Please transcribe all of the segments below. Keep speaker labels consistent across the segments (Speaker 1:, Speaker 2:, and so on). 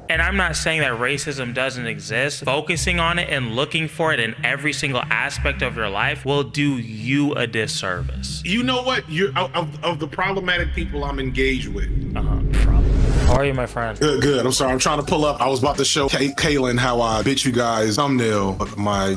Speaker 1: And I'm not saying that racism doesn't exist. Focusing on it and looking for it in every single aspect of your life will do you a disservice.
Speaker 2: You know what? You're of the problematic people I'm engaged with.
Speaker 1: How are you, my friend?
Speaker 2: Good. I'm sorry. I'm trying to pull up. I was about to show Kaylin how I bit you guys thumbnail.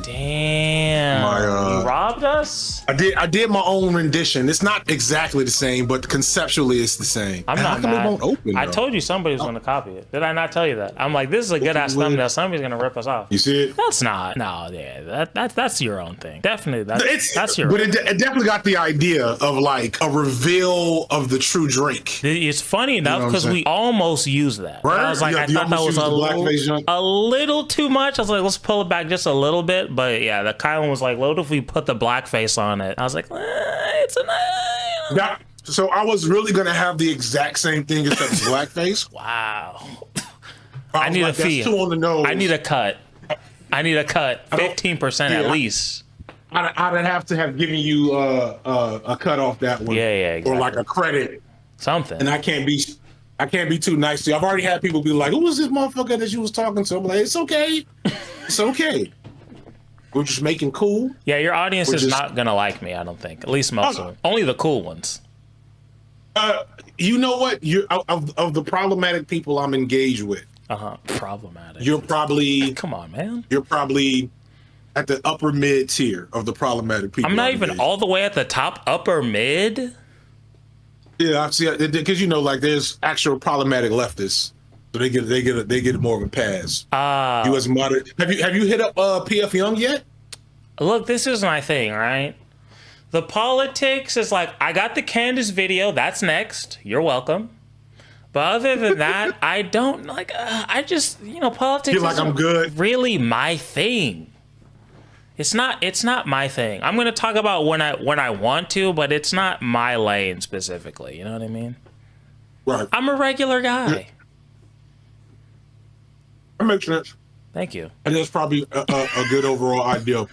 Speaker 1: Damn. You robbed us?
Speaker 2: I did my own rendition. It's not exactly the same, but conceptually it's the same.
Speaker 1: I'm not mad.
Speaker 2: It won't open,
Speaker 1: I told you somebody was going to copy it. Did I not tell you that? I'm like, this is a good ass thumbnail. Somebody's going to rip us off.
Speaker 2: You see it?
Speaker 1: That's not. No, yeah. That's your own thing. Definitely. That's your.
Speaker 2: But it definitely got the idea of like a reveal of the true Drake.
Speaker 1: It's funny enough because we almost used that.
Speaker 2: Right?
Speaker 1: I was like, I thought that was a little too much. I was like, let's pull it back just a little bit. But yeah, the Kylan was like, what if we put the blackface on it? I was like, it's a
Speaker 2: so I was really gonna have the exact same thing except blackface.
Speaker 1: Wow. I need a fee.
Speaker 2: That's too on the nose.
Speaker 1: I need a cut. 15% at least.
Speaker 2: I'd have to have given you a cut off that one.
Speaker 1: Yeah, exactly.
Speaker 2: Or like a credit.
Speaker 1: Something.
Speaker 2: And I can't be too nice to you. I've already had people be like, who was this motherfucker that you was talking to? I'm like, it's okay. It's okay. We're just making cool.
Speaker 1: Yeah, your audience is not going to like me, I don't think. At least most of them. Only the cool ones.
Speaker 2: You know what? You're of the problematic people I'm engaged with.
Speaker 1: Problematic.
Speaker 2: You're probably...
Speaker 1: Come on, man.
Speaker 2: You're probably at the upper mid tier of the problematic people.
Speaker 1: I'm not even all the way at the top upper mid.
Speaker 2: Yeah, I see. Because like there's actual problematic leftists, so they get more of a pass. You as a moderate, have you hit up PF Young yet?
Speaker 1: Look, this is my thing, right? The politics is like, I got the Candace video. That's next. You're welcome. But other than that, I don't like. I just politics.
Speaker 2: You're like, I'm good.
Speaker 1: Really, my thing. It's not my thing. I'm gonna talk about when I want to, but it's not my lane specifically. You know what I mean?
Speaker 2: Right.
Speaker 1: I'm a regular guy.
Speaker 2: Yeah. That makes sense.
Speaker 1: Thank you.
Speaker 2: And that's probably a good overall idea.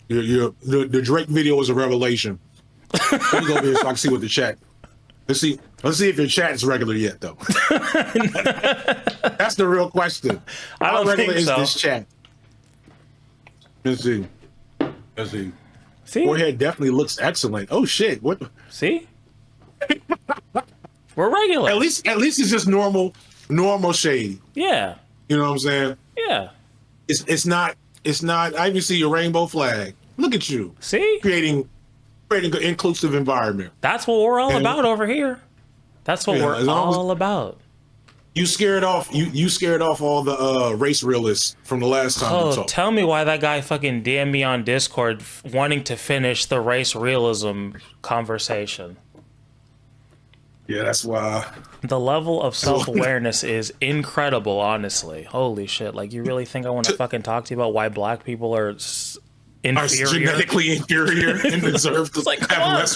Speaker 2: The Drake video was a revelation. Let me go over here so I can see what the chat. Let's see if your chat is regular yet, though. That's the real question.
Speaker 1: How regular
Speaker 2: is this chat? Let's see.
Speaker 1: See?
Speaker 2: Forehead definitely looks excellent. Oh shit! What?
Speaker 1: See? We're regular.
Speaker 2: At least it's just normal shade.
Speaker 1: Yeah.
Speaker 2: You know what I'm saying?
Speaker 1: Yeah.
Speaker 2: It's not. I even see your rainbow flag. Look at you.
Speaker 1: See?
Speaker 2: Creating an inclusive environment.
Speaker 1: That's what we're all about over here. That's what we're all about.
Speaker 2: You scared off all the race realists from the last time we talked.
Speaker 1: Tell me why that guy fucking DM'd me on Discord wanting to finish the race realism conversation.
Speaker 2: Yeah, that's why.
Speaker 1: The level of self-awareness is incredible, honestly. Holy shit. Like, you really think I want to fucking talk to you about why black people are inferior?
Speaker 2: Are genetically inferior and deserve to
Speaker 1: come on, let's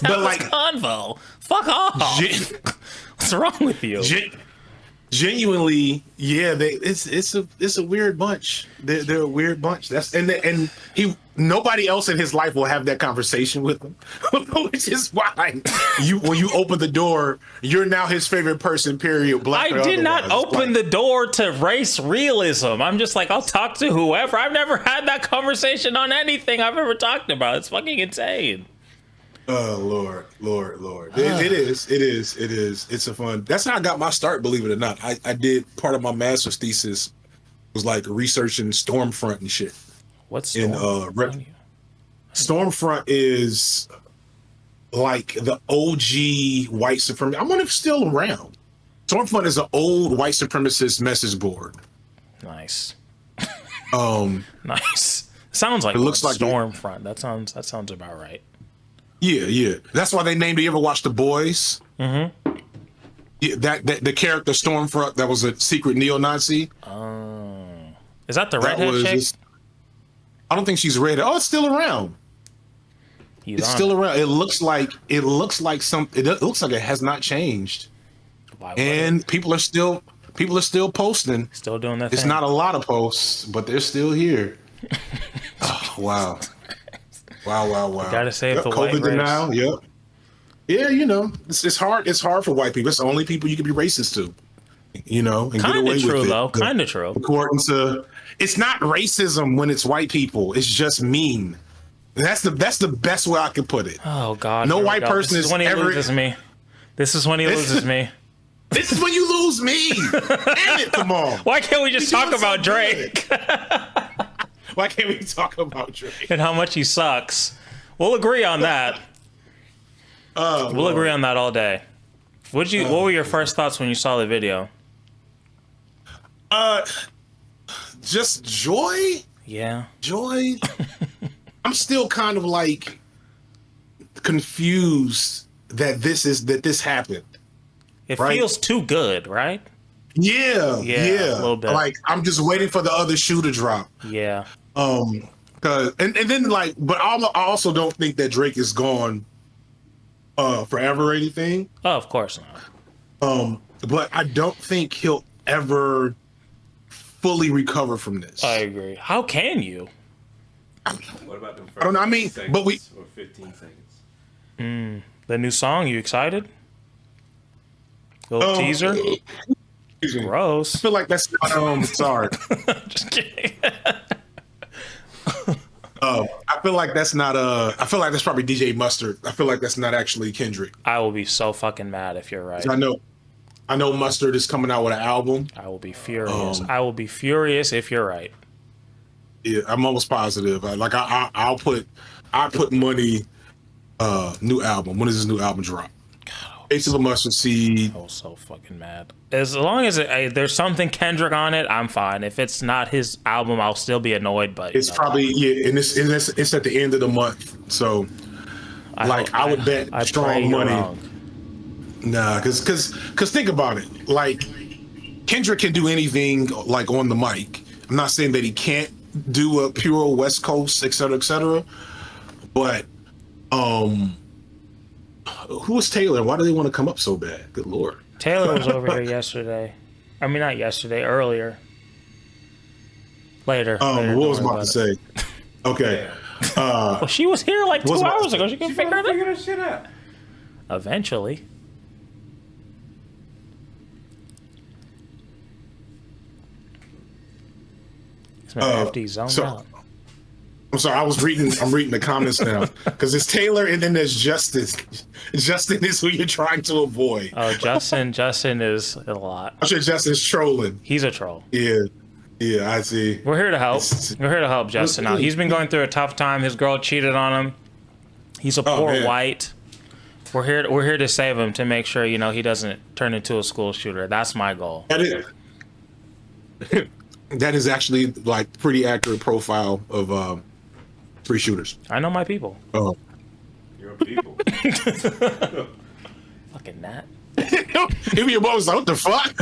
Speaker 1: have this convo. Fuck off. What's wrong with you?
Speaker 2: Genuinely, yeah, it's a weird bunch. They're a weird bunch. Nobody else in his life will have that conversation with him, which is why when you open the door, you're now his favorite person. Period. Black.
Speaker 1: I did not open the door to race realism. I'm just like, I'll talk to whoever. I've never had that conversation on anything I've ever talked about. It's fucking insane.
Speaker 2: Oh, Lord. It is. It's a fun. That's how I got my start, believe it or not. I did part of my master's thesis was like researching Stormfront and shit.
Speaker 1: What's Stormfront?
Speaker 2: Stormfront is like the OG white supremacist. I wonder if it's still around. Stormfront is an old white supremacist message board.
Speaker 1: Nice. Nice. Sounds like
Speaker 2: it looks like
Speaker 1: Stormfront. That sounds about right.
Speaker 2: Yeah. That's why they named it. You ever watch The Boys?
Speaker 1: Mm-hmm.
Speaker 2: Yeah, that the character Stormfront that was a secret neo-Nazi.
Speaker 1: Is that the redhead chick?
Speaker 2: I don't think she's red. Oh, it's still around. It's still around. It looks like it looks like it has not changed. And people are still posting.
Speaker 1: Still doing that.
Speaker 2: It's not a lot of posts, but they're still here. Oh, wow. Wow.
Speaker 1: You gotta save the white race.
Speaker 2: Denial. Yep. Yeah, it's hard. It's hard for white people. It's the only people you can be racist to. you know, and get
Speaker 1: Kind
Speaker 2: away
Speaker 1: of true
Speaker 2: with it.
Speaker 1: though. Kind of true.
Speaker 2: According to, it's not racism when it's white people. It's just mean. That's the best way I can put it.
Speaker 1: Oh God.
Speaker 2: No
Speaker 1: here we
Speaker 2: white
Speaker 1: go.
Speaker 2: person
Speaker 1: This is
Speaker 2: is
Speaker 1: when he
Speaker 2: ever.
Speaker 1: loses me. This is when he loses me.
Speaker 2: This is when you lose me. Damn it, come on.
Speaker 1: Why can't we just
Speaker 2: You're
Speaker 1: talk
Speaker 2: doing
Speaker 1: about
Speaker 2: so
Speaker 1: Drake
Speaker 2: Why can't we talk about Drake?
Speaker 1: and how much he sucks? We'll agree on that. We'll agree on that all day. What were your first thoughts when you saw the video?
Speaker 2: Just joy.
Speaker 1: Yeah.
Speaker 2: Joy. I'm still kind of like confused that this happened.
Speaker 1: It
Speaker 2: Right?
Speaker 1: feels too good, right?
Speaker 2: Yeah,
Speaker 1: A little bit.
Speaker 2: Like I'm just waiting for the other shoe to drop.
Speaker 1: Yeah.
Speaker 2: Cause and then like, but I also don't think that Drake is gone forever or anything.
Speaker 1: Oh, of course not.
Speaker 2: But I don't think he'll ever fully recover from this.
Speaker 1: I agree. How can you?
Speaker 3: What about the first
Speaker 2: I don't know. I mean, but we.
Speaker 3: or 15 seconds?
Speaker 1: The new song, you excited? Little teaser?
Speaker 2: Excuse me.
Speaker 1: Gross.
Speaker 2: I feel like that's not, sorry.
Speaker 1: Just kidding.
Speaker 2: I feel like that's not I feel like that's probably DJ Mustard. I feel like that's not actually Kendrick.
Speaker 1: I will be so fucking mad if you're right.
Speaker 2: I know Mustard is coming out with an album.
Speaker 1: I will be furious. I will be furious if you're right.
Speaker 2: Yeah, I'm almost positive. I'll put money. New album. When does his new album drop? Ace of a Mustard Seed.
Speaker 1: I was so fucking mad. As long as there's something Kendrick on it, I'm fine. If it's not his album, I'll still be annoyed. But
Speaker 2: It's probably and it's at the end of the month. So I would bet
Speaker 1: I pray
Speaker 2: strong
Speaker 1: you're
Speaker 2: money.
Speaker 1: wrong.
Speaker 2: Nah, because think about it. Like Kendrick can do anything like on the mic. I'm not saying that he can't do a pure West Coast, et cetera, but who was Taylor? Why do they want to come up so bad? Good Lord.
Speaker 1: Taylor was over here yesterday. I mean, not yesterday, earlier. Later.
Speaker 2: What was I about to say? Okay.
Speaker 1: Well, she was here like 2 hours ago. She can figure it out.
Speaker 3: Figure that shit out.
Speaker 1: Eventually. It's my FD zoned out.
Speaker 2: I'm sorry. I'm reading the comments now because it's Taylor and then there's Justin. Justin is who you're trying to avoid.
Speaker 1: Oh, Justin is a lot.
Speaker 2: I'm sure Justin's trolling.
Speaker 1: He's a troll.
Speaker 2: Yeah, I see.
Speaker 1: We're here to help. We're here to help Justin out. He's been going through a tough time. His girl cheated on him. He's a poor
Speaker 2: man.
Speaker 1: white. We're here to save him, to make sure, he doesn't turn into a school shooter. That's my goal.
Speaker 2: That is actually like pretty accurate profile of free shooters.
Speaker 1: I know my people.
Speaker 2: Oh.
Speaker 3: Your people.
Speaker 1: Fucking that.
Speaker 2: Even your mom's like, what the fuck?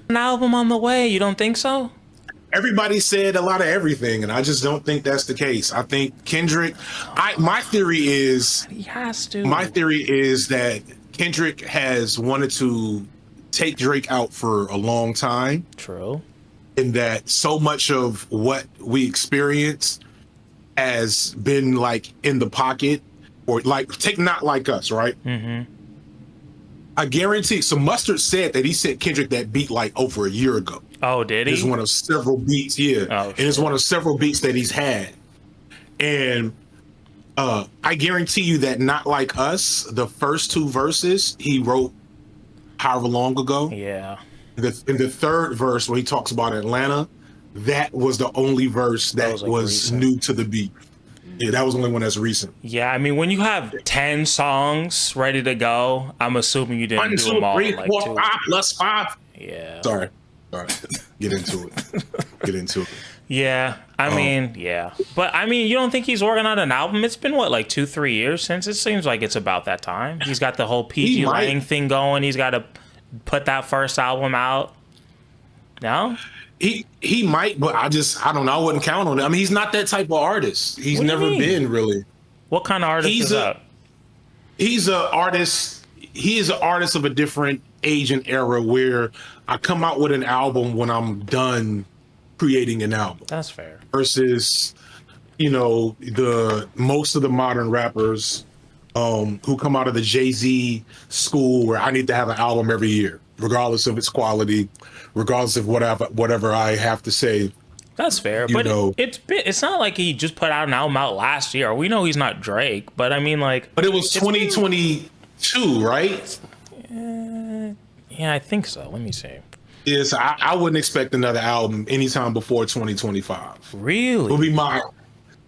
Speaker 1: An album on the way. You don't think so?
Speaker 2: Everybody said a lot of everything, and I just don't think that's the case. I think Kendrick. My theory is.
Speaker 1: He has to.
Speaker 2: My theory is that Kendrick has wanted to take Drake out for a long time.
Speaker 1: True.
Speaker 2: And that so much of what we experience has been like in the pocket, or like take Not Like Us, right?
Speaker 1: Mm-hmm.
Speaker 2: I guarantee. So Mustard said that he sent Kendrick that beat like over a year ago.
Speaker 1: Oh, did he?
Speaker 2: It's one of several beats, yeah.
Speaker 1: Oh,
Speaker 2: and it's one of several beats that he's had. And I guarantee you that Not Like Us, the first two verses he wrote however long ago.
Speaker 1: Yeah.
Speaker 2: In the third verse where he talks about Atlanta, that was the only verse that
Speaker 1: was, like,
Speaker 2: was
Speaker 1: recent.
Speaker 2: new to the beat. Yeah, that was the only one that's recent.
Speaker 1: Yeah, I mean, when you have 10 songs ready to go, I'm assuming you didn't
Speaker 2: 1,
Speaker 1: do
Speaker 2: 2,
Speaker 1: them all
Speaker 2: 3,
Speaker 1: in like
Speaker 2: 4,
Speaker 1: 2.
Speaker 2: 5 plus 5.
Speaker 1: Yeah.
Speaker 2: Sorry. Get into it.
Speaker 1: Yeah, I mean, yeah. But, I mean, you don't think he's working on an album? It's been, what, like 2-3 years since? It seems like it's about that time. He's got the whole PG Lang thing going. He's got to put that first album out. No?
Speaker 2: He might, but I don't know. I wouldn't count on it. I mean, he's not that type of artist. He's
Speaker 1: What do you
Speaker 2: never
Speaker 1: mean?
Speaker 2: been really.
Speaker 1: What kind of artist is that?
Speaker 2: He's an artist. He is an artist of a different age and era where I come out with an album when I'm done creating an album.
Speaker 1: That's fair.
Speaker 2: Versus, the most of the modern rappers who come out of the Jay-Z school where I need to have an album every year. regardless of its quality, regardless of whatever I have to say.
Speaker 1: That's fair,
Speaker 2: You
Speaker 1: but
Speaker 2: know.
Speaker 1: it's not like he just put out an album out last year. We know he's not Drake, but I mean, like,
Speaker 2: But it was 2022, right?
Speaker 1: yeah, I think so. Let me see.
Speaker 2: Yes, I wouldn't expect another album anytime before 2025.
Speaker 1: Really?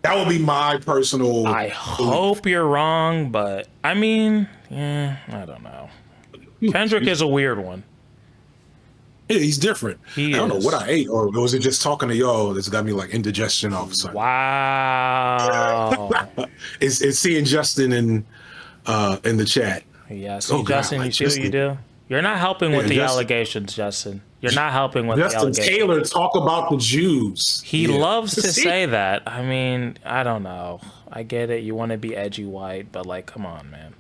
Speaker 2: That would be my personal.
Speaker 1: I hope you're wrong, but I mean, yeah, I don't know. Kendrick is a weird one.
Speaker 2: Yeah, he's different.
Speaker 1: He
Speaker 2: I don't know
Speaker 1: is.
Speaker 2: what I ate, or was it just talking to y'all that's got me like indigestion all of a sudden?
Speaker 1: Wow.
Speaker 2: It's seeing Justin in the chat.
Speaker 1: Yeah, see,
Speaker 2: Oh, God,
Speaker 1: Justin,
Speaker 2: like
Speaker 1: you see what you
Speaker 2: Justin.
Speaker 1: do? You're not helping with
Speaker 2: Yeah,
Speaker 1: the
Speaker 2: Justin.
Speaker 1: allegations, Justin. You're not helping with the
Speaker 2: Justin
Speaker 1: allegations.
Speaker 2: Taylor talk about the Jews.
Speaker 1: He
Speaker 2: Yeah.
Speaker 1: loves to
Speaker 2: See?
Speaker 1: say that. I mean, I don't know. I get it. You want to be edgy white, but like, come on, man.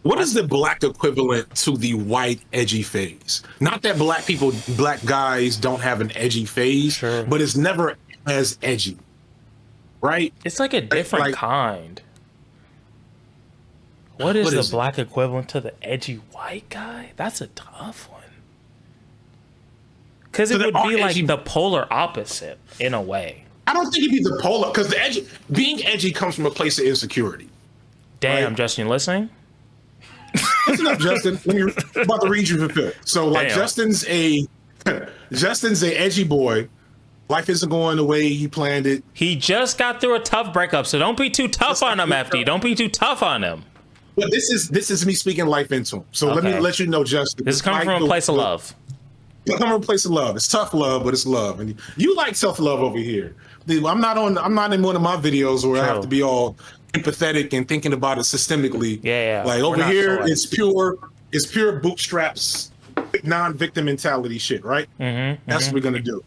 Speaker 2: What is the black equivalent to the white edgy phase? Not that black guys don't have an edgy phase,
Speaker 1: Sure.
Speaker 2: but it's never as edgy, right?
Speaker 1: It's like a different
Speaker 2: like-
Speaker 1: kind. What is
Speaker 2: What
Speaker 1: the
Speaker 2: is it?
Speaker 1: black equivalent to the edgy white guy? That's a tough one. Because
Speaker 2: So
Speaker 1: it
Speaker 2: there
Speaker 1: would
Speaker 2: are
Speaker 1: be like
Speaker 2: edgy-
Speaker 1: the polar opposite in a way.
Speaker 2: I don't think it'd be the polar because being edgy comes from a place of insecurity.
Speaker 1: Damn,
Speaker 2: Right.
Speaker 1: Justin, you listening?
Speaker 2: Listen up, Justin. I'm about to read you the film. So, like,
Speaker 1: Damn.
Speaker 2: Justin's a edgy boy. Life isn't going the way he planned it.
Speaker 1: He just got through a tough breakup, so don't be too tough on him, FD. Don't be too tough on him.
Speaker 2: But this is me speaking life into him. So let me
Speaker 1: Okay.
Speaker 2: let you know, Justin.
Speaker 1: This is coming from a place of love.
Speaker 2: It's coming from a place of love. It's tough love, but it's love. And you like self love over here. I'm not in one of my videos where I have
Speaker 1: True.
Speaker 2: to be all empathetic and thinking about it systemically.
Speaker 1: Yeah.
Speaker 2: Like
Speaker 1: We're
Speaker 2: over
Speaker 1: not
Speaker 2: here,
Speaker 1: so
Speaker 2: it's pure bootstraps, non-victim mentality shit, right? That's what we're gonna do.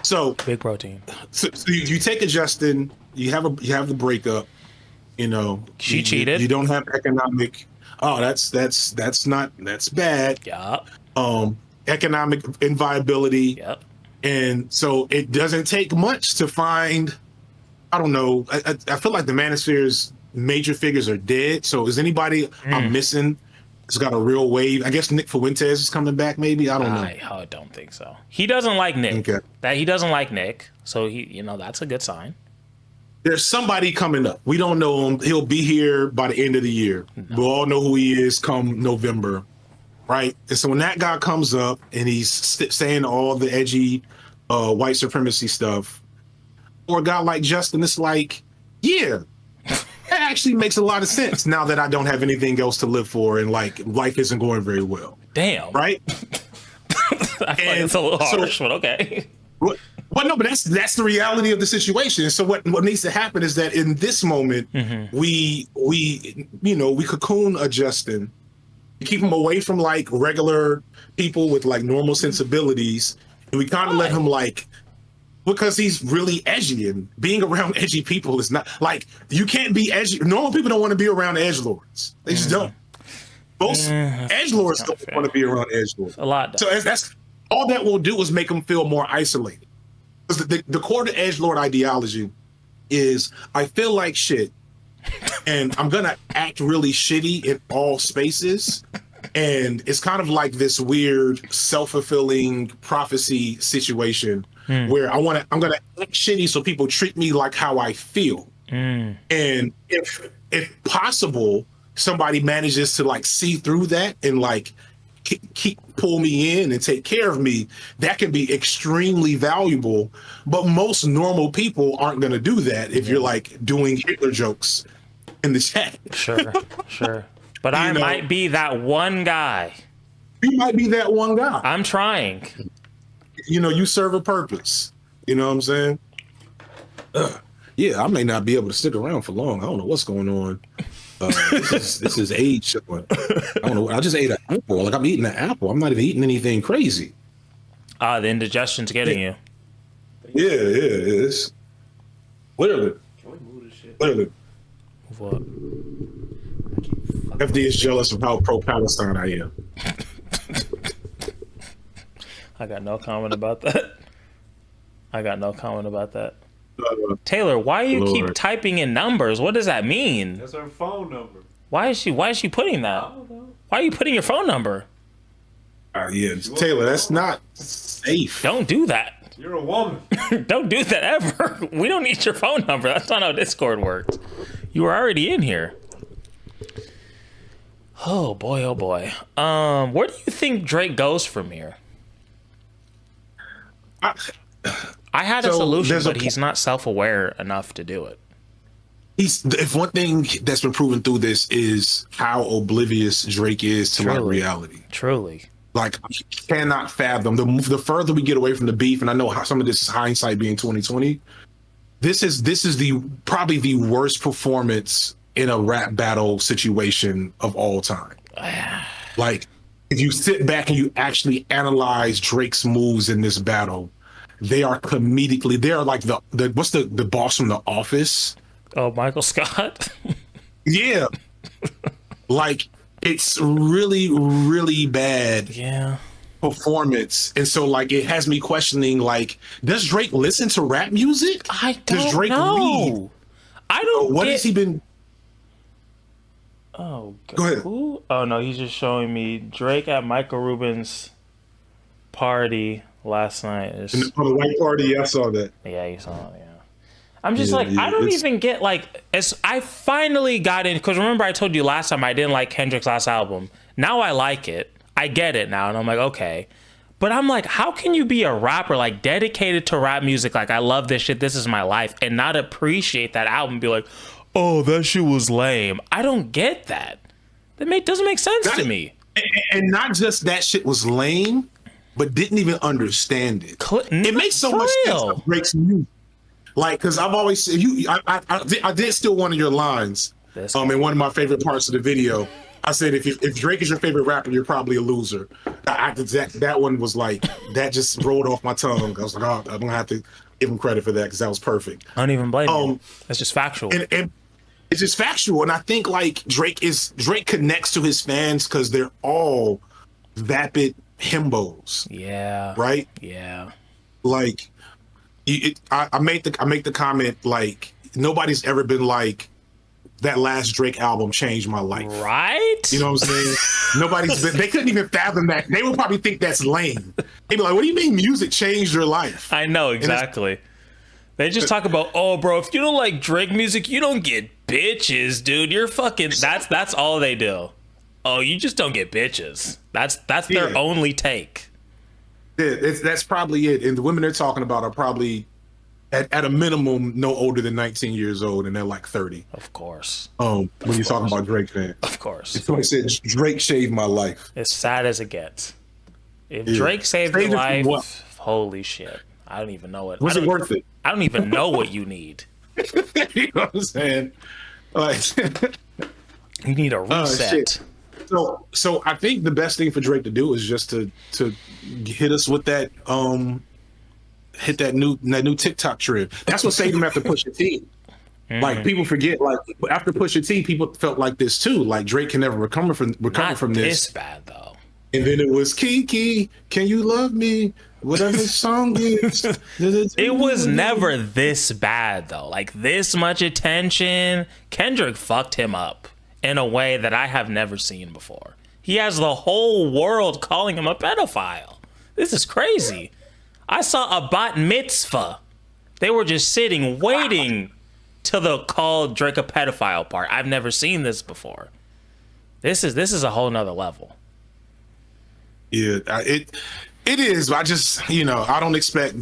Speaker 2: So
Speaker 1: Big protein.
Speaker 2: so you take a Justin, you have the breakup, you know.
Speaker 1: She cheated.
Speaker 2: You don't have economic. Oh, that's bad.
Speaker 1: Yup.
Speaker 2: Economic inviability.
Speaker 1: Yep.
Speaker 2: And so it doesn't take much to find. I don't know. I feel like the Manosphere's major figures are dead. So is anybody I'm missing? It's got a real wave. I guess Nick Fuentes is coming back. Maybe I don't know.
Speaker 1: I don't think so. He doesn't like Nick.
Speaker 2: Okay.
Speaker 1: He doesn't like Nick. So that's a good sign.
Speaker 2: There's somebody coming up. We don't know him. He'll be here by the end of the year. We'll all know who he is come November, right? And so when that guy comes up and he's saying all the edgy white supremacy stuff, or a guy like Justin, it's like, yeah, that actually makes a lot of sense now that I don't have anything else to live for and like life isn't going very well,
Speaker 1: Damn.
Speaker 2: right?
Speaker 1: I feel like it's a little
Speaker 2: so-
Speaker 1: harsh, but okay.
Speaker 2: Well, no, but that's the reality of the situation. So what needs to happen is that in this moment, we cocoon a Justin, keep him away from like regular people with like normal sensibilities, and we kind of let him like, because he's really edgy, and being around edgy people is not like, you can't be edgy. Normal people don't want to be around edgelords. They just don't. Most edgelords don't
Speaker 1: fair.
Speaker 2: want to be around edgelords.
Speaker 1: A lot.
Speaker 2: So that's all that will do is make them feel more isolated. Because the core to edgelord ideology is I feel like shit, and I'm gonna act really shitty in all spaces, and it's kind of like this weird self-fulfilling prophecy situation where I'm gonna act shitty so people treat me like how I feel, and if possible, somebody manages to like see through that and like pull me in and take care of me, that can be extremely valuable. But most normal people aren't going to do that if you're like doing Hitler jokes in the chat.
Speaker 1: Sure. But I might be that one guy.
Speaker 2: You might be that one guy.
Speaker 1: I'm trying.
Speaker 2: You serve a purpose. You know what I'm saying? Yeah, I may not be able to stick around for long. I don't know what's going on. This is age. I don't know. I just ate an apple. Like I'm eating an apple. I'm not even eating anything crazy.
Speaker 1: The indigestion's getting you.
Speaker 2: Yeah, it's literally.
Speaker 3: Can we move this shit?
Speaker 2: Literally.
Speaker 1: What?
Speaker 2: FD is jealous of how pro-Palestine I am.
Speaker 1: I got no comment about that. Taylor, why you keep
Speaker 2: Lord.
Speaker 1: typing in numbers? What does that mean?
Speaker 3: That's her phone number.
Speaker 1: Why is she putting that?
Speaker 3: I don't know.
Speaker 1: Why are you putting your phone number?
Speaker 2: Yeah, Taylor, that's not safe.
Speaker 1: Don't do that.
Speaker 3: You're a woman.
Speaker 1: Don't do that ever. We don't need your phone number. That's not how Discord works. You were already in here. Oh boy, oh boy. Where do you think Drake goes from here? I had a solution, but he's not self-aware enough to do it.
Speaker 2: If one thing that's been proven through this is how oblivious Drake is to like reality.
Speaker 1: Truly.
Speaker 2: Like, I cannot fathom the further we get away from the beef, and I know how some of this is hindsight being 2020. This is probably the worst performance in a rap battle situation of all time. Like, if you sit back and you actually analyze Drake's moves in this battle, they are comedically. They are like the what's the boss from The Office?
Speaker 1: Oh, Michael Scott.
Speaker 2: Yeah, like it's really, really bad.
Speaker 1: Yeah.
Speaker 2: Performance, and so like it has me questioning, like, does Drake listen to rap music?
Speaker 1: I don't
Speaker 2: does Drake
Speaker 1: know.
Speaker 2: read?
Speaker 1: I don't.
Speaker 2: What has he been?
Speaker 1: Oh,
Speaker 2: go ahead.
Speaker 1: Who? Oh no, he's just showing me Drake at Michael Rubin's party last night.
Speaker 2: On the white party, yeah, I saw that.
Speaker 1: Yeah, you saw it. Yeah. I'm just I don't even get like. As I finally got in, because remember I told you last time I didn't like Kendrick's last album. Now I like it. I get it now, and I'm like, okay. But I'm like, how can you be a rapper like dedicated to rap music? Like, I love this shit. This is my life, and not appreciate that album. Be like, oh, that shit was lame. I don't get that. That doesn't make sense to me.
Speaker 2: And not just that shit was lame, but didn't even understand it. It makes so much sense of Drake's music. Like, because I've always said I did steal one of your lines. In one of my favorite parts of the video. I said, if Drake is your favorite rapper, you're probably a loser. That one was like, that just rolled off my tongue. I was like, oh, I'm gonna have to give him credit for that because that was perfect.
Speaker 1: I don't even blame you. That's just factual.
Speaker 2: And it's just factual. And I think like Drake connects to his fans because they're all vapid himbos.
Speaker 1: Yeah.
Speaker 2: Right?
Speaker 1: Yeah.
Speaker 2: Like, I make the comment, like, nobody's ever been like, that last Drake album changed my life.
Speaker 1: Right?
Speaker 2: You know what I'm saying? They couldn't even fathom that. They would probably think that's lame. They'd be like, what do you mean music changed your life?
Speaker 1: I know, exactly. They just talk about, oh, bro, if you don't like Drake music, you don't get bitches, dude. You're fucking, that's all they do. Oh, you just don't get bitches. That's their only take.
Speaker 2: Yeah, that's probably it. And the women they're talking about are probably, at a minimum, no older than 19 years old, and they're like 30.
Speaker 1: Of course.
Speaker 2: When you're talking about Drake fans.
Speaker 1: Of course.
Speaker 2: Somebody said Drake saved my life.
Speaker 1: As sad as it gets. If Drake saved your life, holy shit. I don't even know it.
Speaker 2: Was it worth it?
Speaker 1: I don't even know what you need.
Speaker 2: You know what I'm saying?
Speaker 1: You need a reset.
Speaker 2: So I think the best thing for Drake to do is just to hit us with that hit that new TikTok trend. That's what saved him after Pusha T. Like, people forget, like, after Pusha T, people felt like this too. Like, Drake can never recover from this.
Speaker 1: This bad though.
Speaker 2: And then it was Kiki, can you love me? Whatever the song is.
Speaker 1: It was never this bad though. Like, this much attention. Kendrick fucked him up in a way that I have never seen before. He has the whole world calling him a pedophile. This is crazy. I saw a bat mitzvah. They were just sitting, waiting till the call Drake a pedophile part. I've never seen this before. This is a whole nother level.
Speaker 2: Yeah, it is. I just, I don't expect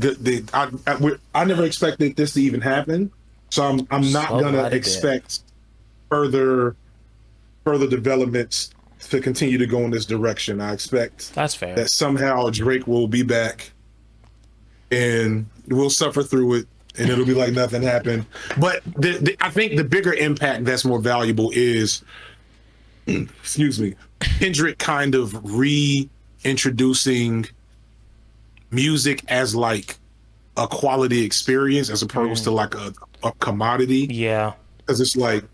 Speaker 2: I never expected this to even happen. So I'm not gonna expect further developments to continue to go in this direction. I expect
Speaker 1: that's fair
Speaker 2: that somehow Drake will be back and we'll suffer through it, and it'll be like nothing happened. But I think the bigger impact that's more valuable is, excuse me, Kendrick kind of reintroducing music as like a quality experience as opposed to like a commodity.
Speaker 1: Yeah.
Speaker 2: Because it's like,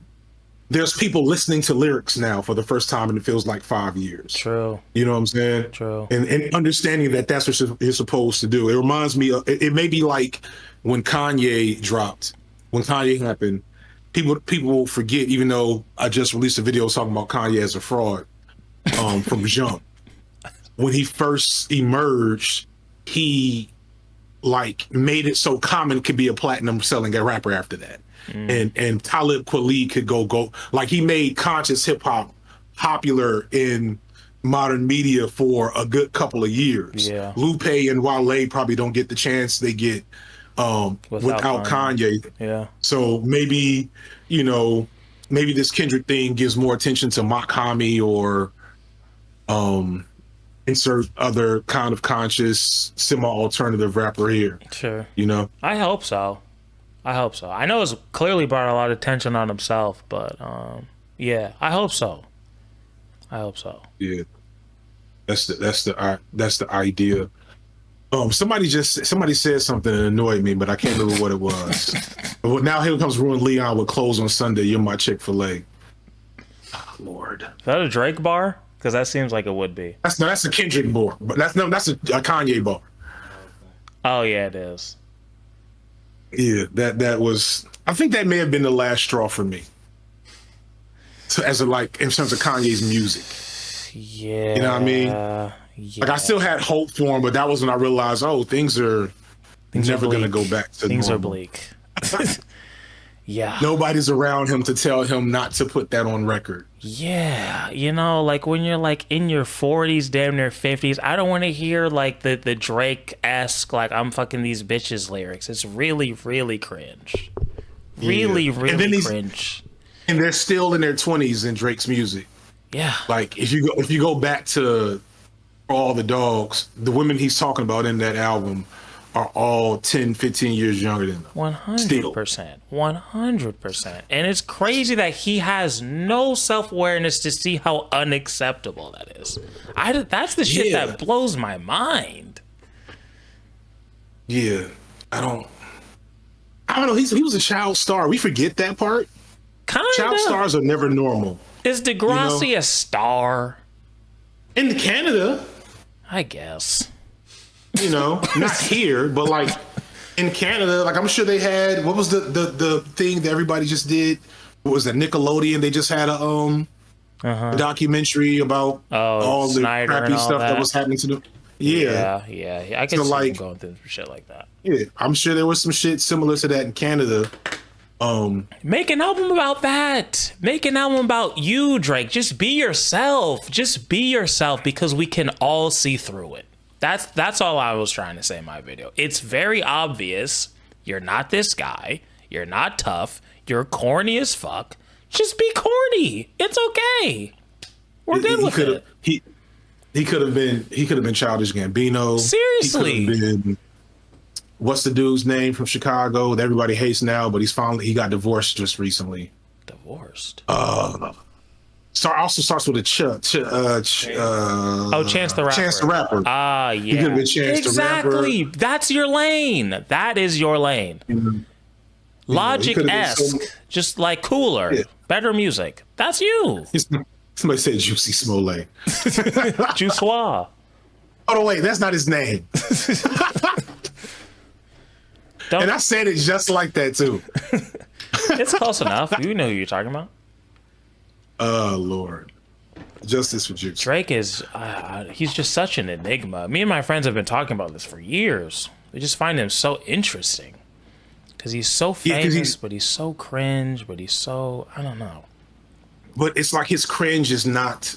Speaker 2: there's people listening to lyrics now for the first time, and it feels like 5 years.
Speaker 1: True.
Speaker 2: You know what I'm saying?
Speaker 1: True.
Speaker 2: And understanding that that's what you're supposed to do. It reminds me of, it may be like when Kanye happened, people will forget, even though I just released a video talking about Kanye as a fraud. from Jump. When he first emerged, he like made it so Common could be a platinum selling rapper after that. And Talib Kweli could go like he made conscious hip hop popular in modern media for a good couple of years.
Speaker 1: Yeah.
Speaker 2: Lupe and Wale probably don't get the chance they get without Kanye.
Speaker 1: Yeah.
Speaker 2: So maybe, maybe this Kendrick thing gives more attention to Mock Hami or insert other kind of conscious semi-alternative rapper here.
Speaker 1: Sure.
Speaker 2: I
Speaker 1: hope so. I know it's clearly brought a lot of attention on himself, but yeah, I hope so. Yeah.
Speaker 2: That's the idea. Somebody said something that annoyed me, but I can't remember what it was. Well, now here comes Ruin Leon with clothes on Sunday. You're my Chick-fil-A. Oh, Lord.
Speaker 1: Is that a Drake bar? Because that seems like it would be.
Speaker 2: That's a Kendrick bar, but that's a Kanye bar.
Speaker 1: Oh yeah, it is.
Speaker 2: Yeah, that was. I think that may have been the last straw for me. So in terms of Kanye's music.
Speaker 1: Yeah.
Speaker 2: You know what I mean?
Speaker 1: Yeah.
Speaker 2: Like I still had hope for him, but that was when I realized, things are never going to go back to
Speaker 1: things
Speaker 2: normal.
Speaker 1: Are bleak. Yeah.
Speaker 2: Nobody's around him to tell him not to put that on record.
Speaker 1: Yeah. Like when you're like in your 40s, damn near 50s, I don't want to hear like the Drake-esque, like I'm fucking these bitches lyrics. It's really, really cringe. Really cringe.
Speaker 2: And they're still in their 20s in Drake's music.
Speaker 1: Yeah.
Speaker 2: Like if you go back to All the Dogs, the women he's talking about in that album are all 10, 15 years younger than them.
Speaker 1: 100%. 100%. And it's crazy that he has no self-awareness to see how unacceptable that is. That's the shit that blows my mind.
Speaker 2: Yeah. I don't know. He was a child star. We forget that part.
Speaker 1: Kinda.
Speaker 2: Child stars are never normal.
Speaker 1: Is Degrassi a star?
Speaker 2: In Canada.
Speaker 1: I guess.
Speaker 2: Not here, but like in Canada, like I'm sure they had, what was the thing that everybody just did? What was that, Nickelodeon? They just had a documentary about all the
Speaker 1: Snyder
Speaker 2: crappy stuff that was happening to them. Yeah.
Speaker 1: I can see them going through shit like that.
Speaker 2: Yeah, I'm sure there was some shit similar to that in Canada.
Speaker 1: Make an album about that. Make an album about you, Drake. Just be yourself. Because we can all see through it. That's all I was trying to say in my video. It's very obvious you're not this guy. You're not tough. You're corny as fuck. Just be corny. It's okay. We're good with it.
Speaker 2: He could have been Childish Gambino.
Speaker 1: Seriously.
Speaker 2: He could have been, what's the dude's name from Chicago that everybody hates now, but he got divorced just recently.
Speaker 1: Divorced?
Speaker 2: Also starts with a Chance the Rapper. Chance the Rapper.
Speaker 1: Yeah.
Speaker 2: He could have been Chance the Rapper.
Speaker 1: Exactly. That's your lane. That is your lane.
Speaker 2: Mm-hmm.
Speaker 1: Logic-esque. Just like cooler. Yeah. Better music. That's you.
Speaker 2: Somebody said Juicy Smollett.
Speaker 1: Jussois.
Speaker 2: Oh, no, wait. That's not his name. And I said it just like that, too.
Speaker 1: It's close enough. You know who you're talking about.
Speaker 2: Oh, Lord. Justice for Juice.
Speaker 1: Drake is, he's just such an enigma. Me and my friends have been talking about this for years. We just find him so interesting. Because he's so famous, but he's so cringe, but he's so, I don't know.
Speaker 2: But it's like his cringe is not,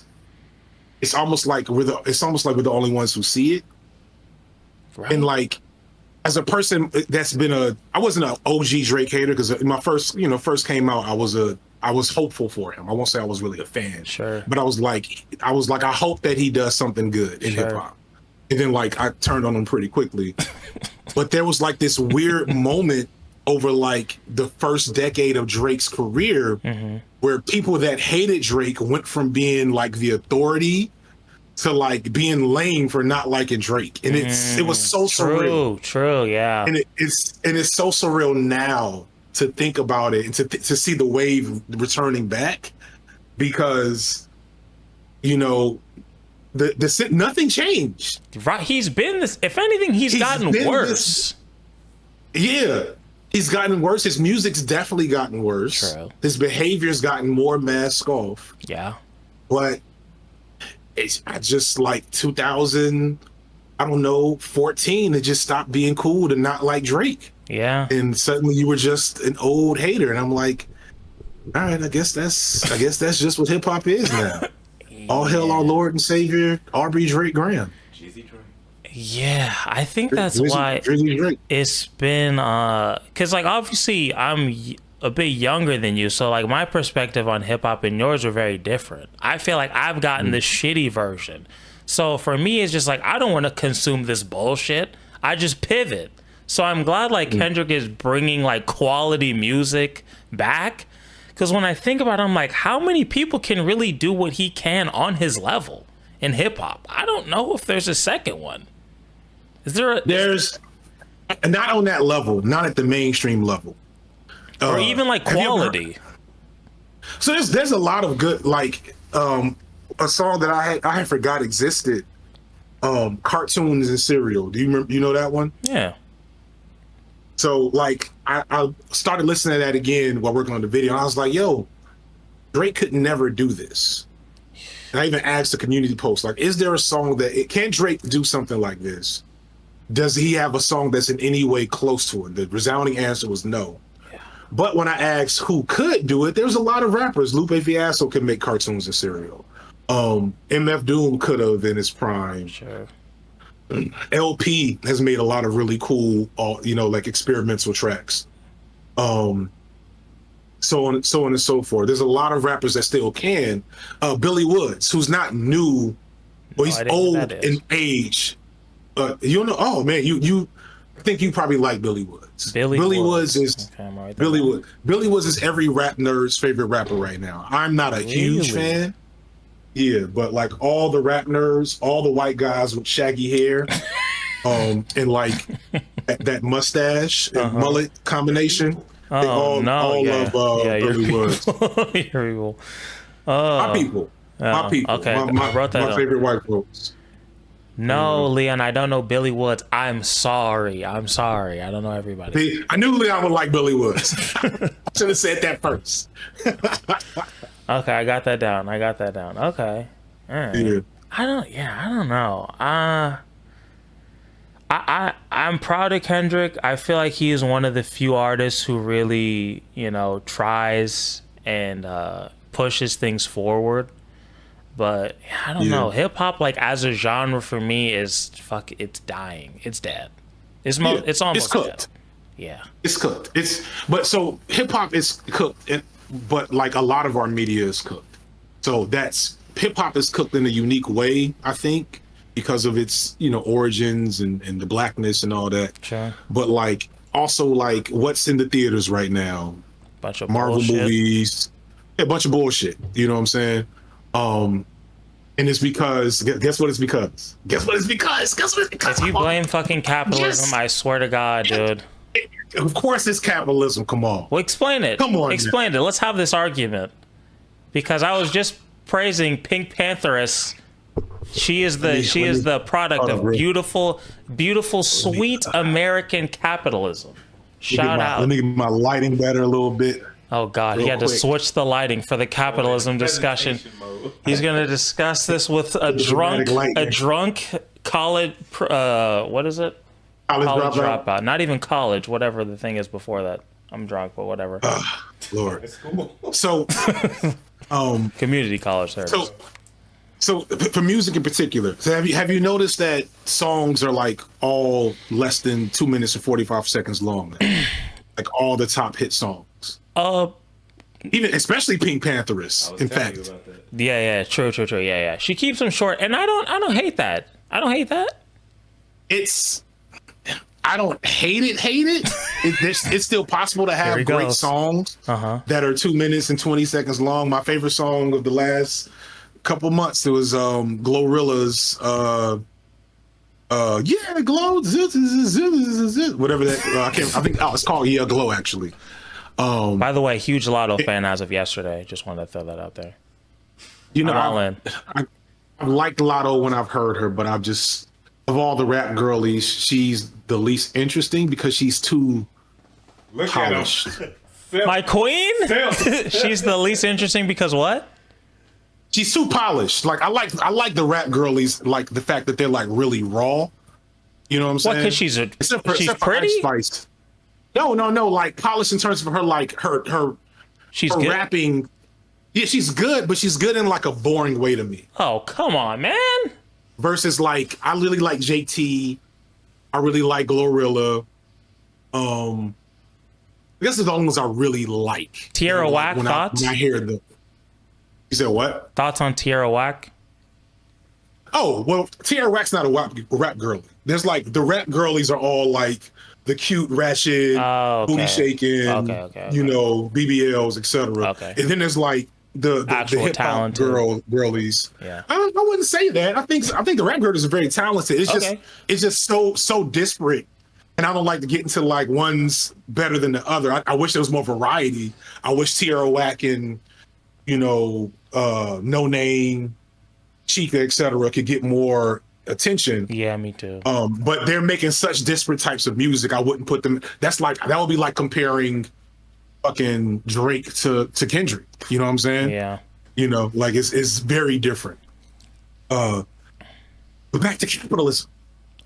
Speaker 2: it's almost like we're the only ones who see it. Right. And like, as a person that's been I wasn't an OG Drake hater because when my first came out, I was hopeful for him. I won't say I was really a fan.
Speaker 1: Sure.
Speaker 2: But I was like, I hope that he does something good in hip hop. And then like I turned on him pretty quickly. But there was like this weird moment over like the first decade of Drake's career where people that hated Drake went from being like the authority to like being lame for not liking Drake. And it was so surreal.
Speaker 1: True, yeah.
Speaker 2: And it's so surreal now to think about it and to see the wave returning back because nothing changed.
Speaker 1: Right, he's been this. If anything, he's gotten worse.
Speaker 2: He's gotten worse. His music's definitely gotten worse.
Speaker 1: True.
Speaker 2: His behavior's gotten more mask off.
Speaker 1: Yeah.
Speaker 2: But I just like 2000, I don't know, 14. It just stopped being cool to not like Drake,
Speaker 1: Yeah.
Speaker 2: and suddenly you were just an old hater. And I'm like, all right, I guess that's just what hip hop is now. All hail our Lord and Savior, Aubrey Drake Graham.
Speaker 3: Jeezy Drake.
Speaker 1: Yeah, I think that's
Speaker 2: Drizzy-
Speaker 1: why
Speaker 2: Drizzy Drake.
Speaker 1: it's been because like obviously a bit younger than you, so like my perspective on hip hop and yours are very different. I feel like I've gotten the shitty version, so for me it's just like I don't want to consume this bullshit. I just pivot. So I'm glad like Kendrick is bringing like quality music back, because when I think about it, I'm like, how many people can really do what he can on his level in hip hop? I don't know if there's a second one. Is there a,
Speaker 2: There's not on that level, not at the mainstream level,
Speaker 1: or even like
Speaker 2: have you ever-
Speaker 1: quality?
Speaker 2: So there's a lot of good, like a song that I had forgot existed. Cartoons and Cereal. Do you remember? You know that one?
Speaker 1: Yeah.
Speaker 2: So like I started listening to that again while working on the video, and I was like, yo, Drake could never do this. And I even asked the community post, like, is there a song can Drake do something like this? Does he have a song that's in any way close to it? The resounding answer was no. Yeah. But when I asked who could do it, there's a lot of rappers. Lupe Fiasco could make Cartoons and Cereal. MF Doom could have in his prime.
Speaker 1: Sure.
Speaker 2: LP has made a lot of really cool, like experimental tracks. So on and so forth. There's a lot of rappers that still can. Billy Woods, who's not new, well, he's old in age. You know, oh man, you I think you probably like Billy Woods. Billy Woods is
Speaker 1: okay,
Speaker 2: Billy Woods. Billy Woods is every rap nerd's favorite rapper right now. I'm not a huge fan. Yeah, but like all the rap nerds, all the white guys with shaggy hair, and like that mustache and mullet combination, they all love Billy Woods.
Speaker 1: Here we go.
Speaker 2: My people.
Speaker 1: Okay,
Speaker 2: My
Speaker 1: I wrote that
Speaker 2: my
Speaker 1: up.
Speaker 2: favorite white folks.
Speaker 1: No, Leon, I don't know Billy Woods. I'm sorry. I don't know everybody.
Speaker 2: See, I knew Leon would like Billy Woods. Should have said that first.
Speaker 1: Okay, I got that down. Okay. All right.
Speaker 2: Yeah.
Speaker 1: I don't know. I'm proud of Kendrick. I feel like he is one of the few artists who really, tries and pushes things forward. But I don't know. Hip hop, like as a genre for me, is it's dying. It's dead. It's almost
Speaker 2: cooked.
Speaker 1: dead. Yeah.
Speaker 2: It's cooked. So hip hop is cooked, but like a lot of our media is cooked. So hip hop is cooked in a unique way, I think, because of its origins and the blackness and all that.
Speaker 1: Sure.
Speaker 2: But like also like what's in the theaters right now,
Speaker 1: Bunch of
Speaker 2: Marvel
Speaker 1: bullshit.
Speaker 2: movies, a bunch of bullshit. You know what I'm saying? And it's because guess what it's because?
Speaker 1: If you blame fucking capitalism, I swear to God, dude.
Speaker 2: Of course it's capitalism. Come on.
Speaker 1: Well, explain it.
Speaker 2: Come on,
Speaker 1: Explain it. Let's have this argument. Because I was just praising Pink Pantheress. She is the product of beautiful, sweet American capitalism. Shout out.
Speaker 2: Let me get my lighting better a little bit.
Speaker 1: Oh God, he had to switch the lighting for the capitalism discussion. He's going to discuss this with a drunk college. What is it? College dropout. Not even college. Whatever the thing is before that. I'm drunk, but whatever.
Speaker 2: Lord. So,
Speaker 1: community college there.
Speaker 2: So for music in particular, so have you noticed that songs are like all less than 2 minutes and 45 seconds long? Like all the top hit songs. Even especially Pink Pantheress. In fact,
Speaker 1: yeah, true. Yeah. She keeps them short, and I don't hate that. I don't hate that.
Speaker 2: I don't hate it. It's still possible to have great songs that are 2 minutes and 20 seconds long. My favorite song of the last couple months, it was Glorilla's Glow, whatever that I think it's called Glow actually.
Speaker 1: By the way, huge Lotto fan as of yesterday. Just wanted to throw that out there.
Speaker 2: I've liked Lotto when I've heard her, but I've just, of all the rap girlies, she's the least interesting because she's too polished.
Speaker 1: My queen? She's the least interesting because what?
Speaker 2: she's too polished. Like I like the rap girlies, like the fact that they're like really raw. You know what I'm saying?
Speaker 1: What? Because she's
Speaker 2: except for
Speaker 1: pretty.
Speaker 2: Ice Spice. No. Like polished in terms of her, like her
Speaker 1: She's good.
Speaker 2: rapping. Yeah, she's good, but she's good in like a boring way to me.
Speaker 1: Oh, come on, man.
Speaker 2: Versus like, I really like JT. I really like Glorilla. I guess the only ones I really like.
Speaker 1: Tierra Whack, thoughts?
Speaker 2: When I hear the. You said what?
Speaker 1: Thoughts on Tierra Whack?
Speaker 2: Oh, well, Tierra Whack's not a rap girly. There's like, the rap girlies are all like the cute, ratchet, booty shaking,
Speaker 1: Okay.
Speaker 2: you know, BBLs, etc.
Speaker 1: Okay.
Speaker 2: And then there's like the hip hop girlies.
Speaker 1: Yeah.
Speaker 2: I wouldn't say that. I think the rap girlies are very talented. It's just so disparate. And I don't like to get into like one's better than the other. I wish there was more variety. I wish Tierra Whack and, you know, No Name, Chica, etc. could get more attention.
Speaker 1: Yeah, me too.
Speaker 2: But they're making such disparate types of music. I wouldn't put them. That would be like comparing fucking Drake to Kendrick. You know what I'm saying?
Speaker 1: Yeah.
Speaker 2: You know, like it's very different. But back to capitalism.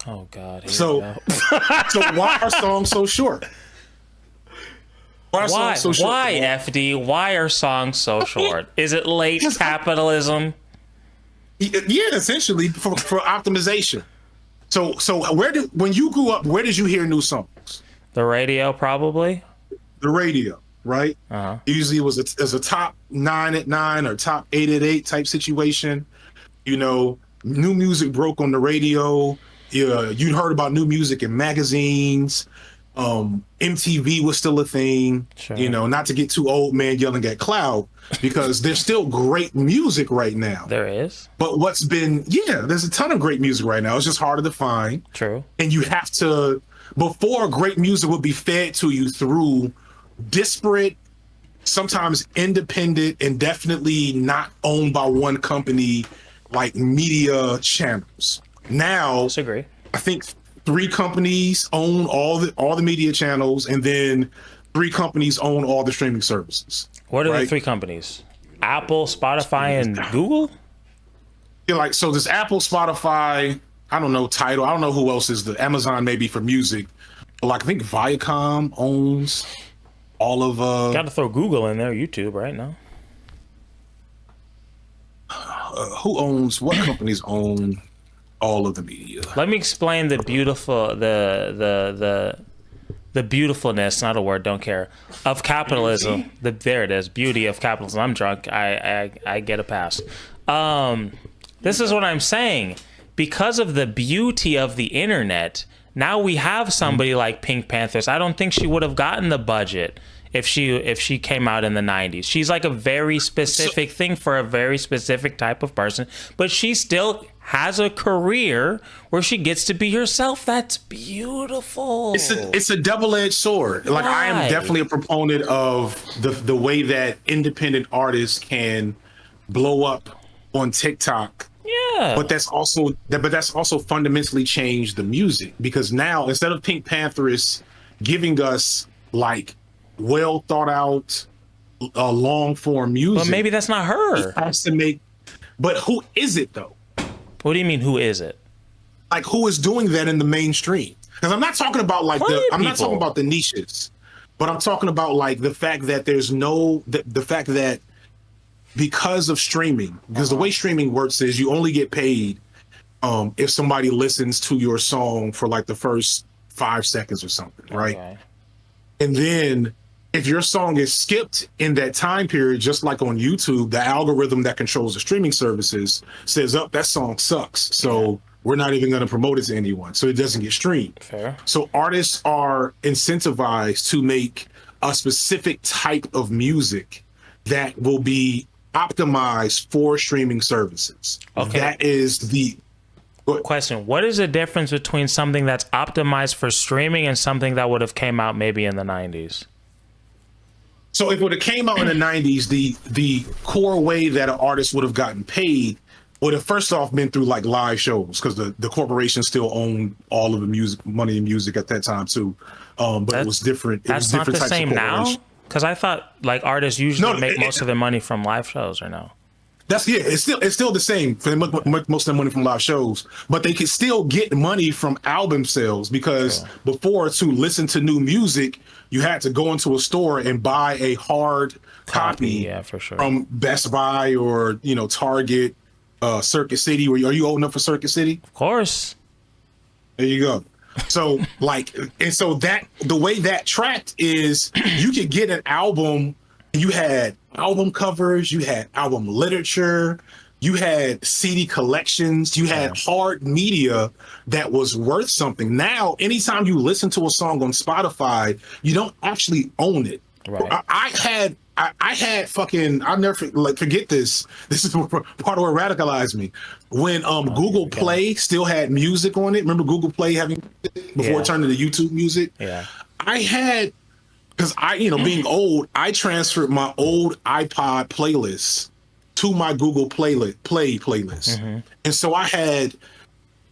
Speaker 1: Oh God.
Speaker 2: So why are songs so short? Why,
Speaker 1: Why, FD? Why are songs so short? Is it late capitalism?
Speaker 2: Yeah, essentially for optimization. So when you grew up, where did you hear new songs?
Speaker 1: The radio, probably.
Speaker 2: The radio, right?
Speaker 1: Uh-huh.
Speaker 2: Usually it was a top 9 at 9 or top 8 at 8 type situation. You know, new music broke on the radio. You heard about new music in magazines. MTV was still a thing.
Speaker 1: Sure.
Speaker 2: You know, not to get too old man yelling at cloud, because there's still great music right now.
Speaker 1: There is.
Speaker 2: But there's a ton of great music right now. It's just harder to find.
Speaker 1: True.
Speaker 2: And you have to, before great music would be fed to you through disparate, sometimes independent, and definitely not owned by one company, like media channels. Now,
Speaker 1: Disagree.
Speaker 2: I think 3 companies own all the media channels, and then 3 companies own all the streaming services.
Speaker 1: What are the 3 companies? Apple, Spotify, and Google?
Speaker 2: Yeah, like, so there's Apple, Spotify, I don't know, Tidal, I don't know who else is the Amazon maybe for music. But like I think Viacom owns all of
Speaker 1: Got to throw Google in there, YouTube right now.
Speaker 2: what companies own all of the media?
Speaker 1: Let me explain the beautiful the beautifulness, not a word, don't care, of capitalism. There it is, beauty of capitalism. I'm drunk. I get a pass. This is what I'm saying. Because of the beauty of the internet, now we have somebody like Pink Panthers. I don't think she would have gotten the budget if she came out in the 90s. She's like a very specific thing for a very specific type of person, but she still has a career where she gets to be herself. That's beautiful.
Speaker 2: It's a double-edged sword. Like, I am definitely a proponent of the way that independent artists can blow up on TikTok.
Speaker 1: Yeah.
Speaker 2: But that's also fundamentally changed the music, because now instead of Pink Panthers giving us like well thought out long form music,
Speaker 1: but maybe that's not her.
Speaker 2: Has to make. But who is it though?
Speaker 1: What do you mean? Who is it?
Speaker 2: Like, who is doing that in the mainstream? Because I'm not talking about like not talking about the niches, but I'm talking about like the fact that there's the fact that because of streaming, because the way streaming works is you only get paid if somebody listens to your song for like the first 5 seconds or something, right?
Speaker 1: Okay.
Speaker 2: And then if your song is skipped in that time period, just like on YouTube, the algorithm that controls the streaming services says, "Oh, that song sucks, so we're not even going to promote it to anyone," so it doesn't get streamed.
Speaker 1: Fair.
Speaker 2: So artists are incentivized to make a specific type of music that will be optimized for streaming services.
Speaker 1: Okay.
Speaker 2: That is the
Speaker 1: Question: what is the difference between something that's optimized for streaming and something that would have came out maybe in the 90s?
Speaker 2: So if it would have came out in the 90s, the core way that an artist would have gotten paid would have first off been through like live shows, because the corporation still owned all of the music, money in music at that time too. But it was different.
Speaker 1: That's not the same now? Because I thought like artists usually make most of their money from live shows, or no?
Speaker 2: It's still the same for most of the money from live shows, but they can still get money from album sales because before, to listen to new music, you had to go into a store and buy a hard copy,
Speaker 1: yeah, for sure,
Speaker 2: from Best Buy or Target, Circuit City. Are you old enough for Circuit City?
Speaker 1: Of course.
Speaker 2: There you go. So so that the way that tracked is you could get an album. You had album covers, you had album literature, you had CD collections, you had hard media that was worth something. Now, anytime you listen to a song on Spotify, you don't actually own it.
Speaker 1: Right.
Speaker 2: I had fucking, I'll never forget this. This is part of what radicalized me. When Google Play still had music on it. Remember Google Play before it turned into YouTube Music?
Speaker 1: Yeah.
Speaker 2: I had, because being old, I transferred my old iPod playlists to my Google Play playlist. And so I had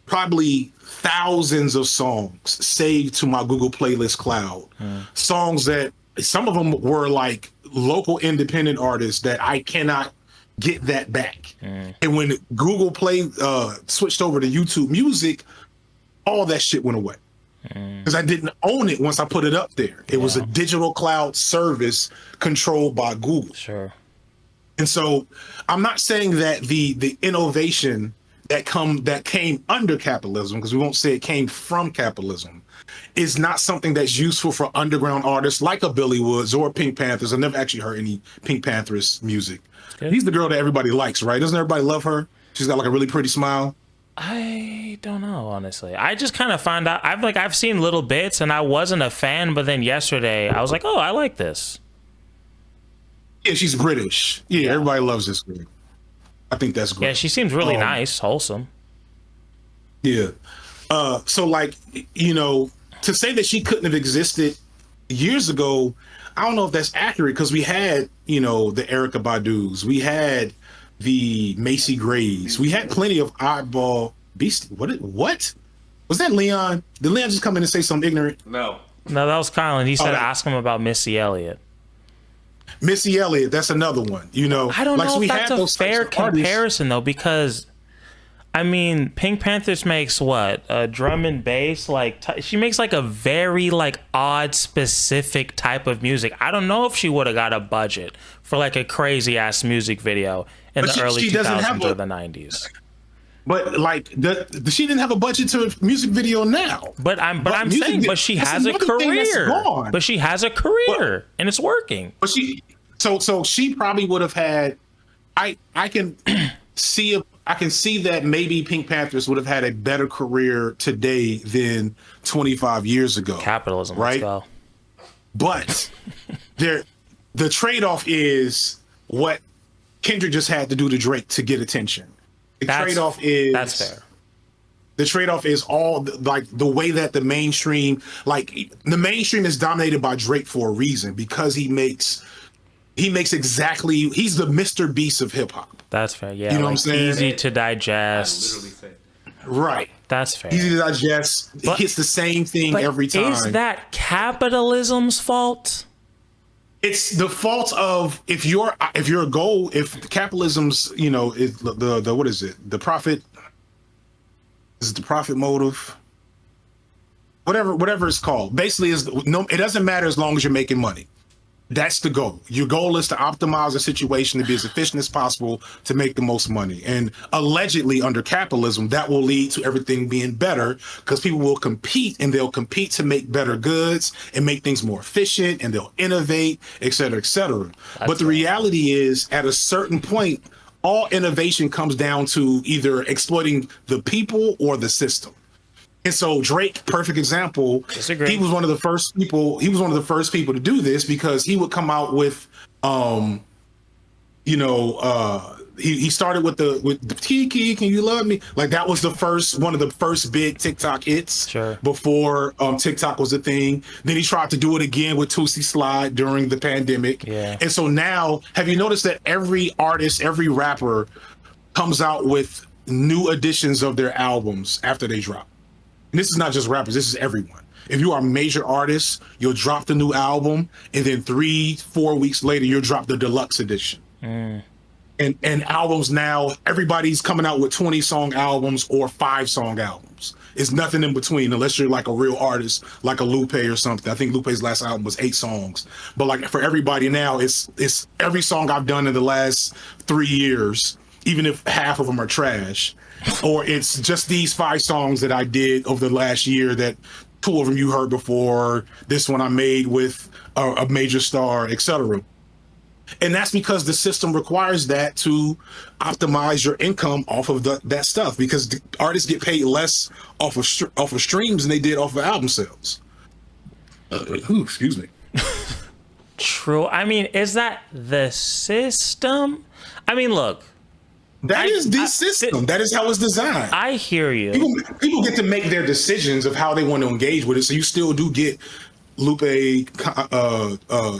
Speaker 2: probably thousands of songs saved to my Google Playlist cloud. Songs that some of them were like local independent artists that I cannot get that back. And when Google Play switched over to YouTube Music, all that shit went away. Because I didn't own it once I put it up there. It was a digital cloud service controlled by Google.
Speaker 1: Sure.
Speaker 2: And so I'm not saying that the innovation that came under capitalism, because we won't say it came from capitalism, is not something that's useful for underground artists like a Billy Woods or Pink Panthers. I've never actually heard any Pink Panthers music. He's the girl that everybody likes, right? Doesn't everybody love her? She's got like a really pretty smile.
Speaker 1: I don't know, honestly. I just kind of found out. I've seen little bits, and I wasn't a fan. But then yesterday, I was like, "Oh, I like this."
Speaker 2: Yeah, she's British. Yeah, everybody loves this girl. I think that's great.
Speaker 1: Yeah, she seems really nice, wholesome.
Speaker 2: Yeah. So, to say that she couldn't have existed years ago, I don't know if that's accurate because we had, the Erykah Badu's, we had the Macy Grays. We had plenty of oddball beastie. What was that? Leon? Did Leon just come in and say something ignorant?
Speaker 3: No,
Speaker 1: that was Colin. He said, "Ask him about Missy Elliott."
Speaker 2: Missy Elliott, that's another one.
Speaker 1: I don't know if that's a fair comparison though, because Pink Panthers makes what, drum and bass, she makes like a very odd specific type of music. I don't know if she would have got a budget for like a crazy ass music video in the early 2000s or the 90s.
Speaker 2: But she didn't have a budget to a music video now.
Speaker 1: But she has a career. But she has a career and it's working.
Speaker 2: But so she probably would have had. I can see that maybe Pink Panthers would have had a better career today than 25 years ago.
Speaker 1: Capitalism,
Speaker 2: right?
Speaker 1: Let's go.
Speaker 2: But the trade-off is what Kendrick just had to do to Drake to get attention. That's fair. The trade-off is all the way that the mainstream is dominated by Drake for a reason, because he makes exactly, he's the Mr. Beast of hip hop.
Speaker 1: That's fair. Yeah,
Speaker 2: you know what I'm saying?
Speaker 1: Easy to digest.
Speaker 3: I literally said.
Speaker 2: Right.
Speaker 1: That's fair.
Speaker 2: Easy to digest. He hits the same thing every time. Is
Speaker 1: that capitalism's fault?
Speaker 2: It's the fault of if capitalism's, is the what is it? The profit. Is it the profit motive? Whatever it's called. Basically, it doesn't matter as long as you're making money. That's the goal. Your goal is to optimize the situation to be as efficient as possible to make the most money. And allegedly under capitalism, that will lead to everything being better because people will compete, and they'll compete to make better goods and make things more efficient, and they'll innovate, et cetera, et cetera. But the reality is, at a certain point, all innovation comes down to either exploiting the people or the system. And so Drake, perfect example.
Speaker 1: Disagree.
Speaker 2: He was one of the first people. He was one of the first people to do this because he would come out with, he started with the Kiki, Can You Love Me? Like that was one of the first big TikTok hits before TikTok was a thing. Then he tried to do it again with Tootsie Slide during the pandemic.
Speaker 1: Yeah.
Speaker 2: And so now, have you noticed that every artist, every rapper comes out with new editions of their albums after they drop? And this is not just rappers, this is everyone. If you are a major artist, you'll drop the new album, and then 3-4 weeks later, you'll drop the deluxe edition. And And albums now, everybody's coming out with 20-song albums or 5-song albums. It's nothing in between unless you're like a real artist, like a Lupe or something. I think Lupe's last album was 8 songs. But like for everybody now, it's every song I've done in the last 3 years, even if half of them are trash, or it's just these 5 songs that I did over the last year that 2 of them you heard before, this one I made with a major star, etc. And that's because the system requires that to optimize your income off of that stuff, because the artists get paid less off of streams than they did off of album sales. Excuse me.
Speaker 1: True. I mean, is that the system? I mean, look.
Speaker 2: That is the system. That is how it's designed.
Speaker 1: I hear you.
Speaker 2: People get to make their decisions of how they want to engage with it. So you still do get Lupe,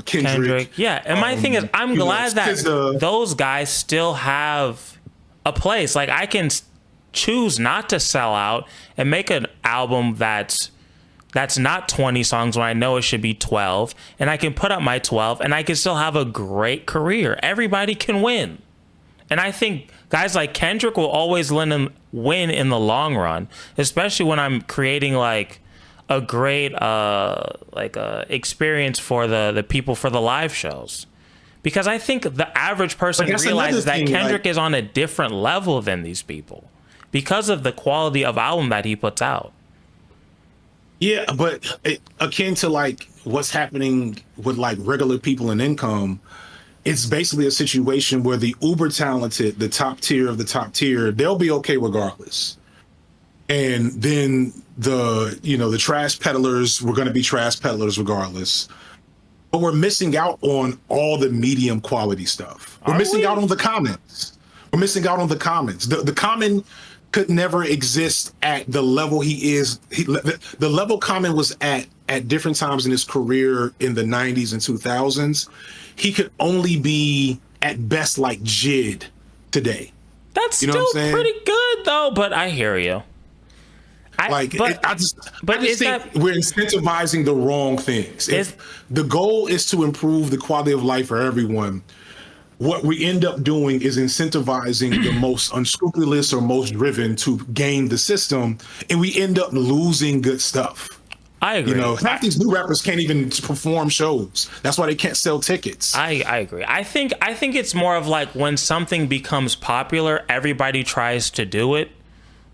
Speaker 2: Kendrick.
Speaker 1: Yeah, and my thing is, I'm glad that those guys still have a place. Like, I can choose not to sell out and make an album that's not 20 songs when I know it should be 12, and I can put up my 12 and I can still have a great career. Everybody can win. And I think guys like Kendrick will always win in the long run, especially when I'm creating like a great experience for the people for the live shows, because I think the average person realizes that Kendrick is on a different level than these people because of the quality of album that he puts out.
Speaker 2: Yeah, but akin to like what's happening with like regular people and income, it's basically a situation where the uber talented, the top tier of the top tier, they'll be okay regardless. And then the trash peddlers were going to be trash peddlers regardless. But we're missing out on all the medium quality stuff. We're missing out on the comments. The common could never exist at the level he is. The level Common was at different times in his career in the 90s and 2000s. He could only be at best like Jid today.
Speaker 1: That's still pretty good though, but I hear you. I just think we're incentivizing the wrong things. If the goal is to improve the quality of life for everyone, what we end up doing is incentivizing the most unscrupulous or most driven to game the system, and we end up losing good stuff. I agree.
Speaker 2: Half these new rappers can't even perform shows. That's why they can't sell tickets.
Speaker 1: I agree. I think it's more of like when something becomes popular, everybody tries to do it.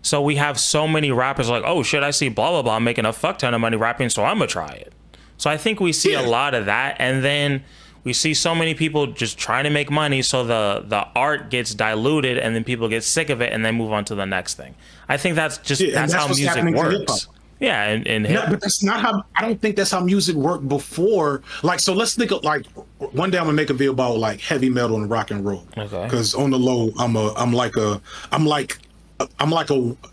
Speaker 1: So we have so many rappers like, oh shit, I see blah blah blah making a fuck ton of money rapping, so I'm gonna try it. So I think we see a lot of that, and then we see so many people just trying to make money, so the art gets diluted, and then people get sick of it, and then move on to the next thing. I think that's how music works. Yeah, and
Speaker 2: but that's not how. I don't think that's how music worked before. Like, so let's think of like one day I'm gonna make a video about like heavy metal and rock and roll. Okay. Because on the low,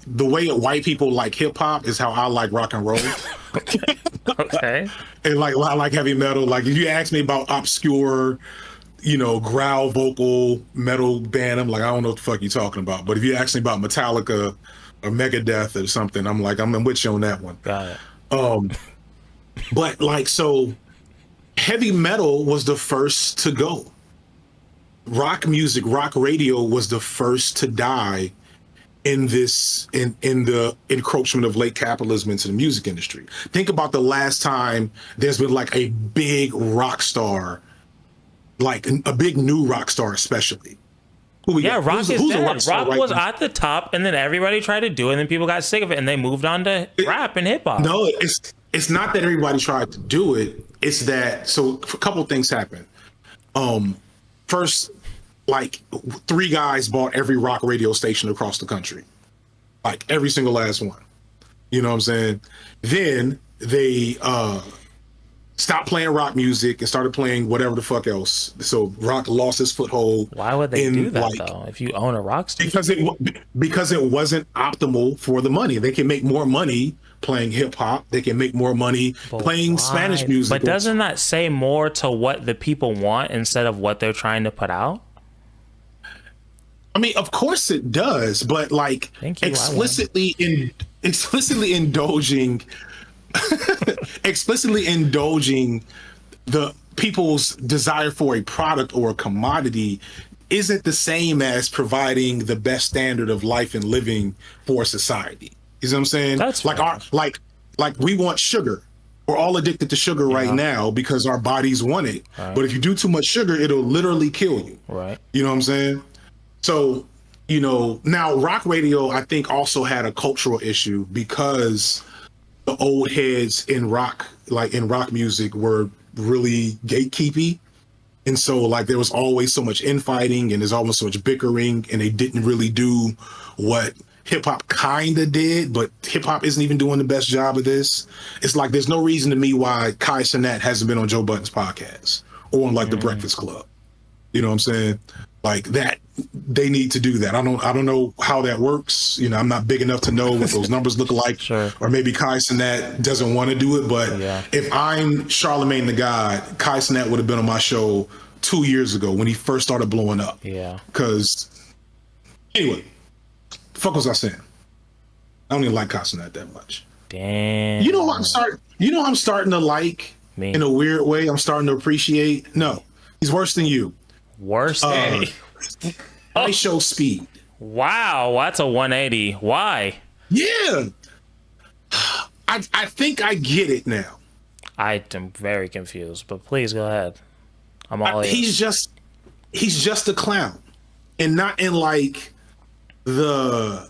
Speaker 2: the way white people like hip hop is how I like rock and roll.
Speaker 1: Okay.
Speaker 2: And like I like heavy metal. Like if you ask me about obscure, growl vocal metal band, I'm like, I don't know what the fuck you're talking about. But if you ask me about Metallica or Megadeth or something, I'm with you on that one.
Speaker 1: Got it.
Speaker 2: But like, so heavy metal was the first to go. Rock music, rock radio was the first to die in the encroachment of late capitalism into the music industry. Think about the last time there's been like a big rock star, like a big new rock star, especially.
Speaker 1: Rock is dead. Rock was at the top, and then everybody tried to do it, and then people got sick of it, and they moved on to rap and hip hop.
Speaker 2: No, it's not that everybody tried to do it. It's that, so a couple of things happened. First, like 3 guys bought every rock radio station across the country, like every single last one. You know what I'm saying? Then they stopped playing rock music and started playing whatever the fuck else. So rock lost its foothold.
Speaker 1: Why would they do that though? If you own a rock station?
Speaker 2: Because it wasn't optimal for the money. They can make more money playing hip hop. They can make more money playing Spanish music.
Speaker 1: But doesn't that say more to what the people want instead of what they're trying to put out?
Speaker 2: I mean, of course it does, but like explicitly indulging the people's desire for a product or a commodity isn't the same as providing the best standard of life and living for society. You know what I'm saying?
Speaker 1: That's
Speaker 2: like
Speaker 1: fair.
Speaker 2: like we want sugar. We're all addicted to sugar right now because our bodies want it.
Speaker 1: Right.
Speaker 2: But if you do too much sugar, it'll literally kill you.
Speaker 1: Right.
Speaker 2: You know what I'm saying? So, you know, now rock radio, I think, also had a cultural issue because the old heads in rock, like in rock music, were really gatekeepy. And so, like, there was always so much infighting and there's always so much bickering, and they didn't really do what hip hop kind of did, but hip hop isn't even doing the best job of this. It's like there's no reason to me why Kai Cenat hasn't been on Joe Budden's podcast or on like the Breakfast Club. You know what I'm saying? Like that, they need to do that. I don't know how that works. You know, I'm not big enough to know what those numbers look like.
Speaker 1: Sure.
Speaker 2: Or maybe Kai Cenat doesn't want to do it. But if I'm Charlemagne the God, Kai Cenat would have been on my show 2 years ago when he first started blowing up.
Speaker 1: Yeah.
Speaker 2: Because anyway, the fuck was I saying? I don't even like Kai Cenat that much.
Speaker 1: Damn.
Speaker 2: You know what I'm starting to like
Speaker 1: Me.
Speaker 2: in a weird way. I'm starting to appreciate. No, he's worse than you.
Speaker 1: Worse.
Speaker 2: I show speed.
Speaker 1: Wow, that's a 180. Why?
Speaker 2: Yeah. I think I get it now.
Speaker 1: I am very confused, but please go ahead. I'm all ears.
Speaker 2: He's just a clown. And not in like the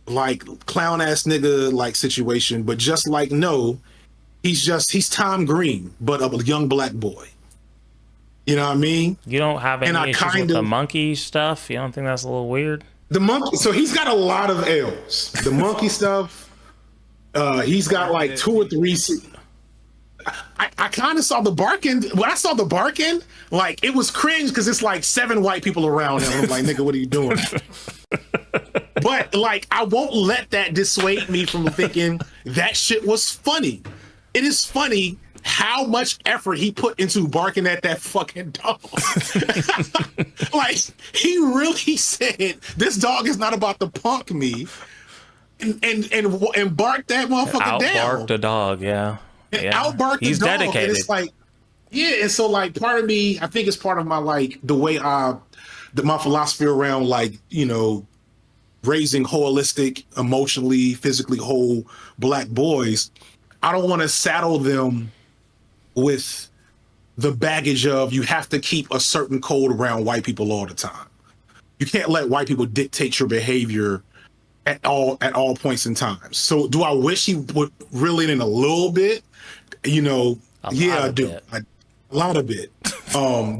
Speaker 2: like clown ass nigga like situation, but just like he's Tom Green, but a young black boy. You know what I mean?
Speaker 1: You don't have any issues with the monkey stuff? You don't think that's a little weird?
Speaker 2: The monkey, so he's got a lot of L's. The monkey stuff, he's got like 2 or 3. I kind of saw the barking. When I saw the barking, like it was cringe because it's like 7 white people around him. I'm like, nigga, what are you doing? But like, I won't let that dissuade me from thinking that shit was funny. It is funny how much effort he put into barking at that fucking dog. Like, he really said, this dog is not about to punk me, and bark that motherfucker down.
Speaker 1: Outbark the dog, yeah.
Speaker 2: Outbark the dog.
Speaker 1: He's dedicated.
Speaker 2: And it's like, yeah, and so like part of me, I think it's part of my like the way my philosophy around like, you know, raising holistic, emotionally, physically whole black boys. I don't want to saddle them with the baggage of you have to keep a certain code around white people all the time. You can't let white people dictate your behavior at all points in time. So do I wish he would reel it in a little bit? You know, yeah, I do. A lot of it.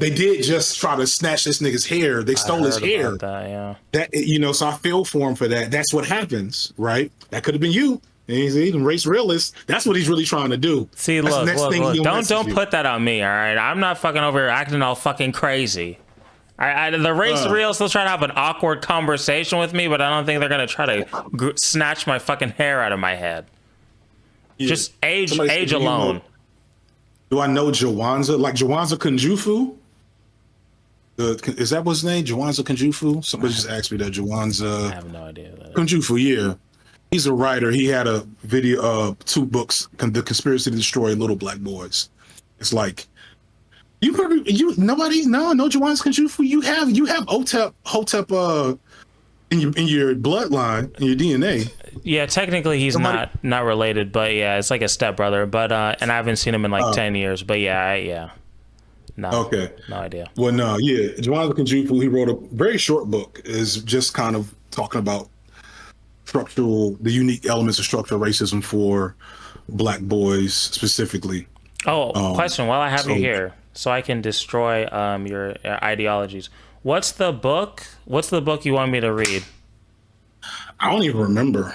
Speaker 2: They did just try to snatch this nigga's hair. They stole his hair. That, you know, so I feel for him for that. That's what happens, right? That could have been you. And he's a race realist. That's what he's really trying to do.
Speaker 1: See, look, don't put that on me, all right? I'm not fucking over here acting all fucking crazy. The race real still trying to have an awkward conversation with me, but I don't think they're gonna try to snatch my fucking hair out of my head. Yeah. Just age alone.
Speaker 2: Do I know Jawanza? Like Jawanza Kunjufu? Is that what's his name? Jawanza Kunjufu? Somebody just asked me that. Jawanza.
Speaker 1: I have no idea.
Speaker 2: Kunjufu, yeah. He's a writer. He had a video, 2 books, The Conspiracy to Destroy Little Black Boys. It's like, no Jawanza Kunjufu. You have Hotep in your bloodline, in your DNA.
Speaker 1: Yeah, technically he's not related, but yeah, it's like a stepbrother. But and I haven't seen him in like 10 years. But yeah. No. Okay. No idea.
Speaker 2: Well, no, yeah. Jawanza Kunjufu, he wrote a very short book, is just kind of talking about the unique elements of structural racism for black boys specifically.
Speaker 1: Question while I have you here, so I can destroy your ideologies. What's the book you want me to read?
Speaker 2: I don't even remember.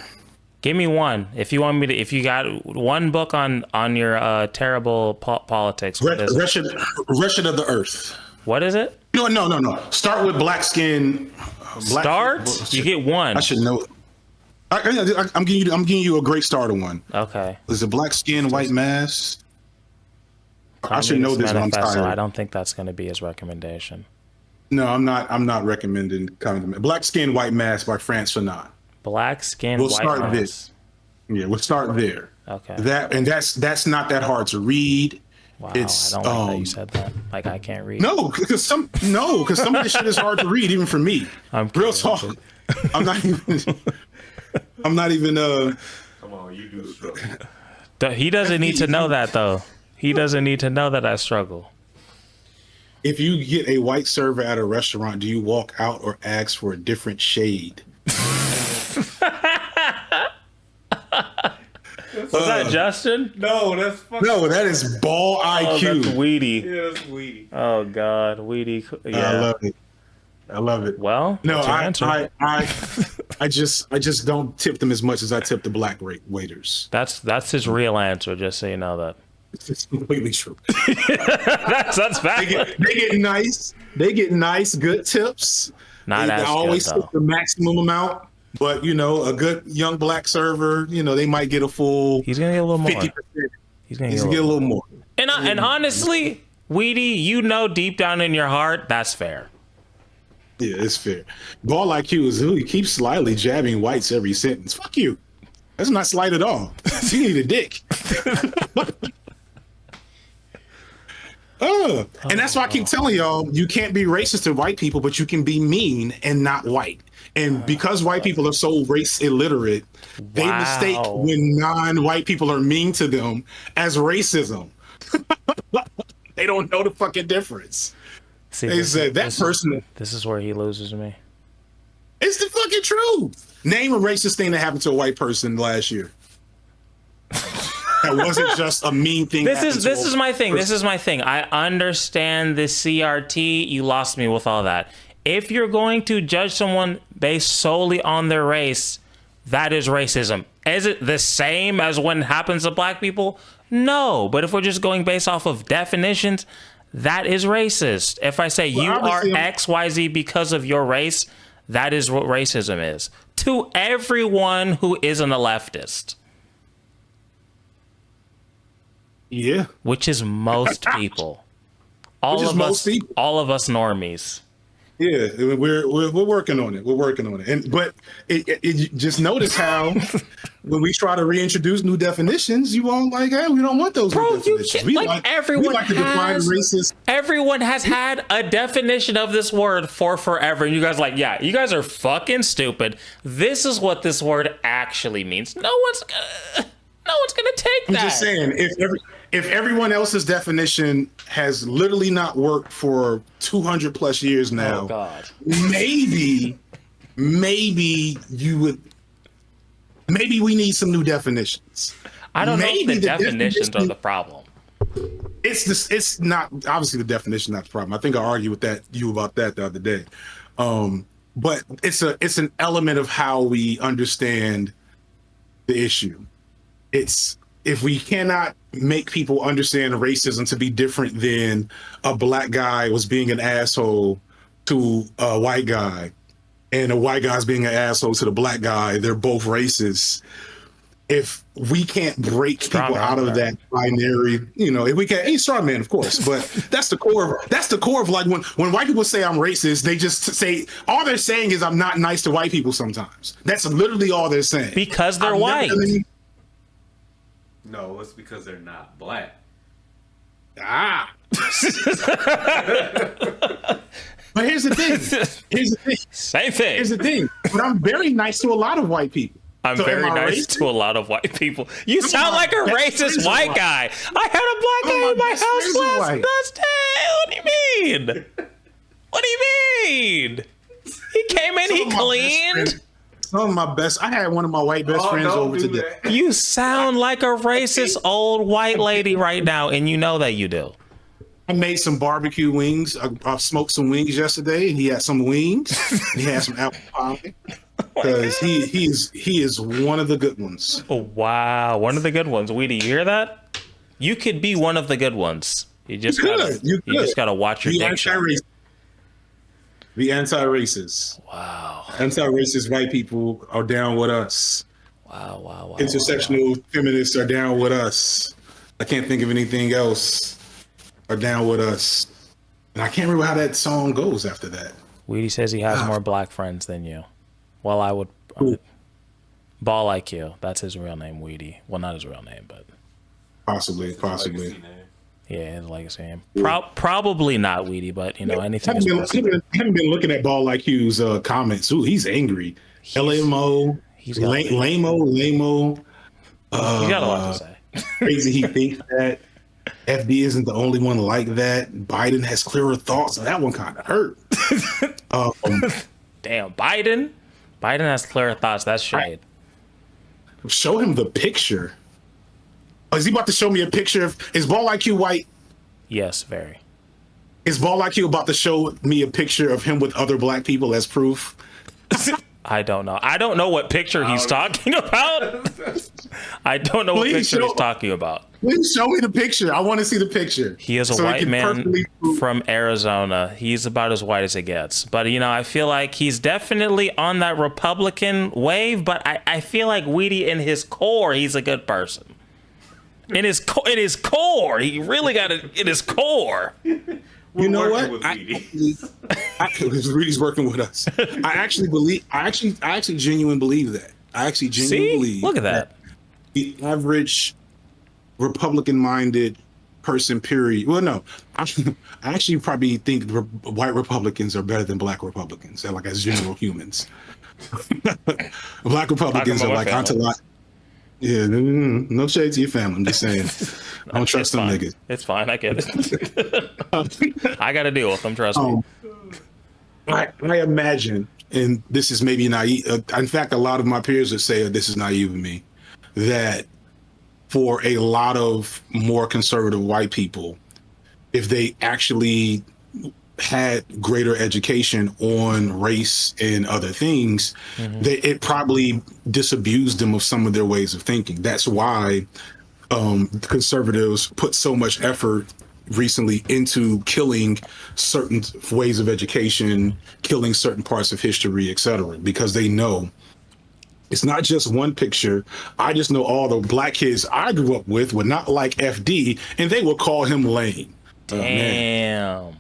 Speaker 1: Give me one. If you want me to, if you got one book on your terrible politics.
Speaker 2: Wretched of the Earth.
Speaker 1: What is it?
Speaker 2: No. Start with Black Skin.
Speaker 1: You get one.
Speaker 2: I should know. I'm giving you a great starter one.
Speaker 1: Okay.
Speaker 2: Is it Black Skin, White Mask? I should know this one. I'm tired.
Speaker 1: I don't think that's going to be his recommendation.
Speaker 2: No, I'm not recommending Black Skin, White Mask by Frantz Fanon.
Speaker 1: Black Skin, White Mask.
Speaker 2: This. Yeah, we'll start there.
Speaker 1: Okay.
Speaker 2: That's not that hard to read.
Speaker 1: Wow,
Speaker 2: It's
Speaker 1: I don't like that you said that. Like I can't read.
Speaker 2: because some of this shit is hard to read even for me.
Speaker 1: I'm
Speaker 2: Real
Speaker 1: kidding.
Speaker 2: talk. I'm not even
Speaker 3: Come on, you do struggle.
Speaker 1: He doesn't need to know that though. He doesn't need to know that I struggle.
Speaker 2: if you get a white server at a restaurant, do you walk out or ask for a different shade?
Speaker 1: Was that Justin?
Speaker 3: No, that's fucking.
Speaker 2: No, that is ball
Speaker 1: Oh,
Speaker 2: IQ.
Speaker 1: that's Weedy.
Speaker 3: Yeah, that's weedy.
Speaker 1: Oh God, Weedy. Yeah.
Speaker 2: I love it. I love it.
Speaker 1: Well,
Speaker 2: No,
Speaker 1: what's your answer?
Speaker 2: I just don't tip them as much as I tip the black waiters.
Speaker 1: That's his real answer. Just so you know that.
Speaker 2: It's completely true.
Speaker 1: That's valid.
Speaker 2: They get nice, good tips.
Speaker 1: Not
Speaker 2: They
Speaker 1: as
Speaker 2: always
Speaker 1: good
Speaker 2: tip
Speaker 1: though.
Speaker 2: the maximum amount. But a good young black server, they might get a full
Speaker 1: He's gonna get a little more.
Speaker 2: 50%.
Speaker 1: He's gonna
Speaker 2: He's
Speaker 1: get
Speaker 2: gonna get a little more.
Speaker 1: And honestly, Weedy, deep down in your heart, that's fair.
Speaker 2: Yeah, it's fair. Ball IQ is who he keeps slyly jabbing whites every sentence. Fuck you. That's not slight at all. You need a dick. And that's why I keep telling y'all, you can't be racist to white people, but you can be mean and not white. And because white people are so race illiterate, they mistake when non-white people are mean to them as racism. They don't know the fucking difference.
Speaker 1: See,
Speaker 2: They said that person.
Speaker 1: This is where he loses me.
Speaker 2: It's the fucking truth. Name a racist thing that happened to a white person last year. That wasn't just a mean thing.
Speaker 1: This is my thing. This is my thing. I understand the CRT. You lost me with all that. If you're going to judge someone based solely on their race, that is racism. Is it the same as when it happens to black people? No. But if we're just going based off of definitions, that is racist. If I say you are XYZ because of your race, that is what racism is. To everyone who isn't a leftist.
Speaker 2: Yeah.
Speaker 1: Which is most people. All of us normies.
Speaker 2: Yeah, we're working on it. We're working on it. But just notice how when we try to reintroduce new definitions, you all like, hey, we don't want those new definitions. We like to define racist.
Speaker 1: Everyone has had a definition of this word for forever. And you guys are like, yeah, you guys are fucking stupid. This is what this word actually means. No one's gonna take that.
Speaker 2: I'm just saying, if everyone else's definition has literally not worked for 200 plus years now,
Speaker 1: oh God.
Speaker 2: maybe we need some new definitions.
Speaker 1: I don't know if the definitions are the problem.
Speaker 2: It's not obviously the definition, not the problem. I think I argued with you about that the other day. But it's an element of how we understand the issue. It's if we cannot make people understand racism to be different than a black guy was being an asshole to a white guy, and a white guy's being an asshole to the black guy, they're both racist. If we can't break people out of that binary, if we can't, he's straw man, of course, but that's the core of like when white people say I'm racist, they just say, all they're saying is I'm not nice to white people sometimes. That's literally all they're saying.
Speaker 1: Because they're white.
Speaker 3: No, it's because they're not black.
Speaker 2: But here's the thing.
Speaker 1: Same thing.
Speaker 2: Here's the thing. But I'm very nice to a lot of white people.
Speaker 1: I'm very nice to a lot of white people. You sound like a racist white guy. I had a black guy in my house last day. What do you mean? What do you mean? He came in, he cleaned.
Speaker 2: Some of my best. I had one of my white best friends over today.
Speaker 1: You sound like a racist old white lady right now, and you know that you do.
Speaker 2: I made some barbecue wings. I smoked some wings yesterday, and he had some wings. And he had some apple pie. Because he is one of the good ones.
Speaker 1: Oh, wow, one of the good ones. Weedy, you hear that? You could be one of the good ones. You just gotta watch your diction.
Speaker 2: The anti-racist.
Speaker 1: Wow.
Speaker 2: Anti-racist white people are down with us.
Speaker 1: Wow.
Speaker 2: Intersectional feminists are down with us. I can't think of anything else. Are down with us. And I can't remember how that song goes after that.
Speaker 1: Weedy says he has more black friends than you. Well, I would. Ball IQ. That's his real name, Weedy. Well, not his real name, but.
Speaker 2: Possibly.
Speaker 1: Yeah, like saying probably not Weedy, but you know anything is possible.
Speaker 2: Haven't been looking at Ball IQ's comments. Ooh, he's angry. LMO,
Speaker 1: He's got
Speaker 2: Lamo.
Speaker 1: he's got a lot to say.
Speaker 2: Crazy he thinks that FD isn't the only one like that. Biden has clearer thoughts. That one kind of hurt.
Speaker 1: Damn, Biden has clearer thoughts. That's shade.
Speaker 2: Show him the picture. Oh, is he about to show me a picture of, is Ball IQ white?
Speaker 1: Yes, very.
Speaker 2: Is Ball IQ about to show me a picture of him with other black people as proof?
Speaker 1: I don't know. I don't know what picture he's talking about. I don't know what picture he's talking about.
Speaker 2: Please show me the picture. I want to see the picture.
Speaker 1: He is a white man from Arizona. He's about as white as it gets. But, you know, I feel like he's definitely on that Republican wave, but I feel like Weedy in his core, he's a good person. In his core, he really got it in his core.
Speaker 2: You know what? Reedy's working with us. I actually genuinely believe that. I actually genuinely believe.
Speaker 1: Look at that.
Speaker 2: The average Republican-minded person, period. Well, no, I actually probably think white Republicans are better than black Republicans, like as general humans. Black Republicans are like ontological. Yeah, no shade to your family. I'm just saying. I don't trust them niggas.
Speaker 1: It's fine. I get it. I got to deal with them. Trust me.
Speaker 2: I imagine, and this is maybe naive. In fact, a lot of my peers would say this is naive of me, that for a lot of more conservative white people, if they actually had greater education on race and other things, it probably disabused them of some of their ways of thinking. That's why conservatives put so much effort recently into killing certain ways of education, killing certain parts of history, etc., because they know it's not just one picture. I just know all the black kids I grew up with were not like FD, and they would call him lame.
Speaker 1: Damn.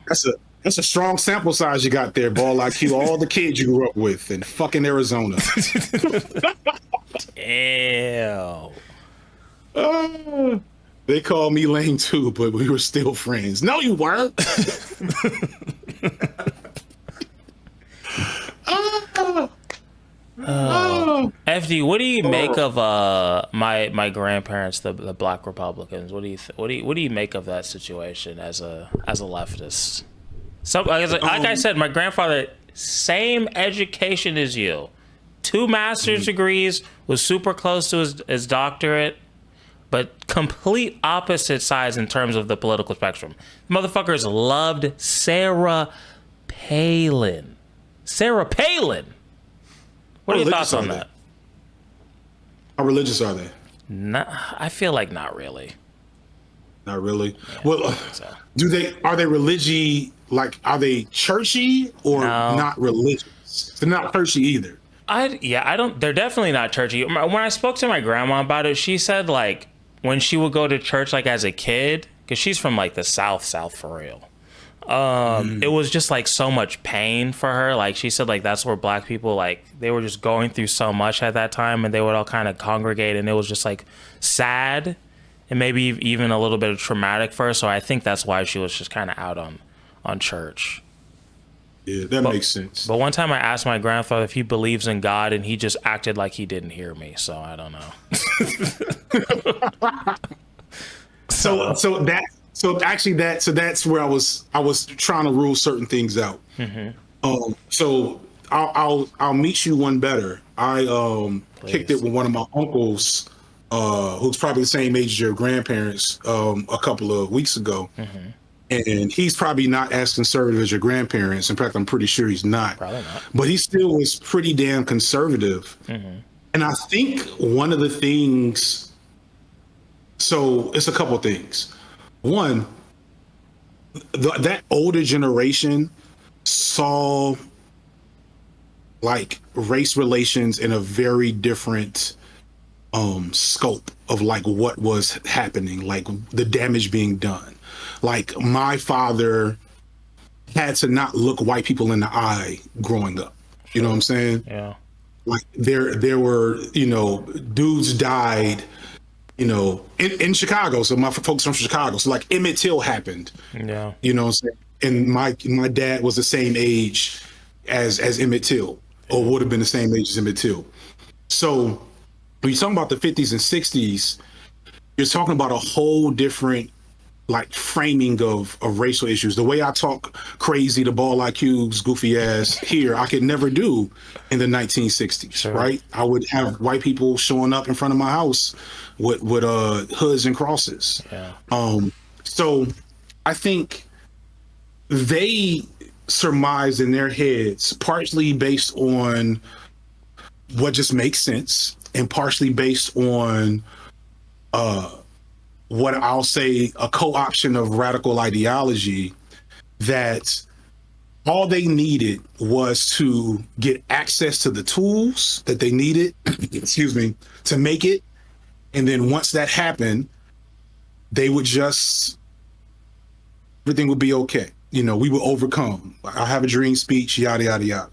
Speaker 2: That's a strong sample size you got there, Ball IQ. All the kids you grew up with in fucking Arizona.
Speaker 1: Damn.
Speaker 2: They called me lame too, but we were still friends. No, you weren't.
Speaker 1: FD, what do you make of my grandparents, the Black Republicans? What do you make of that situation as a leftist? So, like I said, my grandfather, same education as you, 2 master's degrees, was super close to his doctorate, but complete opposite sides in terms of the political spectrum. Motherfuckers loved Sarah Palin. Sarah Palin. What are your thoughts on that?
Speaker 2: How religious are they?
Speaker 1: I feel like not really.
Speaker 2: Not really.
Speaker 1: Yeah,
Speaker 2: Well,
Speaker 1: so.
Speaker 2: are they religious? Like, are they churchy or not religious? They're not churchy either.
Speaker 1: They're definitely not churchy. When I spoke to my grandma about it, she said like when she would go to church like as a kid, because she's from like the South for real. It was just like so much pain for her. Like she said, like that's where black people, like they were just going through so much at that time, and they would all kind of congregate, and it was just like sad and maybe even a little bit of traumatic for her. So I think that's why she was just kind of out on church.
Speaker 2: Yeah, that makes sense.
Speaker 1: But one time I asked my grandfather if he believes in God, and he just acted like he didn't hear me. So I don't know.
Speaker 2: So that's where I was trying to rule certain things out. So I'll meet you one better. I kicked it with one of my uncles, who's probably the same age as your grandparents, a couple of weeks ago. And he's probably not as conservative as your grandparents. In fact, I'm pretty sure he's not.
Speaker 1: Probably not.
Speaker 2: But he still was pretty damn conservative. And I think one of the things, so it's a couple things. One, that older generation saw like race relations in a very different scope of like what was happening, like the damage being done. Like my father had to not look white people in the eye growing up. You know what I'm saying?
Speaker 1: Yeah.
Speaker 2: Like there were, dudes died in Chicago. So my folks from Chicago. So like Emmett Till happened.
Speaker 1: Yeah.
Speaker 2: You know what I'm saying? And my dad was the same age as Emmett Till, or would have been the same age as Emmett Till. So when you're talking about the 50s and 60s, you're talking about a whole different like framing of racial issues. The way I talk crazy to Ball IQ's goofy ass here, I could never do in the 1960s,
Speaker 1: Sure.
Speaker 2: right? I would have white people showing up in front of my house with hoods and crosses.
Speaker 1: Yeah.
Speaker 2: So I think they surmise in their heads, partially based on what just makes sense, and partially based on what I'll say a co-option of radical ideology, that all they needed was to get access to the tools that they needed, excuse me, to make it. And then once that happened, they would just, everything would be okay. We will overcome. I have a dream speech, yada, yada, yada.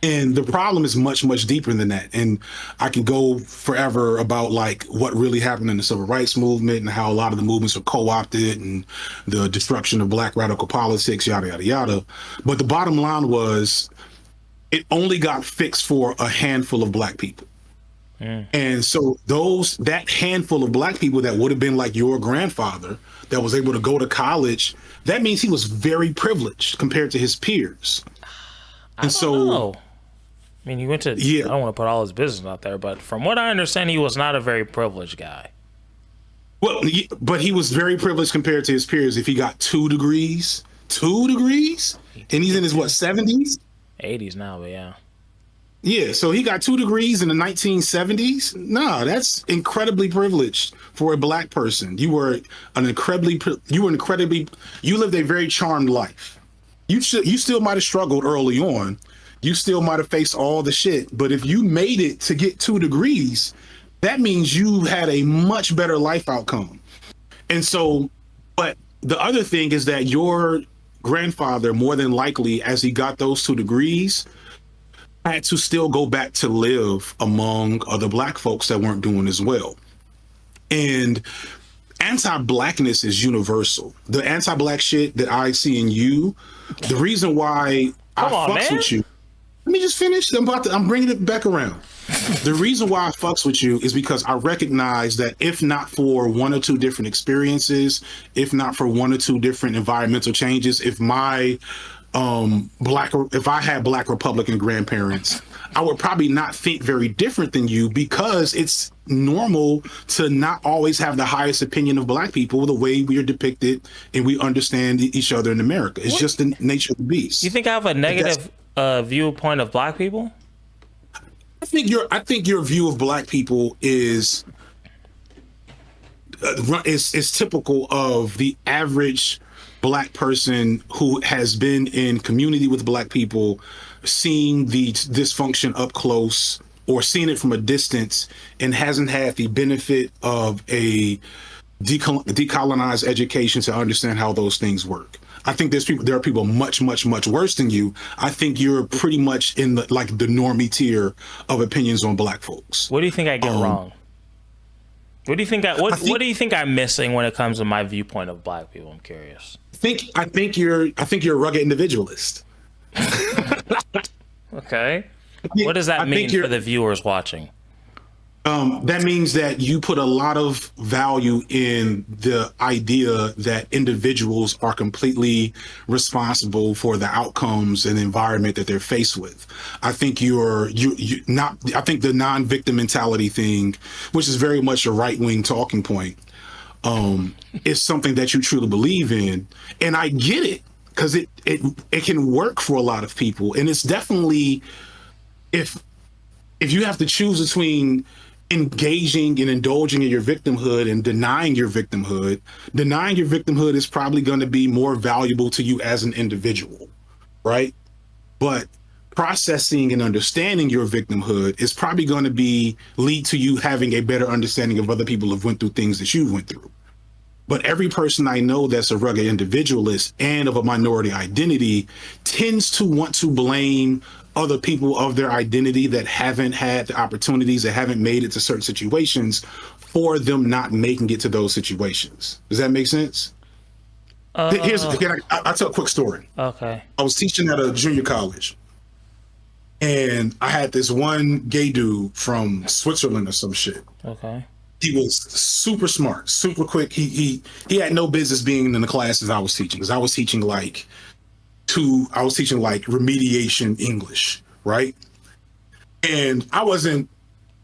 Speaker 2: And the problem is much, much deeper than that. And I can go forever about like what really happened in the civil rights movement and how a lot of the movements are co-opted and the destruction of black radical politics, yada, yada, yada. But the bottom line was it only got fixed for a handful of black people. And so that handful of black people that would have been like your grandfather that was able to go to college, that means he was very privileged compared to his peers. And so,
Speaker 1: I mean, he went to, I don't want to put all his business out there, but from what I understand, he was not a very privileged guy.
Speaker 2: Well, but he was very privileged compared to his peers. If he got 2 degrees, and he's in his, 70s?
Speaker 1: 80s now, but yeah.
Speaker 2: Yeah, so he got 2 degrees in the 1970s. Nah, that's incredibly privileged for a black person. You lived a very charmed life. You still might have struggled early on. You still might have faced all the shit. But if you made it to get 2 degrees, that means you had a much better life outcome. And so, but the other thing is that your grandfather, more than likely, as he got those 2 degrees, had to still go back to live among other black folks that weren't doing as well. And anti-blackness is universal. The anti-black shit that I see in you, the reason why I fucks with you. Let me just finish. I'm bringing it back around. The reason why I fucks with you is because I recognize that if not for 1 or 2 different experiences, if not for 1 or 2 different environmental changes, if I had black Republican grandparents, I would probably not think very different than you, because it's normal to not always have the highest opinion of black people the way we are depicted and we understand each other in America. It's just the nature of the beast.
Speaker 1: You think I have a negative viewpoint of black people?
Speaker 2: I think your view of black people is typical of the average black person who has been in community with black people, seeing the dysfunction up close or seeing it from a distance, and hasn't had the benefit of a decolonized education to understand how those things work. I think there are people much, much, much worse than you. I think you're pretty much in the normie tier of opinions on black folks.
Speaker 1: What do you think I get wrong? What do you think what do you think I'm missing when it comes to my viewpoint of black people? I'm curious. I think you're a rugged individualist. Okay. What does that mean for the viewers watching?
Speaker 2: That means that you put a lot of value in the idea that individuals are completely responsible for the outcomes and the environment that they're faced with. I think I think the non-victim mentality thing, which is very much a right-wing talking point, is something that you truly believe in. And I get it, because it can work for a lot of people. And it's definitely, if you have to choose between engaging and indulging in your victimhood and denying your victimhood is probably going to be more valuable to you as an individual, right? But processing and understanding your victimhood is probably going to lead to you having a better understanding of other people who have went through things that you went through. But every person I know that's a rugged individualist and of a minority identity tends to want to blame other people of their identity that haven't had the opportunities, that haven't made it to certain situations, for them not making it to those situations. Does that make sense? I'll tell a quick story.
Speaker 1: Okay.
Speaker 2: I was teaching at a junior college, and I had this one gay dude from Switzerland or some shit.
Speaker 1: Okay.
Speaker 2: He was super smart, super quick. He had no business being in the classes I was teaching, because I was teaching like remediation English, right? And I wasn't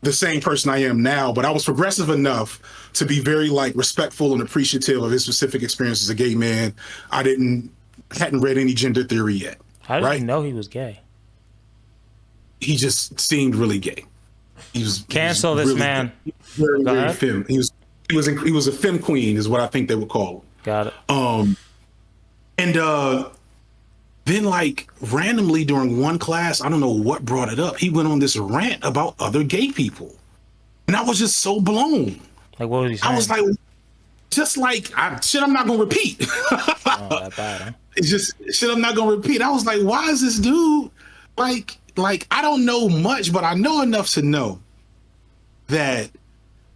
Speaker 2: the same person I am now, but I was progressive enough to be very like respectful and appreciative of his specific experience as a gay man. I hadn't read any gender theory yet.
Speaker 1: How did you know he was gay?
Speaker 2: He just seemed really gay.
Speaker 1: Cancel this
Speaker 2: really
Speaker 1: man.
Speaker 2: Very femme. He was a femme queen, is what I think they would call him.
Speaker 1: Got it.
Speaker 2: Then like randomly during one class, I don't know what brought it up, he went on this rant about other gay people, and I was just so blown.
Speaker 1: Like, what was he saying?
Speaker 2: I was like, just like shit, I'm not gonna repeat.
Speaker 1: Oh, that bad, huh?
Speaker 2: It's just shit I'm not gonna repeat. I was like, why is this dude like I don't know much, but I know enough to know that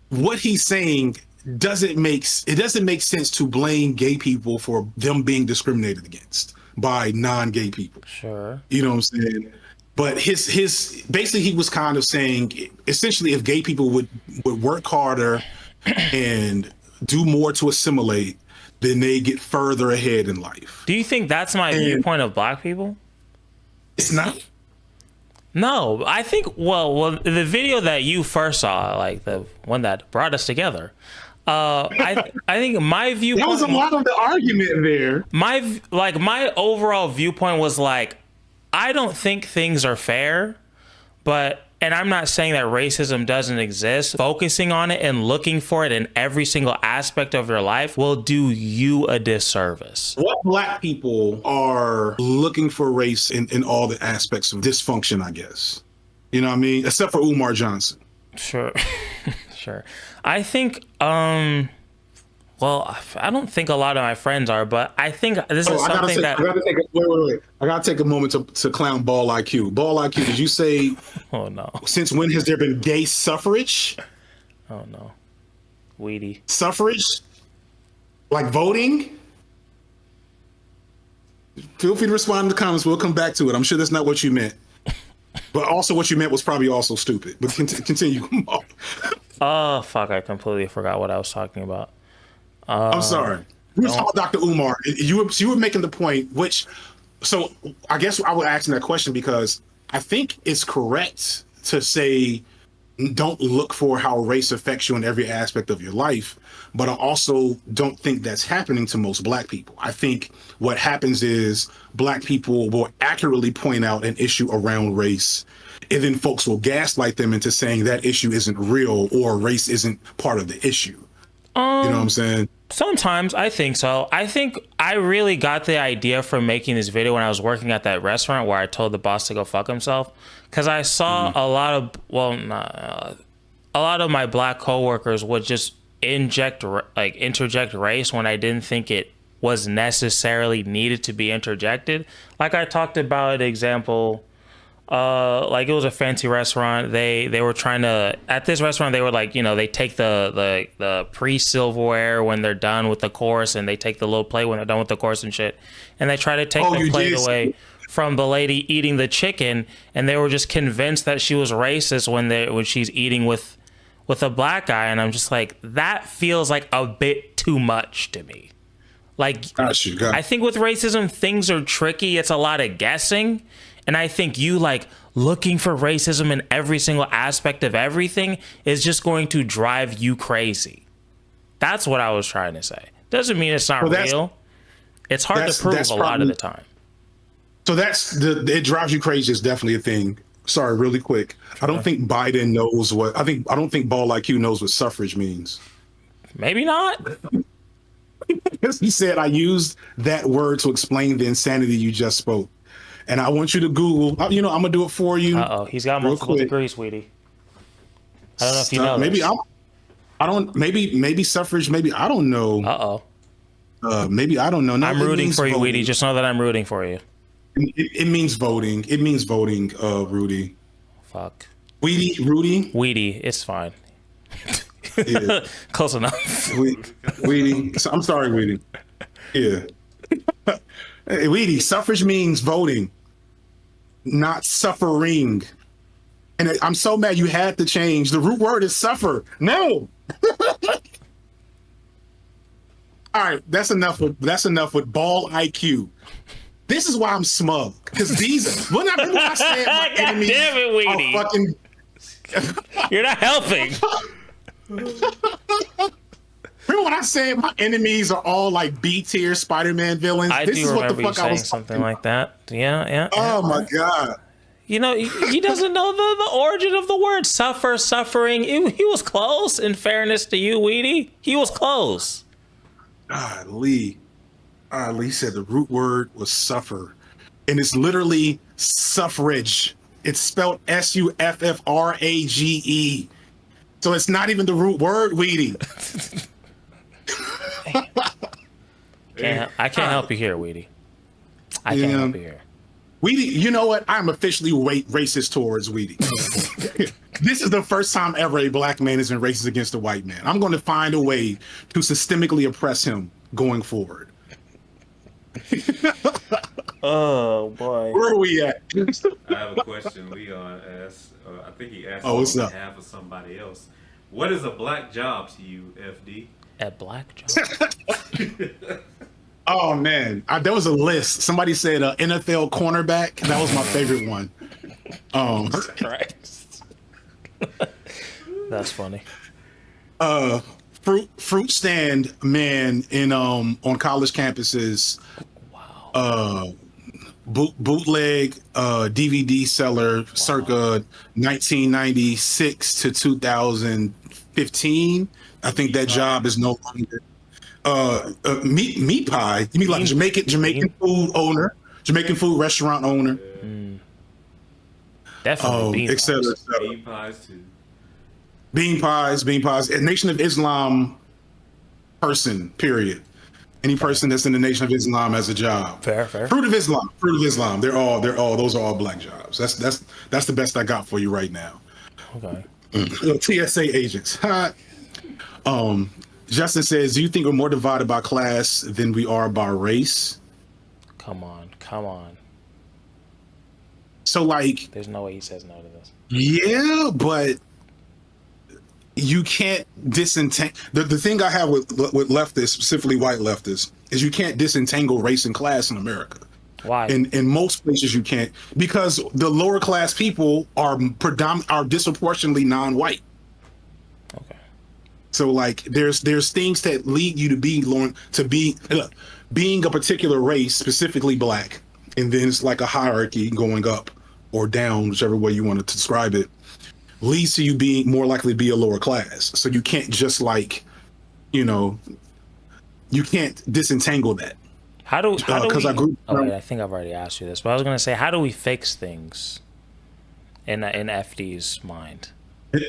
Speaker 2: what he's saying doesn't make sense to blame gay people for them being discriminated against by non-gay people.
Speaker 1: Sure.
Speaker 2: You know what I'm saying? But his basically he was kind of saying essentially if gay people would work harder and do more to assimilate, then they get further ahead in life.
Speaker 1: Do you think that's my viewpoint of black people?
Speaker 2: It's not.
Speaker 1: No, I think well, the video that you first saw, like the one that brought us together, I think my viewpoint.
Speaker 2: That was a lot of the argument there.
Speaker 1: My overall viewpoint was like, I don't think things are fair, and I'm not saying that racism doesn't exist. Focusing on it and looking for it in every single aspect of your life will do you a disservice.
Speaker 2: What black people are looking for race in all the aspects of dysfunction, I guess. You know what I mean? Except for Umar Johnson.
Speaker 1: Sure. Sure. I think, well, I don't think a lot of my friends are, but I think this is something that...
Speaker 2: Wait. I gotta take a moment to clown Ball IQ. Ball IQ, did you say...
Speaker 1: Oh, no.
Speaker 2: Since when has there been gay suffrage?
Speaker 1: Oh, no. Weedy.
Speaker 2: Suffrage? Like voting? Feel free to respond in the comments. We'll come back to it. I'm sure that's not what you meant. But also what you meant was probably also stupid. But continue.
Speaker 1: Oh, fuck. I completely forgot what I was talking about.
Speaker 2: I'm sorry. We were talking about Dr. Umar. You were making the point, so I guess I was asking that question because I think it's correct to say don't look for how race affects you in every aspect of your life, but I also don't think that's happening to most black people. I think what happens is black people will accurately point out an issue around race, and then folks will gaslight them into saying that issue isn't real or race isn't part of the issue. You know what I'm saying?
Speaker 1: Sometimes I think so. I think I really got the idea from making this video when I was working at that restaurant where I told the boss to go fuck himself, because I saw a lot of my black coworkers would just interject race when I didn't think it was necessarily needed to be interjected. Like I talked about an example. Like it was a fancy restaurant. They were trying to, at this restaurant, they were like, they take the pre-silverware when they're done with the course, and they take the little plate when they're done with the course and shit. And they try to take the plate away from the lady eating the chicken, and they were just convinced that she was racist when she's eating with a black guy. And I'm just like, that feels like a bit too much to me. Like, I think with racism, things are tricky. It's a lot of guessing. And I think you looking for racism in every single aspect of everything is just going to drive you crazy. That's what I was trying to say. Doesn't mean it's not real. It's hard to prove a lot of the time.
Speaker 2: So it drives you crazy is definitely a thing. Sorry, really quick. I don't think Biden knows I don't think Ball IQ knows what suffrage means.
Speaker 1: Maybe not.
Speaker 2: He said, I used that word to explain the insanity you just spoke. And I want you to Google, I'm going to do it for you.
Speaker 1: He's got multiple degrees, sweetie. I don't know if you know.
Speaker 2: Maybe suffrage, maybe, I don't know.
Speaker 1: Maybe
Speaker 2: I don't know.
Speaker 1: I'm rooting for you, Weedy. Just know that I'm rooting for you.
Speaker 2: It means voting. It means voting, Rudy.
Speaker 1: Fuck.
Speaker 2: Rudy?
Speaker 1: Weedy, it's fine.
Speaker 2: Yeah.
Speaker 1: Close enough.
Speaker 2: Weedy. I'm sorry, Weedy. Yeah. Hey, Weedy, suffrage means voting, not suffering. And I'm so mad you had to change. The root word is suffer. No. All right, that's enough with ball IQ. This is why I'm smug. Because when I said my
Speaker 1: God
Speaker 2: enemies
Speaker 1: damn it, Weedy.
Speaker 2: are fucking
Speaker 1: You're not helping.
Speaker 2: remember when I said my enemies are all like B tier Spider-Man villains?
Speaker 1: I
Speaker 2: This
Speaker 1: do
Speaker 2: is what the
Speaker 1: remember you
Speaker 2: fuck I
Speaker 1: saying
Speaker 2: was
Speaker 1: something like that. Yeah.
Speaker 2: Oh my god.
Speaker 1: You know, he doesn't know the origin of the word suffering. He was close, in fairness to you, Weedy. He was close.
Speaker 2: Lee said the root word was suffer. And it's literally suffrage. It's spelled SUFFRAGE. So it's not even the root word, Weedy.
Speaker 1: I can't help you here, Weedy. I can't help you here.
Speaker 2: Weedy, you know what? I'm officially racist towards Weedy. This is the first time ever a black man has been racist against a white man. I'm going to find a way to systemically oppress him going forward.
Speaker 1: Oh boy.
Speaker 2: Where are we at?
Speaker 3: I have a question. Leon asked. I think he asked
Speaker 2: Oh,
Speaker 3: on
Speaker 2: what's up?
Speaker 3: behalf of somebody else. What is a black job to you, FD?
Speaker 1: A black job.
Speaker 2: Oh man, there was a list. Somebody said NFL cornerback. That was my favorite one.
Speaker 1: Christ. That's funny.
Speaker 2: Fruit stand man in on college campuses.
Speaker 1: Wow.
Speaker 2: Bootleg DVD seller circa 1996 to 2015. I think that job is no longer. Meat pie. You mean like Jamaican food owner, Jamaican food restaurant owner,
Speaker 1: Definitely.
Speaker 2: et cetera, et cetera.
Speaker 3: Bean pies too.
Speaker 2: Bean pies. A Nation of Islam person. Period. Any person that's in the Nation of Islam has a job.
Speaker 1: Fair.
Speaker 2: Fruit of Islam. They're all. Those are all black jobs. That's the best I got for you right now.
Speaker 1: Okay.
Speaker 2: TSA agents. Justin says, do you think we're more divided by class than we are by race?
Speaker 1: Come on.
Speaker 2: So like,
Speaker 1: There's no way he says no to this.
Speaker 2: yeah, but you can't disentangle. The thing I have with leftists, specifically white leftists, is you can't disentangle race and class in America.
Speaker 1: Why?
Speaker 2: In most places you can't, because the lower class people are disproportionately non-white.
Speaker 1: Okay.
Speaker 2: So like there's things that lead you to being a particular race, specifically black, and then it's like a hierarchy going up or down, whichever way you want to describe it, leads to you being more likely to be a lower class. So you can't just you can't disentangle that.
Speaker 1: How do we?
Speaker 2: I
Speaker 1: think I've already asked you this, but I was gonna say, how do we fix things in FD's mind?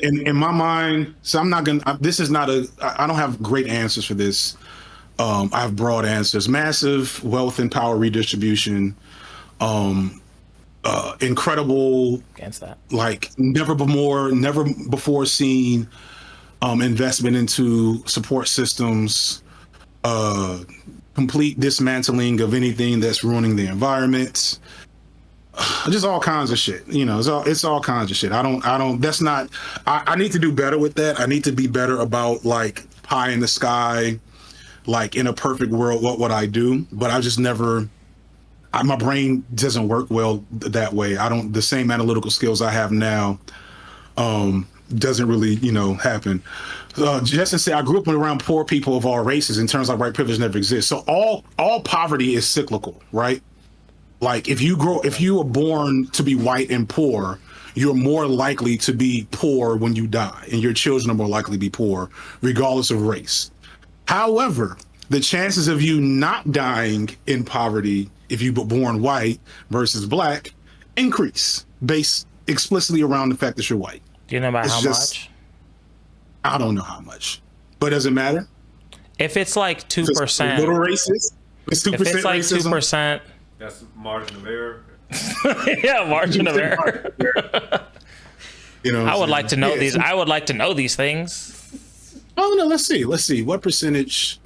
Speaker 2: In my mind, so I'm not gonna. I don't have great answers for this. I have broad answers: massive wealth and power redistribution, incredible,
Speaker 1: Against that.
Speaker 2: like never before seen investment into support systems, complete dismantling of anything that's ruining the environment. Just all kinds of shit, it's all kinds of shit. I need to do better with that. I need to be better about like pie in the sky, like in a perfect world, what would I do? But I just never, my brain doesn't work well that way. The same analytical skills I have now, doesn't really, happen. Justin said, I grew up around poor people of all races, in terms of white privilege never exists. So all poverty is cyclical, right? Like if you are born to be white and poor, you're more likely to be poor when you die, and your children are more likely to be poor, regardless of race. However, the chances of you not dying in poverty if you were born white versus black increase based explicitly around the fact that you're white.
Speaker 1: Do you know about how much?
Speaker 2: I don't know how much, but does it matter?
Speaker 1: If it's like 2%,
Speaker 2: Little racist. It's 2%
Speaker 1: if it's like
Speaker 2: racism.
Speaker 1: 2%,
Speaker 3: That's margin of error.
Speaker 1: Yeah, margin of error.
Speaker 2: You know,
Speaker 1: I would like to know
Speaker 2: Yeah,
Speaker 1: these.
Speaker 2: so-
Speaker 1: I would like to know these things.
Speaker 2: Oh no, let's see. What percentage?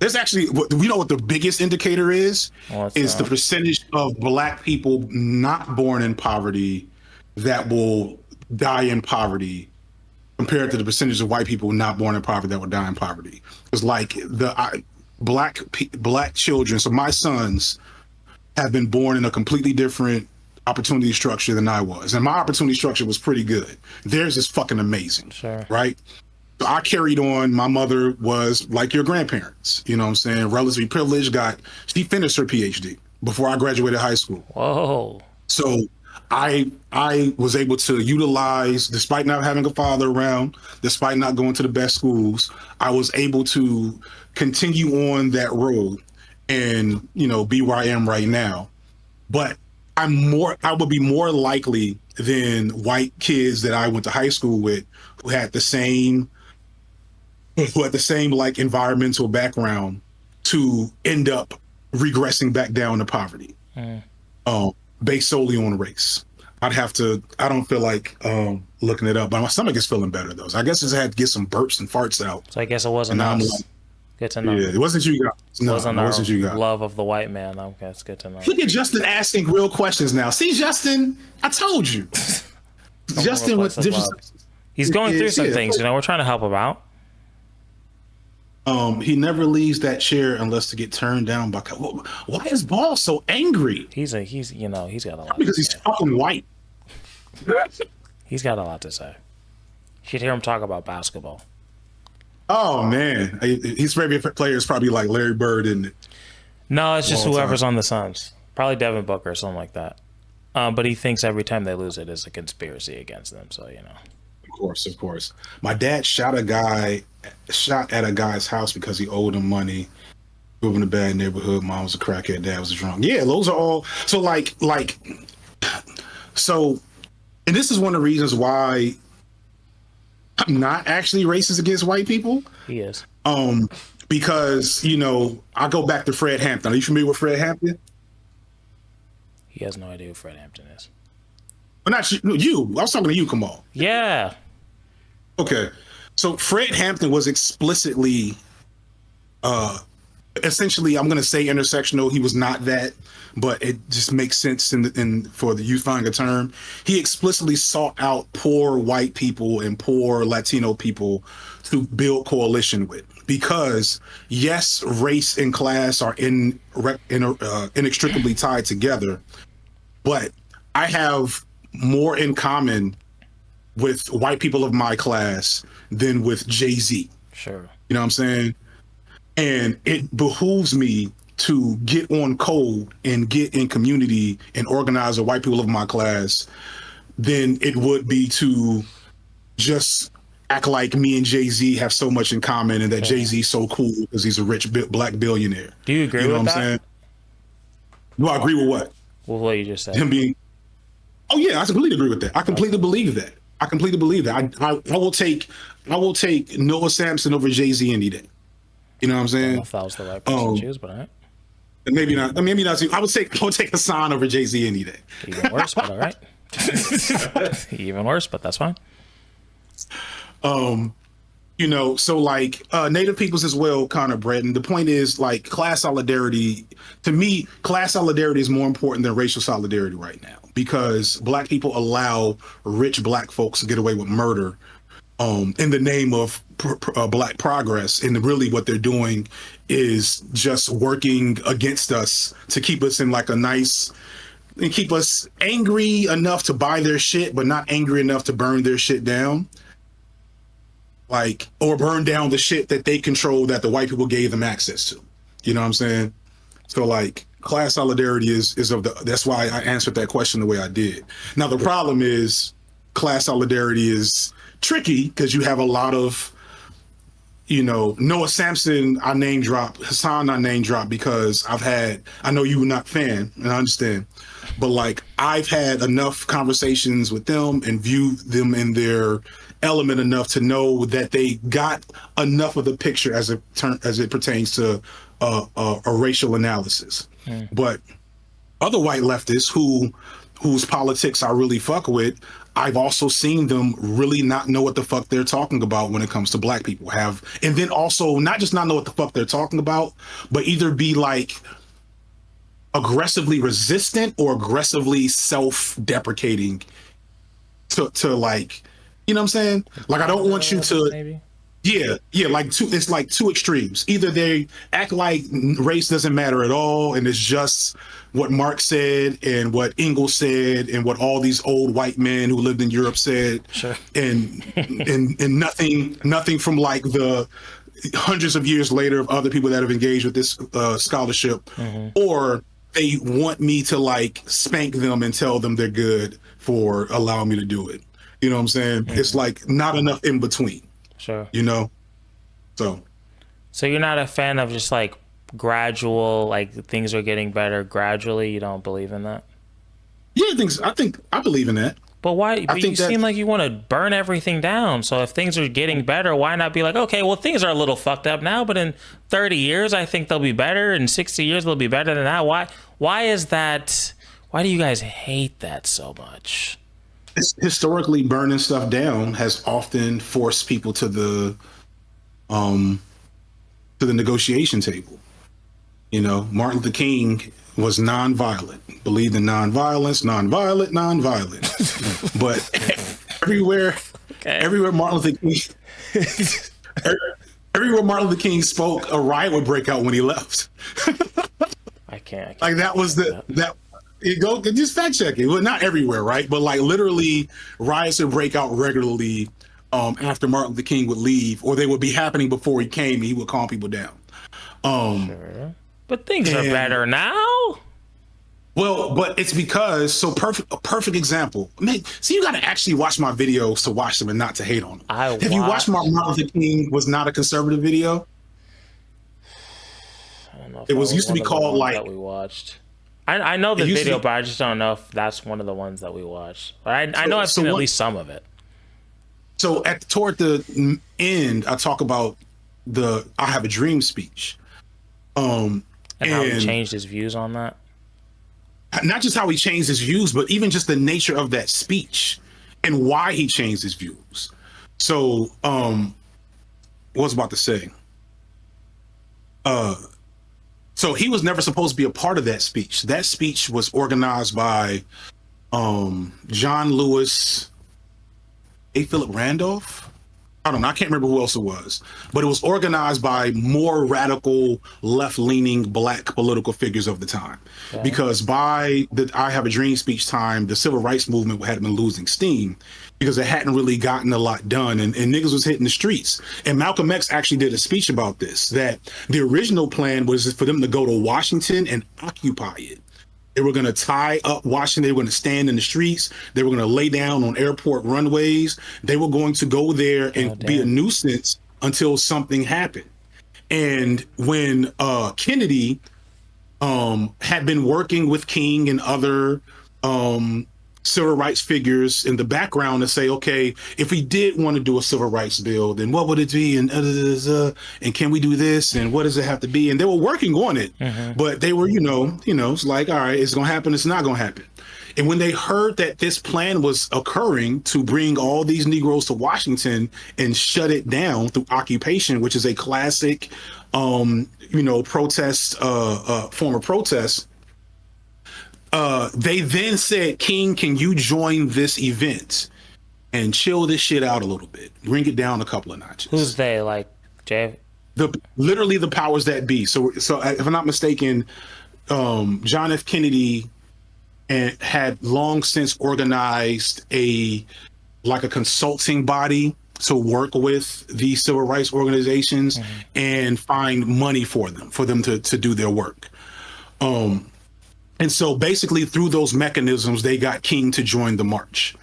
Speaker 2: There's actually, we know what the biggest indicator is
Speaker 1: What's
Speaker 2: the
Speaker 1: that?
Speaker 2: percentage of Black people not born in poverty that will die in poverty compared to the percentage of white people not born in poverty that will die in poverty. Because like black children, so my sons have been born in a completely different opportunity structure than I was, and my opportunity structure was pretty good. Theirs is fucking amazing,
Speaker 1: Sure.
Speaker 2: right? So I carried on. My mother was like your grandparents, you know what I'm saying? Relatively privileged, she finished her PhD before I graduated high school.
Speaker 1: Whoa.
Speaker 2: So I was able to utilize, despite not having a father around, despite not going to the best schools, I was able to continue on that road and, you know, be where I am right now. But I would be more likely than white kids that I went to high school with who had the same like environmental background to end up regressing back down to poverty, based solely on race. I don't feel like looking it up, but my stomach is feeling better though. So I guess I just had to get some burps and farts out.
Speaker 1: So I guess it wasn't
Speaker 2: And I'm
Speaker 1: us.
Speaker 2: like,
Speaker 1: Good to know.
Speaker 2: yeah, it wasn't you guys. No, it
Speaker 1: Wasn't
Speaker 2: wasn't you
Speaker 1: our
Speaker 2: guys.
Speaker 1: love of the white man. Okay, it's good to know.
Speaker 2: Look at Justin asking real questions now. See, Justin, I told you. Justin with
Speaker 1: place of
Speaker 2: different.
Speaker 1: love. He's going through some
Speaker 2: Yeah.
Speaker 1: things. You know, we're trying to help him out.
Speaker 2: He never leaves that chair unless to get turned down by. Why is Ball so angry?
Speaker 1: He's got a lot.
Speaker 2: Because
Speaker 1: to
Speaker 2: he's
Speaker 1: say.
Speaker 2: fucking white.
Speaker 1: He's got a lot to say. You should hear him talk about basketball.
Speaker 2: Oh man, his favorite player is probably like Larry Bird, isn't it?
Speaker 1: No, it's just
Speaker 2: All
Speaker 1: whoever's
Speaker 2: time.
Speaker 1: on the Suns. Probably Devin Booker or something like that. But he thinks every time they lose it is a conspiracy against them. So, you know.
Speaker 2: Of course. My dad shot at a guy's house because he owed him money. Grew up in a bad neighborhood. Mom was a crackhead. Dad was a drunk. Yeah, those are all. So so, and this is one of the reasons why I'm not actually racist against white people.
Speaker 1: He is.
Speaker 2: Because, you know, I go back to Fred Hampton. Are you familiar with Fred Hampton?
Speaker 1: He has no idea who Fred Hampton is.
Speaker 2: But not you. I was talking to you, Kamal.
Speaker 1: Yeah.
Speaker 2: Okay. So Fred Hampton was explicitly, essentially, I'm going to say intersectional. He was not that, but it just makes sense for the youthifying a term. He explicitly sought out poor white people and poor Latino people to build coalition with. Because yes, race and class are inextricably tied together, but I have more in common with white people of my class than with Jay-Z.
Speaker 1: Sure.
Speaker 2: You know what I'm saying? And it behooves me to get on code and get in community and organize with white people of my class than it would be to just act like me and Jay-Z have so much in common and that Jay-Z's so cool because he's a rich black billionaire.
Speaker 1: Do you agree
Speaker 2: You know
Speaker 1: with
Speaker 2: what I'm
Speaker 1: that?
Speaker 2: saying? Do I agree with what?
Speaker 1: With what you just said.
Speaker 2: Him being. Oh yeah, I completely agree with that. I completely believe that. I will take Noah Sampson over Jay-Z any day. You know what I'm
Speaker 1: I don't
Speaker 2: saying?
Speaker 1: know if that was the right person to choose, but all right.
Speaker 2: Maybe not. I would take Hassan over Jay-Z any day.
Speaker 1: Even worse, but all right. Even worse, but that's fine.
Speaker 2: You know, so like Native peoples as well, Connor Breton. The point is like class solidarity. To me, class solidarity is more important than racial solidarity right now because black people allow rich black folks to get away with murder in the name of black progress. And really what they're doing is just working against us to keep us in like a nice and keep us angry enough to buy their shit, but not angry enough to burn their shit down. Like, or burn down the shit that they control that the white people gave them access to. You know what I'm saying? So like class solidarity is that's why I answered that question the way I did. Now the problem is class solidarity is tricky because you have a lot of, you know, Noah Sampson, I name drop, Hassan, I name drop because I know you were not a fan and I understand, but like I've had enough conversations with them and viewed them in their element enough to know that they got enough of the picture as it pertains to a racial analysis. But other white leftists whose politics I really fuck with, I've also seen them really not know what the fuck they're talking about when it comes to black people. And then also not just not know what the fuck they're talking about, but either be like aggressively resistant or aggressively self-deprecating to like, you know what I'm saying? Like, I don't want you to,
Speaker 1: maybe.
Speaker 2: yeah, like it's like two extremes. Either they act like race doesn't matter at all, and it's just what Marx said and what Engels said and what all these old white men who lived in Europe said,
Speaker 1: Sure.
Speaker 2: and nothing from like the hundreds of years later of other people that have engaged with this scholarship, or they want me to like spank them and tell them they're good for allowing me to do it. You know what I'm saying? It's like not enough in between.
Speaker 1: Sure.
Speaker 2: You know, so
Speaker 1: you're not a fan of just like gradual, like things are getting better gradually. You don't believe in that.
Speaker 2: yeah, I believe in that.
Speaker 1: But why? But you
Speaker 2: think that-
Speaker 1: seem like you want to burn everything down. So if things are getting better, why not be like, okay, well, things are a little fucked up now, but in 30 years, I think they'll be better. In 60 years, they'll be better than that. Why is that? Why do you guys hate that so much?
Speaker 2: Historically, burning stuff down has often forced people to the negotiation table. You know, Martin Luther King was nonviolent, believed in nonviolence, nonviolent. But everywhere Martin Luther King, everywhere Martin Luther King spoke, a riot would break out when he left.
Speaker 1: I can't.
Speaker 2: Like that was that. You go just fact check it. Well, not everywhere, right? But like literally, riots would break out regularly after Martin Luther King would leave, or they would be happening before he came, and he would calm people down.
Speaker 1: Sure. But things are better now.
Speaker 2: Well, but it's because a perfect example. Man, so you got to actually watch my videos to watch them and not to hate on them. Have you watched my Martin Luther King was not a conservative video?
Speaker 1: I don't know if
Speaker 2: It was
Speaker 1: that
Speaker 2: used to be
Speaker 1: one of the
Speaker 2: called
Speaker 1: ones
Speaker 2: like
Speaker 1: that we watched. I know the
Speaker 2: used to
Speaker 1: video,
Speaker 2: be-
Speaker 1: but I just don't know if that's one of the ones that we watched. But I know I've seen at least some of it.
Speaker 2: So toward the end, I talk about the "I Have a Dream" speech,
Speaker 1: And how he changed his views on that.
Speaker 2: not just how he changed his views, but even just the nature of that speech and why he changed his views. So, what was I about to say? So he was never supposed to be a part of that speech. That speech was organized by John Lewis, A. Philip Randolph. I don't know. I can't remember who else it was, but it was organized by more radical, left-leaning black political figures of the time. Okay. Because by the "I Have a Dream" speech time, the civil rights movement had been losing steam because it hadn't really gotten a lot done, and niggas was hitting the streets. And Malcolm X actually did a speech about this, that the original plan was for them to go to Washington and occupy it. They were going to tie up Washington. They were going to stand in the streets. They were going to lay down on airport runways. They were going to go there and be a nuisance until something happened. And when Kennedy had been working with King and other civil rights figures in the background to say, okay, if we did want to do a civil rights bill, then what would it be? And can we do this? And what does it have to be? And they were working on it, but they were, it's like, all right, it's going to happen. It's not going to happen. And when they heard that this plan was occurring to bring all these Negroes to Washington and shut it down through occupation, which is a classic, protest, form of protest, they then said, King, can you join this event and chill this shit out a little bit, bring it down a couple of notches?
Speaker 1: Who's they? Like Jay?
Speaker 2: Literally the powers that be. So if I'm not mistaken, John F. Kennedy had long since organized a consulting body to work with the civil rights organizations and find money for them to do their work. And so basically through those mechanisms, they got King to join the march.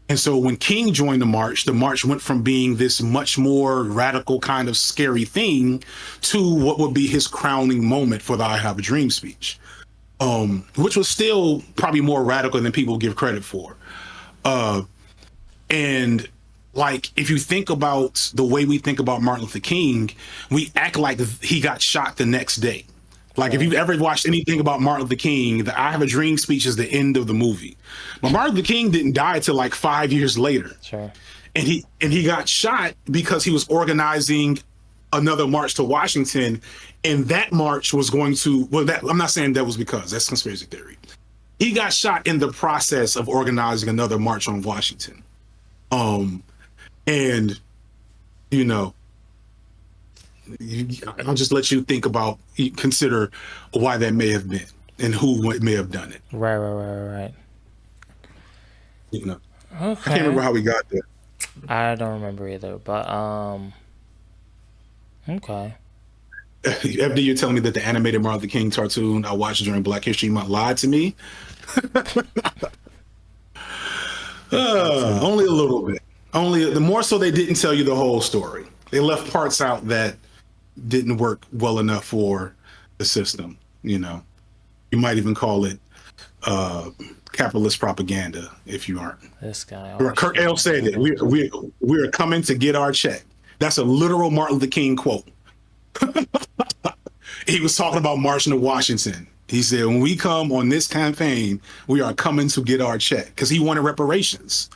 Speaker 2: And so when King joined the march went from being this much more radical kind of scary thing to what would be his crowning moment for the "I Have a Dream" speech, which was still probably more radical than people give credit for. And like, if you think about the way we think about Martin Luther King, we act like he got shot the next day. Like, if you've ever watched anything about Martin Luther King, the I Have a Dream speech is the end of the movie. But Martin Luther King didn't die till like 5 years later.
Speaker 1: Sure.
Speaker 2: And he got shot because he was organizing another march to Washington. And that march was going to, I'm not saying that was because, that's conspiracy theory. He got shot in the process of organizing another march on Washington. And, you know, I'll just let you consider why that may have been and who may have done it.
Speaker 1: Right.
Speaker 2: You know,
Speaker 1: Okay.
Speaker 2: I can't remember how we got there.
Speaker 1: I don't remember either, but okay.
Speaker 2: After you're telling me that the animated Martin Luther King cartoon I watched during Black History Month lied to me, only a little bit. The more so they didn't tell you the whole story. They left parts out that didn't work well enough for the system. You know, you might even call it capitalist propaganda if you aren't.
Speaker 1: This guy.
Speaker 2: Kurt L said it. We're coming to get our check. That's a literal Martin Luther King quote. He was talking about marching to Washington. He said, when we come on this campaign, we are coming to get our check, because he wanted reparations.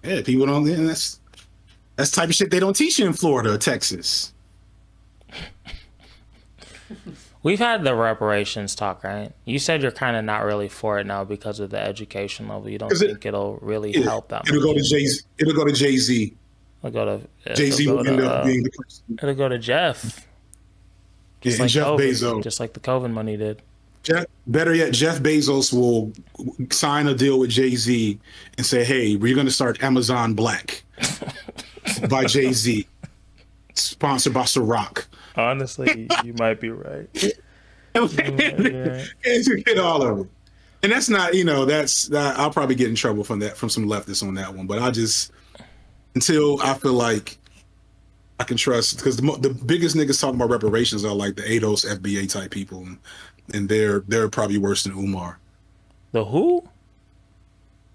Speaker 2: Yeah, people don't. That's the type of shit they don't teach you in Florida or Texas.
Speaker 1: We've had the reparations talk, right? You said you're kind of not really for it now because of the education level. You don't think it'll really help that much.
Speaker 2: It'll go to Jay-Z. It'll go to Jay-Z.
Speaker 1: It'll go to
Speaker 2: Jay-Z will end up being the person.
Speaker 1: It'll go to Jeff.
Speaker 2: Yeah, and Jeff Bezos.
Speaker 1: Just like the COVID money did.
Speaker 2: Better yet, Jeff Bezos will sign a deal with Jay-Z and say, hey, we're going to start Amazon Black by Jay-Z, sponsored by Ciroc.
Speaker 1: Honestly, you might be right.
Speaker 2: And you get all of it. And that's not, I'll probably get in trouble from some leftists on that one. But until I feel like I can trust, because the biggest niggas talking about reparations are like the ADOS FBA type people. And they're probably worse than Umar.
Speaker 1: The who?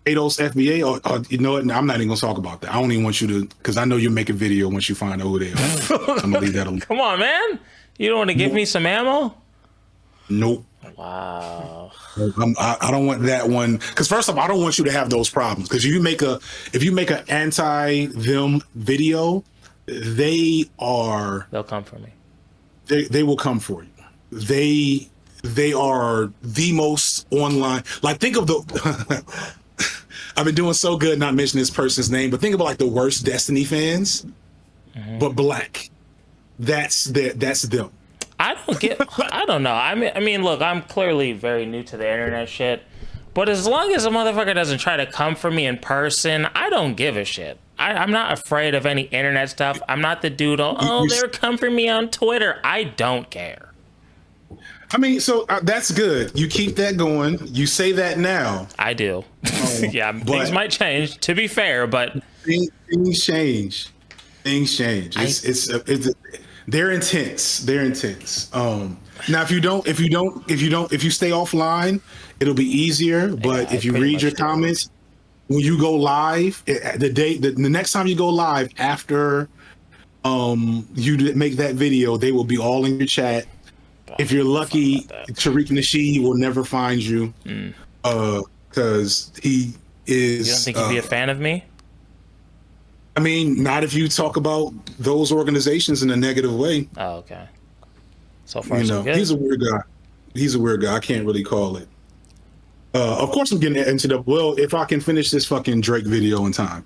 Speaker 2: ADOS FBA, or you know what? I'm not even gonna talk about that. I don't even want you to, because I know you'll make a video once you find out who they are. I'm gonna leave that alone.
Speaker 1: Come on, man. You don't want to give me some ammo?
Speaker 2: Nope.
Speaker 1: Wow.
Speaker 2: I don't want that one, because first off, I don't want you to have those problems. Because if you make an anti-them video, they'll
Speaker 1: come for me.
Speaker 2: They will come for you. They are the most online. Like, think of the. I've been doing so good not mentioning this person's name, but think about like the worst Destiny fans, but black. That's them.
Speaker 1: I don't know. I mean, look, I'm clearly very new to the internet shit, but as long as a motherfucker doesn't try to come for me in person, I don't give a shit. I'm not afraid of any internet stuff. I'm not the dude. They're come for me on Twitter. I don't care.
Speaker 2: I mean, so that's good. You keep that going. You say that now.
Speaker 1: I do. Yeah, things might change, to be fair, but
Speaker 2: things change. Things change. They're intense. They're intense. Now, if you stay offline, it'll be easier. But if you read your comments, when you go live, the next time you go live after you make that video, they will be all in your chat. If you're lucky, Tariq Nasheed will never find you, because he is.
Speaker 1: You don't think he'd be a fan of me?
Speaker 2: I mean, not if you talk about those organizations in a negative way.
Speaker 1: Oh, okay. So far, so good.
Speaker 2: He's a weird guy. I can't really call it. Of course, I'm getting into if I can finish this fucking Drake video in time,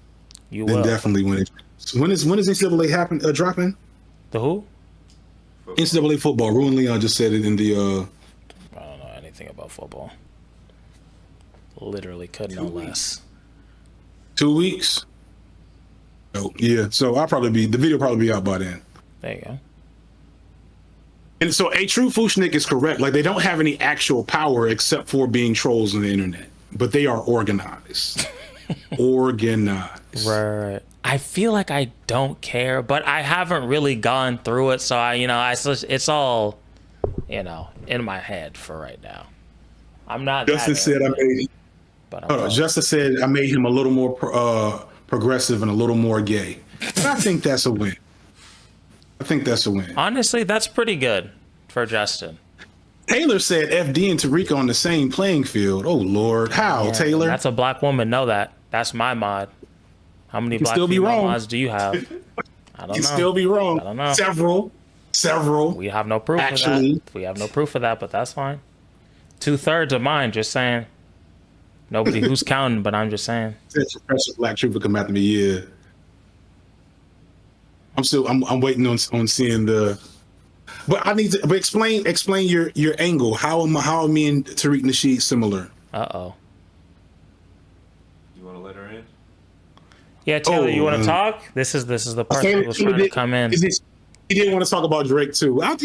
Speaker 1: then
Speaker 2: will definitely when is NCAA dropping?
Speaker 1: The who?
Speaker 2: NCAA football. Ruin Leon just said it in the.
Speaker 1: I don't know anything about football. Literally could know less.
Speaker 2: 2 weeks. Oh yeah, so the video probably be out by then.
Speaker 1: There you go.
Speaker 2: And so a true Fushnik is correct. Like, they don't have any actual power except for being trolls on the internet, but they are organized. Organized.
Speaker 1: Right. I feel like I don't care, but I haven't really gone through it, so it's all, in my head for right now. I'm not.
Speaker 2: Justin said I made him a little more progressive and a little more gay. I think that's a win.
Speaker 1: Honestly, that's pretty good for Justin.
Speaker 2: Taylor said FD and Tariq on the same playing field. Oh Lord, how,
Speaker 1: Yeah,
Speaker 2: Taylor?
Speaker 1: That's a black woman. Know that. That's my mod. How many black
Speaker 2: still be
Speaker 1: female
Speaker 2: wrong.
Speaker 1: mods do you have? I don't
Speaker 2: You
Speaker 1: know.
Speaker 2: still be wrong.
Speaker 1: I don't know.
Speaker 2: Several.
Speaker 1: We have no proof
Speaker 2: Actually.
Speaker 1: of that. We have no proof of that, but that's fine. 2/3 of mine, just saying. Nobody who's counting, but I'm just saying.
Speaker 2: Precious Black Trooper come after me. Yeah. I'm waiting on seeing the. But I need to. But explain your angle. How are me and Tariq Nasheed similar?
Speaker 1: Uh-oh.
Speaker 3: You want to let her in?
Speaker 1: Yeah, Taylor, you want to talk? This is the person who was trying to come in.
Speaker 2: He didn't want to talk about Drake too. Well, I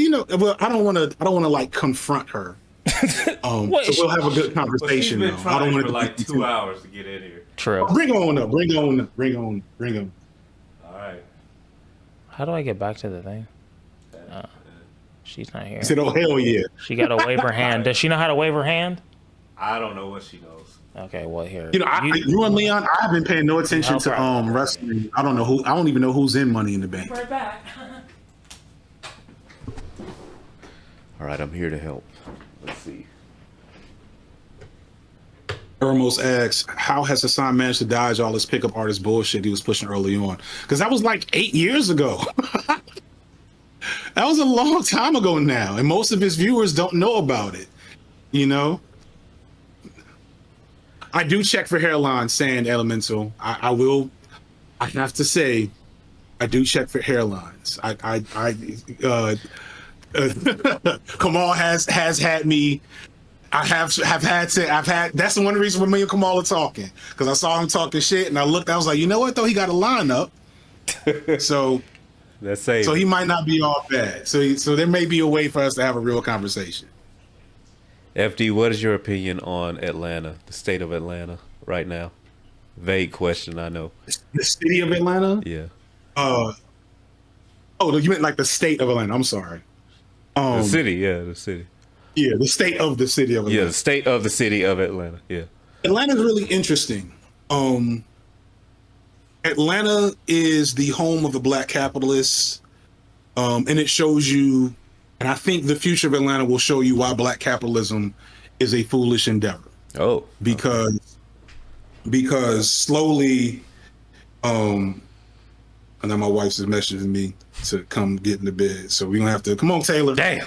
Speaker 2: don't want to like confront her. So we'll have a good conversation.
Speaker 3: Well, she's been
Speaker 2: I don't
Speaker 3: trying
Speaker 2: want
Speaker 3: for like 2 hours to get in here.
Speaker 1: True.
Speaker 2: Bring on up. Bring on.
Speaker 3: All right.
Speaker 1: How do I get back to the thing? She's not here.
Speaker 2: He said, "Oh hell yeah."
Speaker 1: She got to wave her hand. Does she know how to wave her hand?
Speaker 3: I don't know what she knows.
Speaker 1: Okay, well here.
Speaker 2: You and Leon, I've been paying no attention to wrestling. I don't even know who's in Money in the Bank.
Speaker 1: Right back.
Speaker 4: All right, I'm here to help. Let's see.
Speaker 2: Ermos asks, how has Hassan managed to dodge all this pickup artist bullshit he was pushing early on? Because that was like 8 years ago. That was a long time ago now, and most of his viewers don't know about it. You know, I do check for hairline, Sand Elemental. I have to say, I do check for hairlines. Kamal has had me. I've had. That's the one reason why me and Kamal are talking, because I saw him talking shit, and I looked. I was like, you know what though? He got a lineup. So.
Speaker 4: That's safe.
Speaker 2: So he might not be all bad. So there may be a way for us to have a real conversation.
Speaker 4: FD, what is your opinion on Atlanta, the state of Atlanta right now? Vague question, I know.
Speaker 2: The city of Atlanta?
Speaker 4: Yeah.
Speaker 2: Oh, you meant like the state of Atlanta. I'm sorry.
Speaker 4: The city, yeah, the city.
Speaker 2: Yeah, the state of the city of Atlanta.
Speaker 4: Yeah, the state of the city of Atlanta. Yeah.
Speaker 2: Atlanta's really interesting. Atlanta is the home of the black capitalists, and it shows you, and I think the future of Atlanta will show you why black capitalism is a foolish endeavor.
Speaker 4: Oh.
Speaker 2: Because slowly, and now my wife's is messaging me to come get in the bed, so we're gonna have to come on, Taylor.
Speaker 4: Damn.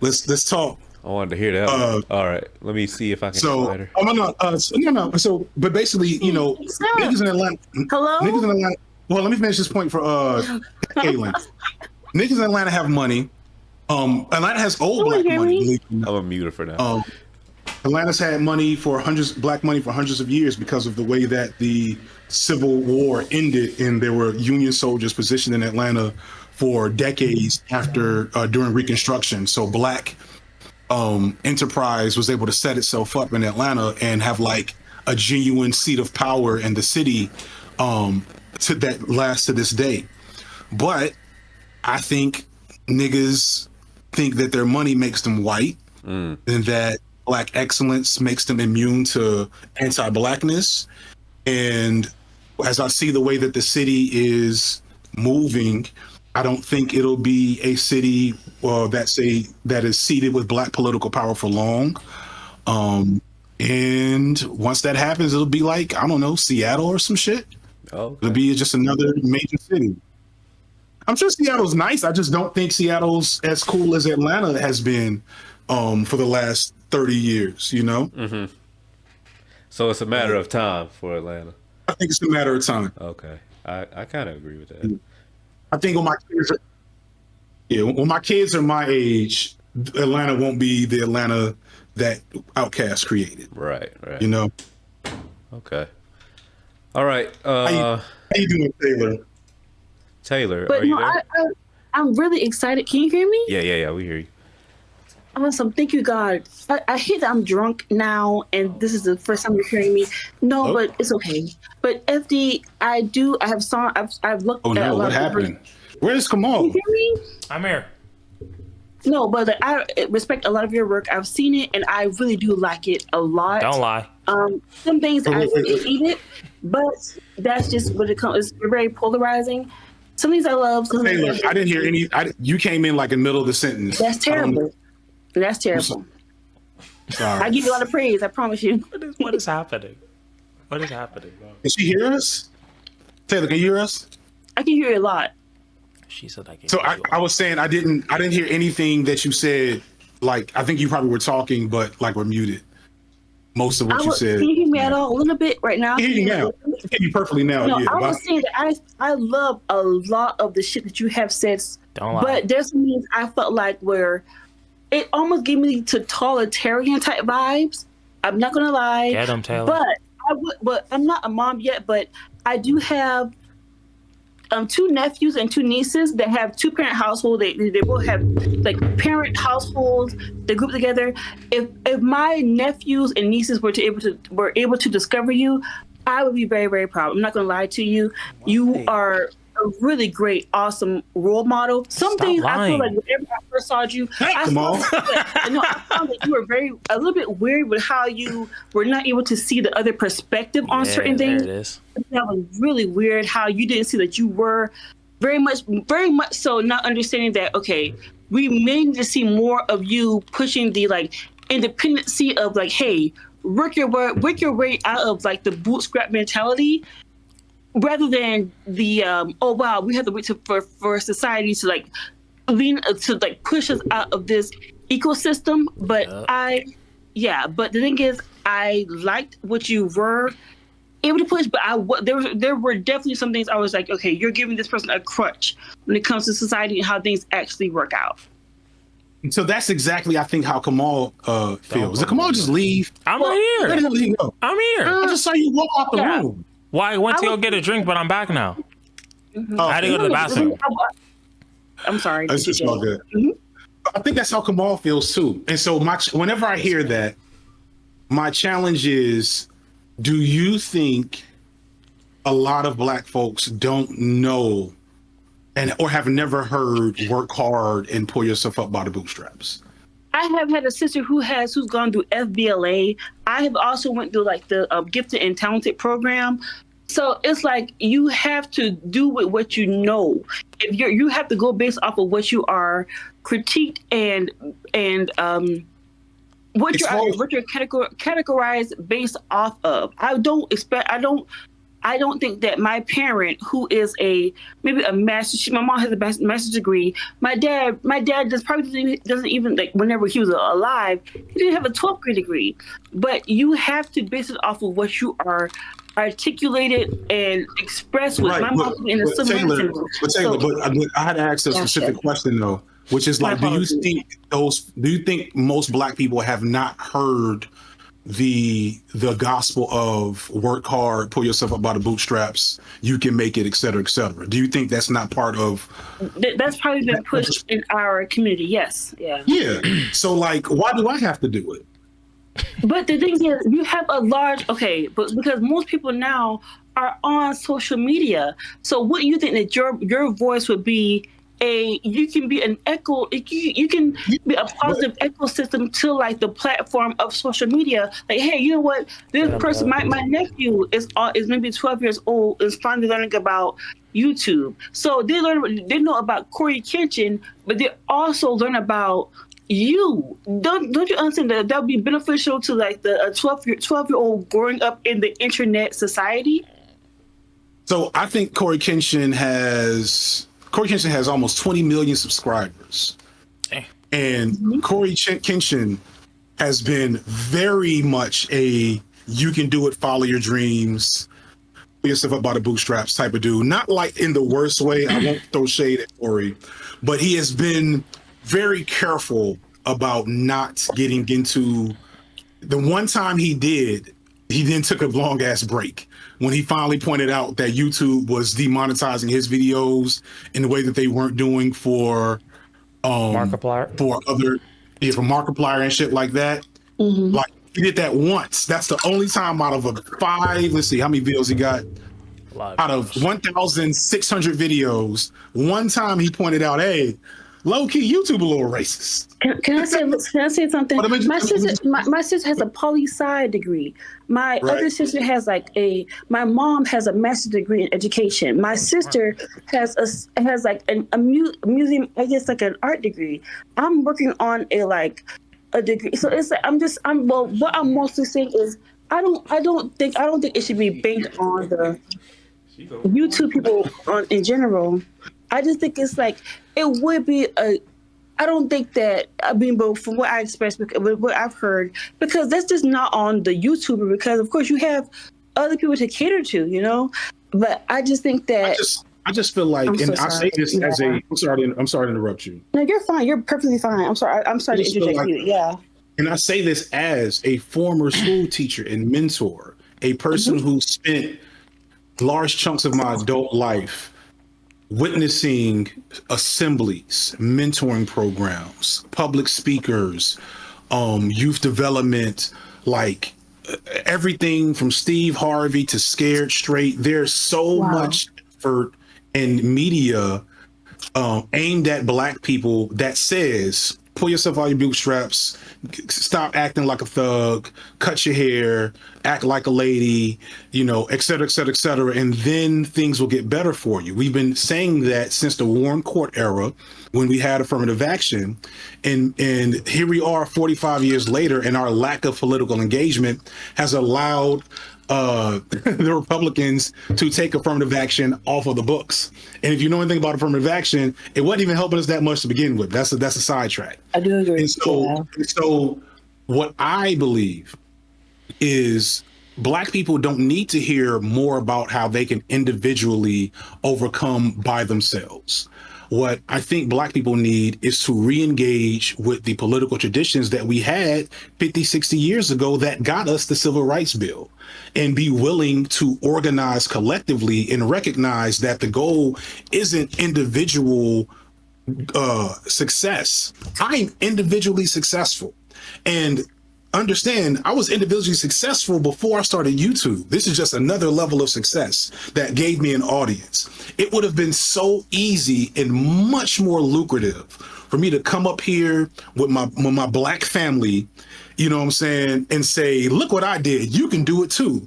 Speaker 2: Let's talk.
Speaker 4: I wanted to hear that. All right, let me see if I can
Speaker 2: So,
Speaker 4: get better.
Speaker 2: no. So, but basically, niggas in Atlanta.
Speaker 5: Hello?
Speaker 2: Niggas in Atlanta. Well, let me finish this point for Kaylin. Niggas in Atlanta have money. Atlanta has old black money.
Speaker 4: I'm a muter for now.
Speaker 2: Atlanta's had money black money for hundreds of years because of the way that the Civil War ended, and there were Union soldiers positioned in Atlanta for decades after during Reconstruction. So black enterprise was able to set itself up in Atlanta and have like a genuine seat of power in the city to that lasts to this day. But I think niggas think that their money makes them white and that black excellence makes them immune to anti-blackness. And as I see the way that the city is moving, I don't think it'll be a city that is seated with black political power for long. And once that happens, it'll be like, I don't know, Seattle or some shit.
Speaker 4: Oh,
Speaker 2: It'll be just another major city. I'm sure Seattle's nice. I just don't think Seattle's as cool as Atlanta has been for the last 30 years, you know?
Speaker 4: Mm-hmm. So it's a matter of time for Atlanta.
Speaker 2: I think it's a matter of time.
Speaker 4: Okay. I kind of agree with that.
Speaker 2: I think when my kids are my age, Atlanta won't be the Atlanta that Outkast created.
Speaker 4: Right.
Speaker 2: You know?
Speaker 4: Okay. All right.
Speaker 2: How you doing, Taylor?
Speaker 4: Taylor,
Speaker 5: But
Speaker 4: are you
Speaker 5: no,
Speaker 4: there?
Speaker 5: I'm really excited. Can you hear me?
Speaker 4: Yeah, we hear you.
Speaker 5: Awesome. Thank you, God. I hate that I'm drunk now, and this is the first time you're hearing me. No, but it's okay. But FD, I've looked
Speaker 2: Oh
Speaker 5: at a
Speaker 2: no,
Speaker 5: lot
Speaker 2: what
Speaker 5: of
Speaker 2: happened? Where's Kamal?
Speaker 5: Can you hear me?
Speaker 1: I'm here.
Speaker 5: No, but I respect a lot of your work. I've seen it, and I really do like it a lot.
Speaker 1: Don't lie.
Speaker 5: Some things I
Speaker 2: Wait.
Speaker 5: eat it, but that's just what it comes. It's very polarizing. Some things I love. Some
Speaker 2: Hey,
Speaker 5: things
Speaker 2: look, I didn't hear any. You came in like in the middle of the sentence.
Speaker 5: That's terrible. That's terrible.
Speaker 2: Sorry.
Speaker 5: I give you a lot of praise. I promise you.
Speaker 1: What is happening? What is happening?
Speaker 2: Can she hear us? Taylor, can you hear us?
Speaker 5: I can hear you a lot.
Speaker 1: She said I can.
Speaker 2: So I was saying I didn't hear anything that you said. Like I think you probably were talking, but like we're muted. Most of what you said.
Speaker 5: Can you hear me at all? A little bit right now.
Speaker 2: I hear you now. I hear you perfectly now.
Speaker 5: No,
Speaker 2: Yeah,
Speaker 5: I was saying that I love a lot of the shit that you have said.
Speaker 1: Don't lie.
Speaker 5: But there's some things I felt like where it almost gave me totalitarian type vibes. I'm not gonna lie.
Speaker 1: Get 'em, Taylor.
Speaker 5: But I'm not a mom yet. But I do have 2 nephews and 2 nieces that have 2-parent household. They both have like parent households. They group together. If my nephews and nieces were able to discover you, I would be very, very proud. I'm not gonna lie to you. You are a really great, awesome role model. Some
Speaker 1: Stop
Speaker 5: things I
Speaker 1: lying.
Speaker 5: feel like whenever I first saw you, I found that you were a little bit weird with how you were not able to see the other perspective on certain things.
Speaker 1: There it is.
Speaker 5: That was really weird how you didn't see that you were very much so not understanding that, okay, we may need to see more of you pushing the like independency of like, hey, work your way out of like the bootstrap mentality rather than the oh wow, we have to wait for society to like push us out of this ecosystem. But but the thing is, I liked what you were able to push, but there were definitely some things I was like, okay, you're giving this person a crutch when it comes to society and how things actually work out.
Speaker 2: So that's exactly, I think, how Kamal feels. Did Kamal just leave?
Speaker 1: I'm right
Speaker 2: Where the
Speaker 1: here.
Speaker 2: hell did he go?
Speaker 1: I'm here.
Speaker 2: I just saw you walk off the
Speaker 5: Yeah.
Speaker 2: room.
Speaker 1: Why? I went to go get a drink, but I'm back now. I had to go to the bathroom.
Speaker 5: I'm sorry.
Speaker 2: It's just all good. I think that's how Kamal feels too. And so whenever I hear that, my challenge is, do you think a lot of Black folks don't know or have never heard work hard and pull yourself up by the bootstraps?
Speaker 5: I have had a sister who's gone through FBLA. I have also went through like the gifted and talented program. So it's like you have to do with what you know. If you have to go based off of what you are critiqued and what you're categorized based off of. I don't think that my parent, who is maybe a master, my mom has a master's degree. My dad doesn't even like, whenever he was alive, he didn't have a 12th grade degree. But you have to base it off of what you are articulated and expressed with.
Speaker 2: Right,
Speaker 5: my mom in a
Speaker 2: Taylor, I had to ask a specific question though, which is like, do you think most Black people have not heard the gospel of work hard, pull yourself up by the bootstraps, you can make it, et cetera, et cetera? Do you think that's not part of?
Speaker 5: That's probably been pushed in our community. Yes. Yeah.
Speaker 2: Yeah. So like, why do I have to do it?
Speaker 5: But the thing is, you have a large, but because most people now are on social media. So what you think that your voice would be you can be an echo, you can be a positive ecosystem to like the platform of social media. Like, hey, you know what? This person, my nephew is maybe 12 years old, is finally learning about YouTube. So they know about Corey Kenshin, but they also learn about you. Don't you understand that would be beneficial to like the 12-year-old growing up in the internet society?
Speaker 2: So I think Corey Kenshin has almost 20 million subscribers. And Corey Kenshin has been very much you can do it, follow your dreams, pull yourself up by the bootstraps type of dude. Not like in the worst way. I won't throw shade at Corey, but he has been very careful about not getting into the one time he then took a long ass break when he finally pointed out that YouTube was demonetizing his videos in the way that they weren't doing for
Speaker 1: Markiplier,
Speaker 2: for Markiplier and shit like that. Mm-hmm. Like he did that once. That's the only time out of let's see how many videos he got. Out of 1,600 videos, one time he pointed out, hey, low key, YouTube a little racist.
Speaker 5: Can I say something?
Speaker 2: But I mean,
Speaker 5: My sister has a poli-sci degree. My
Speaker 2: Right.
Speaker 5: other sister has my mom has a master's degree in education. My sister has a museum, I guess, like an art degree. I'm working on a degree. So it's like what I'm mostly saying is I don't think it should be banked on the YouTube people in general. I just think it's like it would be I don't think that, but from what I expressed, what I've heard, because that's just not on the YouTuber, because of course you have other people to cater to, you know. But I just think that
Speaker 2: I just feel like, I say this as I'm sorry to interrupt you.
Speaker 5: No, you're fine. You're perfectly fine. I'm sorry to interject you. Yeah.
Speaker 2: And I say this as a former school teacher and mentor, a person who spent large chunks of my adult life witnessing assemblies, mentoring programs, public speakers, youth development, like everything from Steve Harvey to Scared Straight. There's so much effort in media aimed at Black people that says, pull yourself out your bootstraps, stop acting like a thug, cut your hair, act like a lady, you know, et cetera, et cetera, et cetera, and then things will get better for you. We've been saying that since the Warren Court era, when we had affirmative action, and here we are 45 years later, and our lack of political engagement has allowed the Republicans to take affirmative action off of the books. And if you know anything about affirmative action, it wasn't even helping us that much to begin with. That's a sidetrack.
Speaker 5: I do agree.
Speaker 2: And so what I believe is Black people don't need to hear more about how they can individually overcome by themselves. What I think Black people need is to re-engage with the political traditions that we had 50, 60 years ago that got us the Civil Rights Bill, and be willing to organize collectively and recognize that the goal isn't individual success. I'm individually successful. And understand, I was individually successful before I started YouTube. This is just another level of success that gave me an audience. It would have been so easy and much more lucrative for me to come up here with my Black family, you know what I'm saying, and say, look what I did. You can do it too.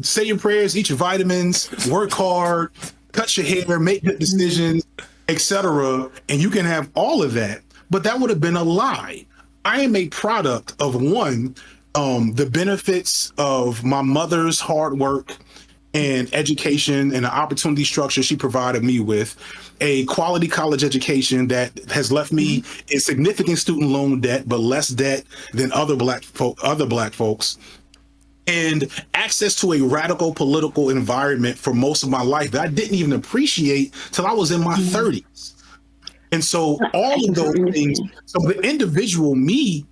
Speaker 2: Say your prayers, eat your vitamins, work hard, cut your hair, make good decisions, etc. And you can have all of that. But that would have been a lie. I am a product of the benefits of my mother's hard work and education and the opportunity structure she provided me with, a quality college education that has left me in significant student loan debt, but less debt than other black folks, and access to a radical political environment for most of my life that I didn't even appreciate till I was in my 30s. And so all of those things, so the individual me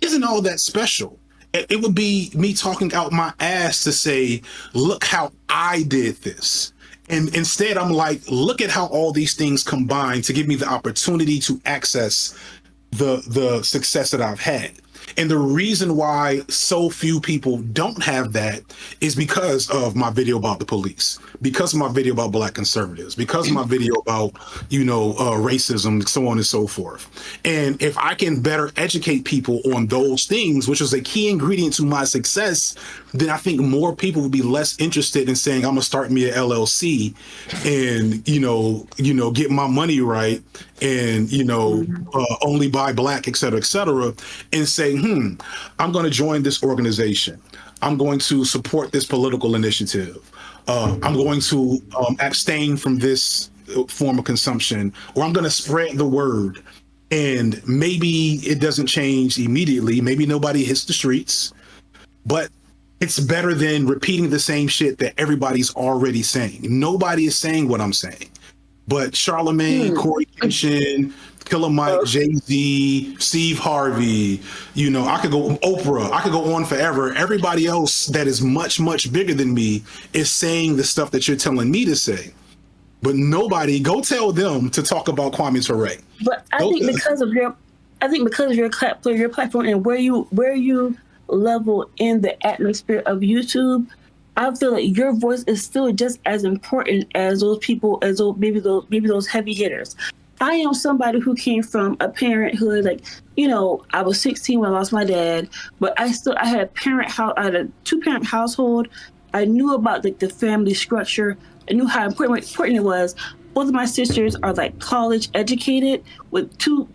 Speaker 2: isn't all that special. It would be me talking out my ass to say, look how I did this. And instead, I'm like, look at how all these things combine to give me the opportunity to access the success that I've had. And the reason why so few people don't have that is because of my video about the police, because of my video about Black conservatives, because of my video about, racism, so on and so forth. And if I can better educate people on those things, which is a key ingredient to my success, then I think more people would be less interested in saying, I'm gonna start me an LLC and, get my money right and, only buy Black, et cetera, and say, I'm going to join this organization. I'm going to support this political initiative. I'm going to abstain from this form of consumption, or I'm going to spread the word. And maybe it doesn't change immediately. Maybe nobody hits the streets, but it's better than repeating the same shit that everybody's already saying. Nobody is saying what I'm saying, but Charlemagne, Corey Kenshin, Killer Mike, Jay-Z, Steve Harvey, I could go Oprah, I could go on forever. Everybody else that is much, much bigger than me is saying the stuff that you're telling me to say. But nobody, go tell them to talk about Kwame Ture.
Speaker 5: But I think because of your platform and where you level in the atmosphere of YouTube, I feel like your voice is still just as important as those people, maybe those heavy hitters. I am somebody who came from a parenthood, like, I was 16 when I lost my dad, but I had I had a 2-parent household. I knew about like the family structure. I knew how important it was. Both of my sisters are like college educated with two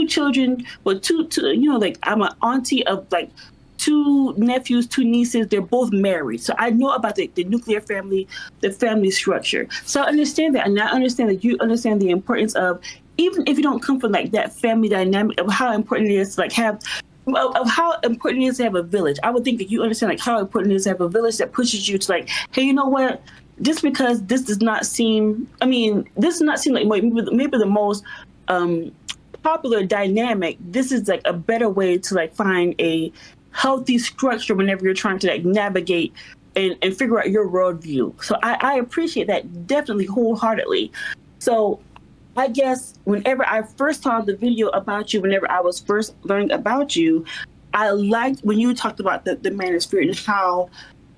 Speaker 5: children, with like I'm an auntie of like 2 nephews, 2 nieces. They're both married. So I know about the nuclear family, the family structure. So I understand that. And I understand that you understand the importance of, even if you don't come from like that family dynamic, of how important it is to like have, of how important it is to have a village. I would think that you understand like how important it is to have a village that pushes you to like, hey, you know what? Just because this does not seem, this does not seem like maybe the most popular dynamic, this is like a better way to like find a healthy structure whenever you're trying to like navigate and figure out your worldview. So I appreciate that definitely wholeheartedly. So I guess whenever I first saw the video about you, whenever I was first learning about you, I liked when you talked about the manosphere and how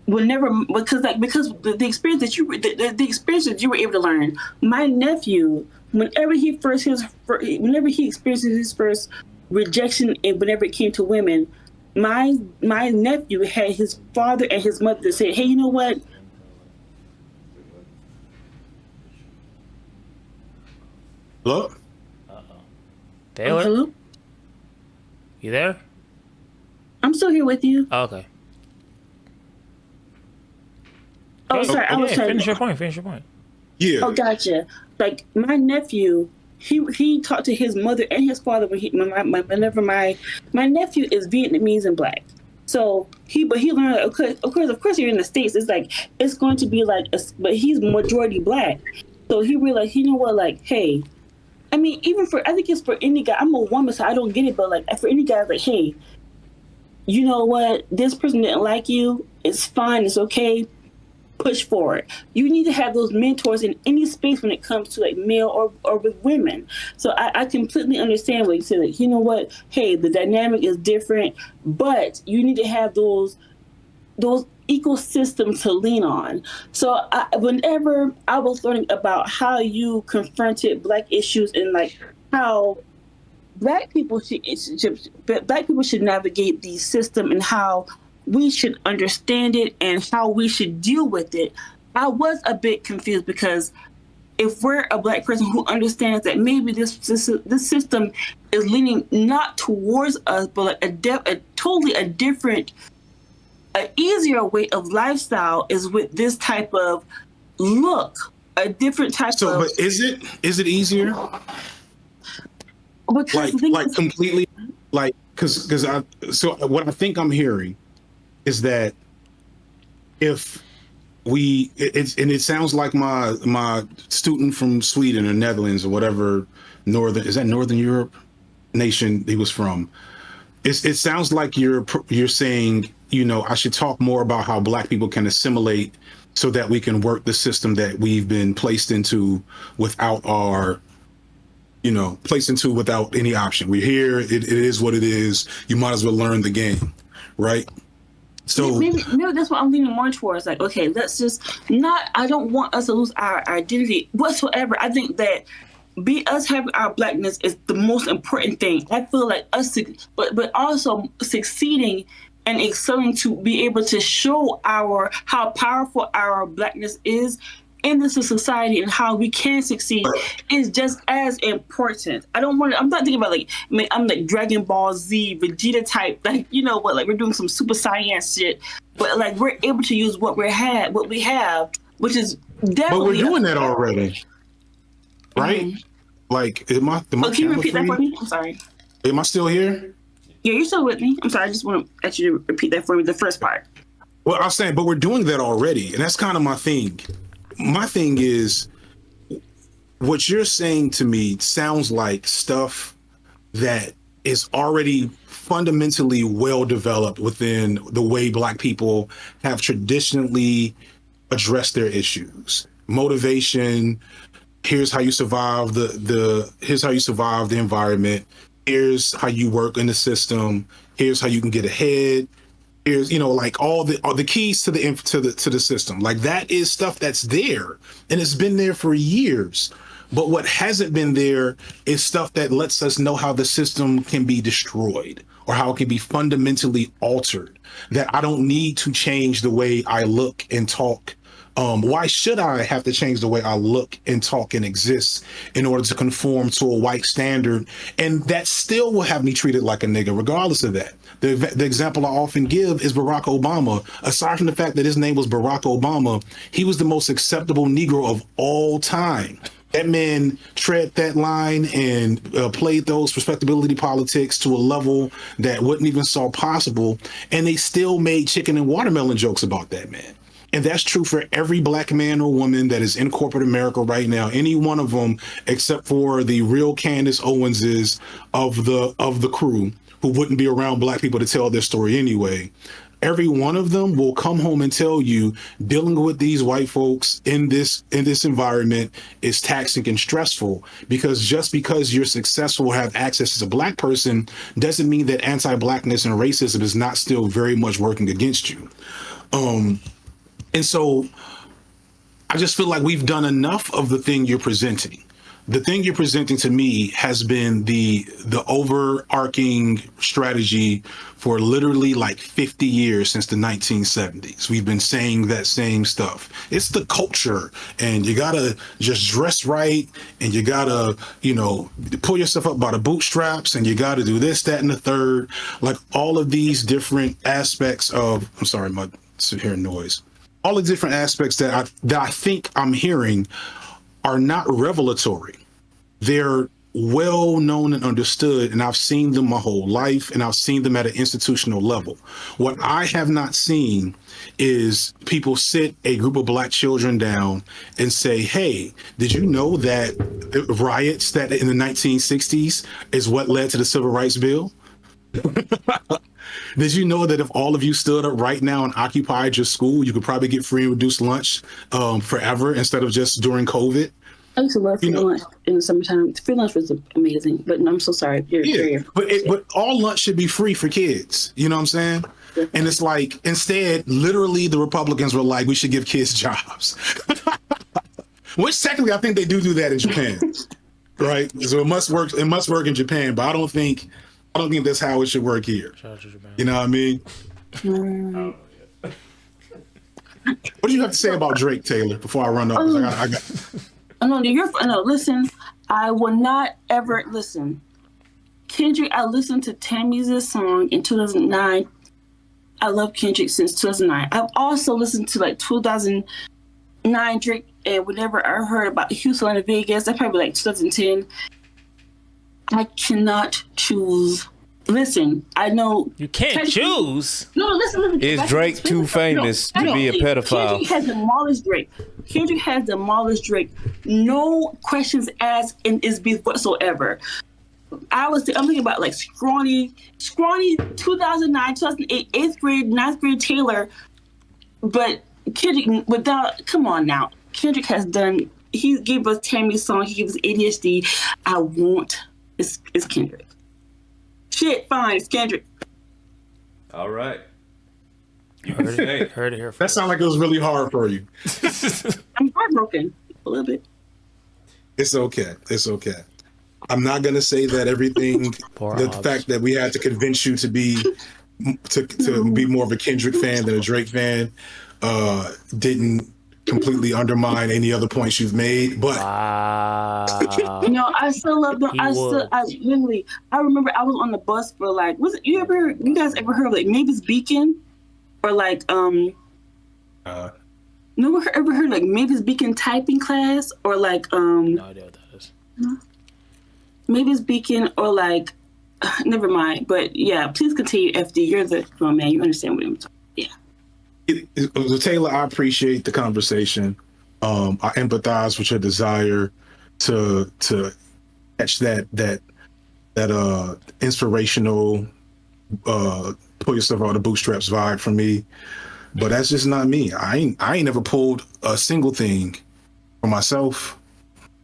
Speaker 5: because the experience that the experience that you were able to learn. My nephew, whenever he experiences his first rejection, and whenever it came to women, my nephew had his father and his mother say, hey, you know what?
Speaker 2: Hello?
Speaker 1: Taylor,
Speaker 5: Hello?
Speaker 1: you there?
Speaker 5: I'm still here with you.
Speaker 1: Oh, okay.
Speaker 5: Oh, sorry. I was trying
Speaker 1: Finish your point.
Speaker 2: Yeah.
Speaker 5: Oh, gotcha. Like my nephew, he talked to his mother and his father whenever my nephew is Vietnamese and black. So he learned, of course, you're in the States. It's like it's going to be like, but he's majority black. So he realized, you know what, like, hey, I think it's for any guy. I'm a woman, so I don't get it, but like for any guy, like, hey, you know what, this person didn't like you. It's fine. It's okay. Push forward. You need to have those mentors in any space when it comes to like male or with women. So I completely understand what you said. Like, you know what? Hey, the dynamic is different, but you need to have those ecosystems to lean on. So whenever I was learning about how you confronted Black issues and like how Black people should navigate the system and how we should understand it and how we should deal with it, I was a bit confused, because if we're a Black person who understands that maybe this system is leaning not towards us, but like a totally different, an easier way of lifestyle is with this type of look, a different type of.
Speaker 2: So, but is it easier?
Speaker 5: Because
Speaker 2: like completely, like because what I think I'm hearing is that if it sounds like my student from Sweden or Netherlands or whatever Northern Europe nation he was from. It sounds like you're saying, I should talk more about how Black people can assimilate so that we can work the system that we've been placed into without without any option. We're here. It is what it is. You might as well learn the game, right? So
Speaker 5: maybe that's what I'm leaning more towards. Like, okay, let's just not. I don't want us to lose our identity whatsoever. I think that us having our Blackness is the most important thing. I feel like us, but also succeeding and excelling to be able to show how powerful our Blackness is in this society and how we can succeed is just as important. I'm not thinking about I'm like Dragon Ball Z, Vegeta type, like, like we're doing some super science shit, but like we're able to use what we have, which is definitely.
Speaker 2: But we're doing that already, right? Mm-hmm. Like, am I
Speaker 5: can you repeat that for me? I'm sorry.
Speaker 2: Am I still here?
Speaker 5: Yeah, you're still with me. I'm sorry. I just want to ask you to repeat that for me, the first part.
Speaker 2: Well, I was saying, but we're doing that already, and that's kind of my thing. My thing is, what you're saying to me sounds like stuff that is already fundamentally well developed within the way Black people have traditionally addressed their issues. Motivation. Here's how you survive here's how you survive the environment. Here's how you work in the system. Here's how you can get ahead. Here's, like all the keys to the system. Like, that is stuff that's there and it's been there for years. But what hasn't been there is stuff that lets us know how the system can be destroyed or how it can be fundamentally altered. That I don't need to change the way I look and talk. Why should I have to change the way I look and talk and exist in order to conform to a white standard? And that still will have me treated like a nigga, regardless of that. The example I often give is Barack Obama. Aside from the fact that his name was Barack Obama, he was the most acceptable Negro of all time. That man tread that line and played those respectability politics to a level that wasn't even saw possible. And they still made chicken and watermelon jokes about that man. And that's true for every black man or woman that is in corporate America right now. Any one of them, except for the real Candace Owenses of the crew, who wouldn't be around black people to tell their story anyway. Every one of them will come home and tell you dealing with these white folks in this environment is taxing and stressful, because just because you're successful or have access as a black person doesn't mean that anti-blackness and racism is not still very much working against you. And so I just feel like we've done enough of the thing you're presenting. The thing you're presenting to me has been the overarching strategy for literally like 50 years since the 1970s. We've been saying that same stuff. It's the culture, and you gotta just dress right, and you gotta, pull yourself up by the bootstraps, and you gotta do this, that, and the third. Like all of these different aspects of, I'm sorry, my hearing noise. All the different aspects that I think I'm hearing are not revelatory. They're well known and understood, and I've seen them my whole life, and I've seen them at an institutional level. What I have not seen is people sit a group of black children down and say, hey, did you know that the riots that in the 1960s is what led to the Civil Rights Bill? Did you know that if all of you stood up right now and occupied your school, you could probably get free and reduced lunch forever instead of just during COVID?
Speaker 5: I used to love free lunch in the summertime. Free lunch was amazing, but I'm so sorry.
Speaker 2: But all lunch should be free for kids. You know what I'm saying? Yeah. And it's like, instead, literally the Republicans were like, we should give kids jobs. Which technically I think they do that in Japan, right? So it must work in Japan, but I don't think that's how it should work here. You know what I mean? What do you have to say about Drake, Taylor, before I run off?
Speaker 5: Listen, I will not ever listen. Kendrick, I listened to Tammy's song in 2009. I love Kendrick since 2009. I've also listened to like 2009 Drake, and whenever I heard about Houston and Vegas, that's probably like 2010. I cannot choose. Listen, I know
Speaker 1: you can't choose.
Speaker 5: No, listen.
Speaker 4: Is Drake too famous to be a pedophile?
Speaker 5: Kendrick has demolished Drake. No questions asked in his beef whatsoever. I'm thinking about like scrawny 2009, 2008, 8th grade, 9th grade Taylor. But Kendrick, come on now. Kendrick has done, he gave us Tammy's song, he gave us ADHD. It's Kendrick. Shit, fine, it's Kendrick.
Speaker 3: All right.
Speaker 1: Heard it here first.
Speaker 2: That sounded like it was really hard for you.
Speaker 5: I'm heartbroken a little bit.
Speaker 2: It's okay. I'm not gonna say that everything. The fact that we had to convince you to be more of a Kendrick fan than a Drake fan didn't completely undermine any other points you've made. But
Speaker 5: I still love them. I remember I was on the bus for like, you guys ever heard of like Mavis Beacon? Or like no one ever heard like Mavis Beacon typing class, or like
Speaker 1: no idea what that is.
Speaker 5: Mavis Beacon, or like never mind. But yeah, please continue, FD. You're the grown man. You understand what I'm talking about. Yeah.
Speaker 2: Taylor, I appreciate the conversation. I empathize with your desire to catch that inspirational pull yourself out of the bootstraps vibe from me, but that's just not me. I ain't never pulled a single thing for myself.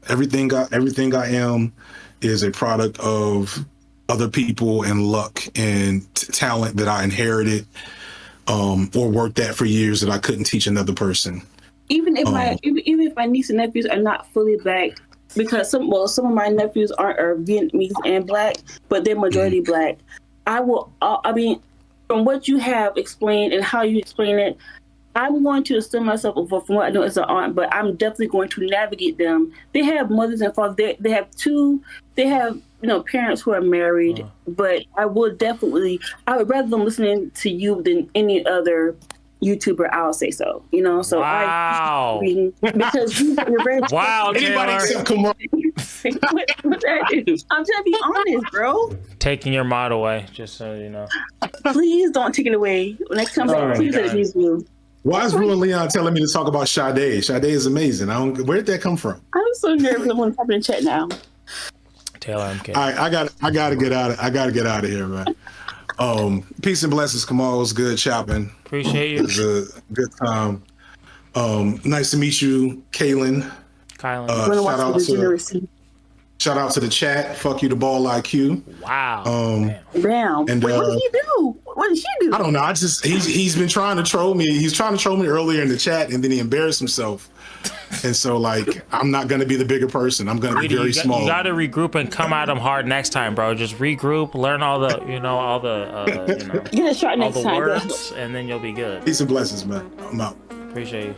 Speaker 2: Everything I am is a product of other people and luck and talent that I inherited or worked at for years that I couldn't teach another person.
Speaker 5: Even if my niece and nephews are not fully black, because some of my nephews are Vietnamese and black, but they're majority black. I mean, from what you have explained and how you explain it, I'm going to assume myself from what I know as an aunt, but I'm definitely going to navigate them. They have mothers and fathers. They have parents who are married, but I would rather them listening to you than any other YouTuber. I'll say so. So
Speaker 1: wow.
Speaker 5: Because you're very
Speaker 1: wow,
Speaker 2: Anybody except Kamal.
Speaker 5: what that is. I'm trying to be honest, bro.
Speaker 1: Taking your mod away, just so you know.
Speaker 5: Please don't take it away. Next time, please let it be you.
Speaker 2: Why is Ruin Leon telling me to talk about Sade? Sade is amazing. Where did that come from?
Speaker 5: I'm so nervous. I'm going to type in chat now.
Speaker 1: Taylor, I'm kidding.
Speaker 2: All right, I gotta get out. I gotta get out of here, man. Peace and blessings, Kamal. It was good chopping.
Speaker 1: Appreciate you.
Speaker 2: It was a good time. Nice to meet you, Kaylin.
Speaker 1: Kylan.
Speaker 2: Shout out to the chat. Fuck you, the ball IQ.
Speaker 1: Wow.
Speaker 5: Damn.
Speaker 2: And
Speaker 5: what did he do? What did she do?
Speaker 2: I don't know. He's been trying to troll me. He's trying to troll me earlier in the chat, and then he embarrassed himself. And so, I'm not gonna be the bigger person. I'm gonna be very small.
Speaker 1: You got to regroup and come at him hard next time, bro. Just regroup, learn all the,
Speaker 5: Get a shot
Speaker 1: all
Speaker 5: next
Speaker 1: the
Speaker 5: time.
Speaker 1: words, and then you'll be good.
Speaker 2: Peace and blessings, man. I'm out.
Speaker 1: Appreciate you.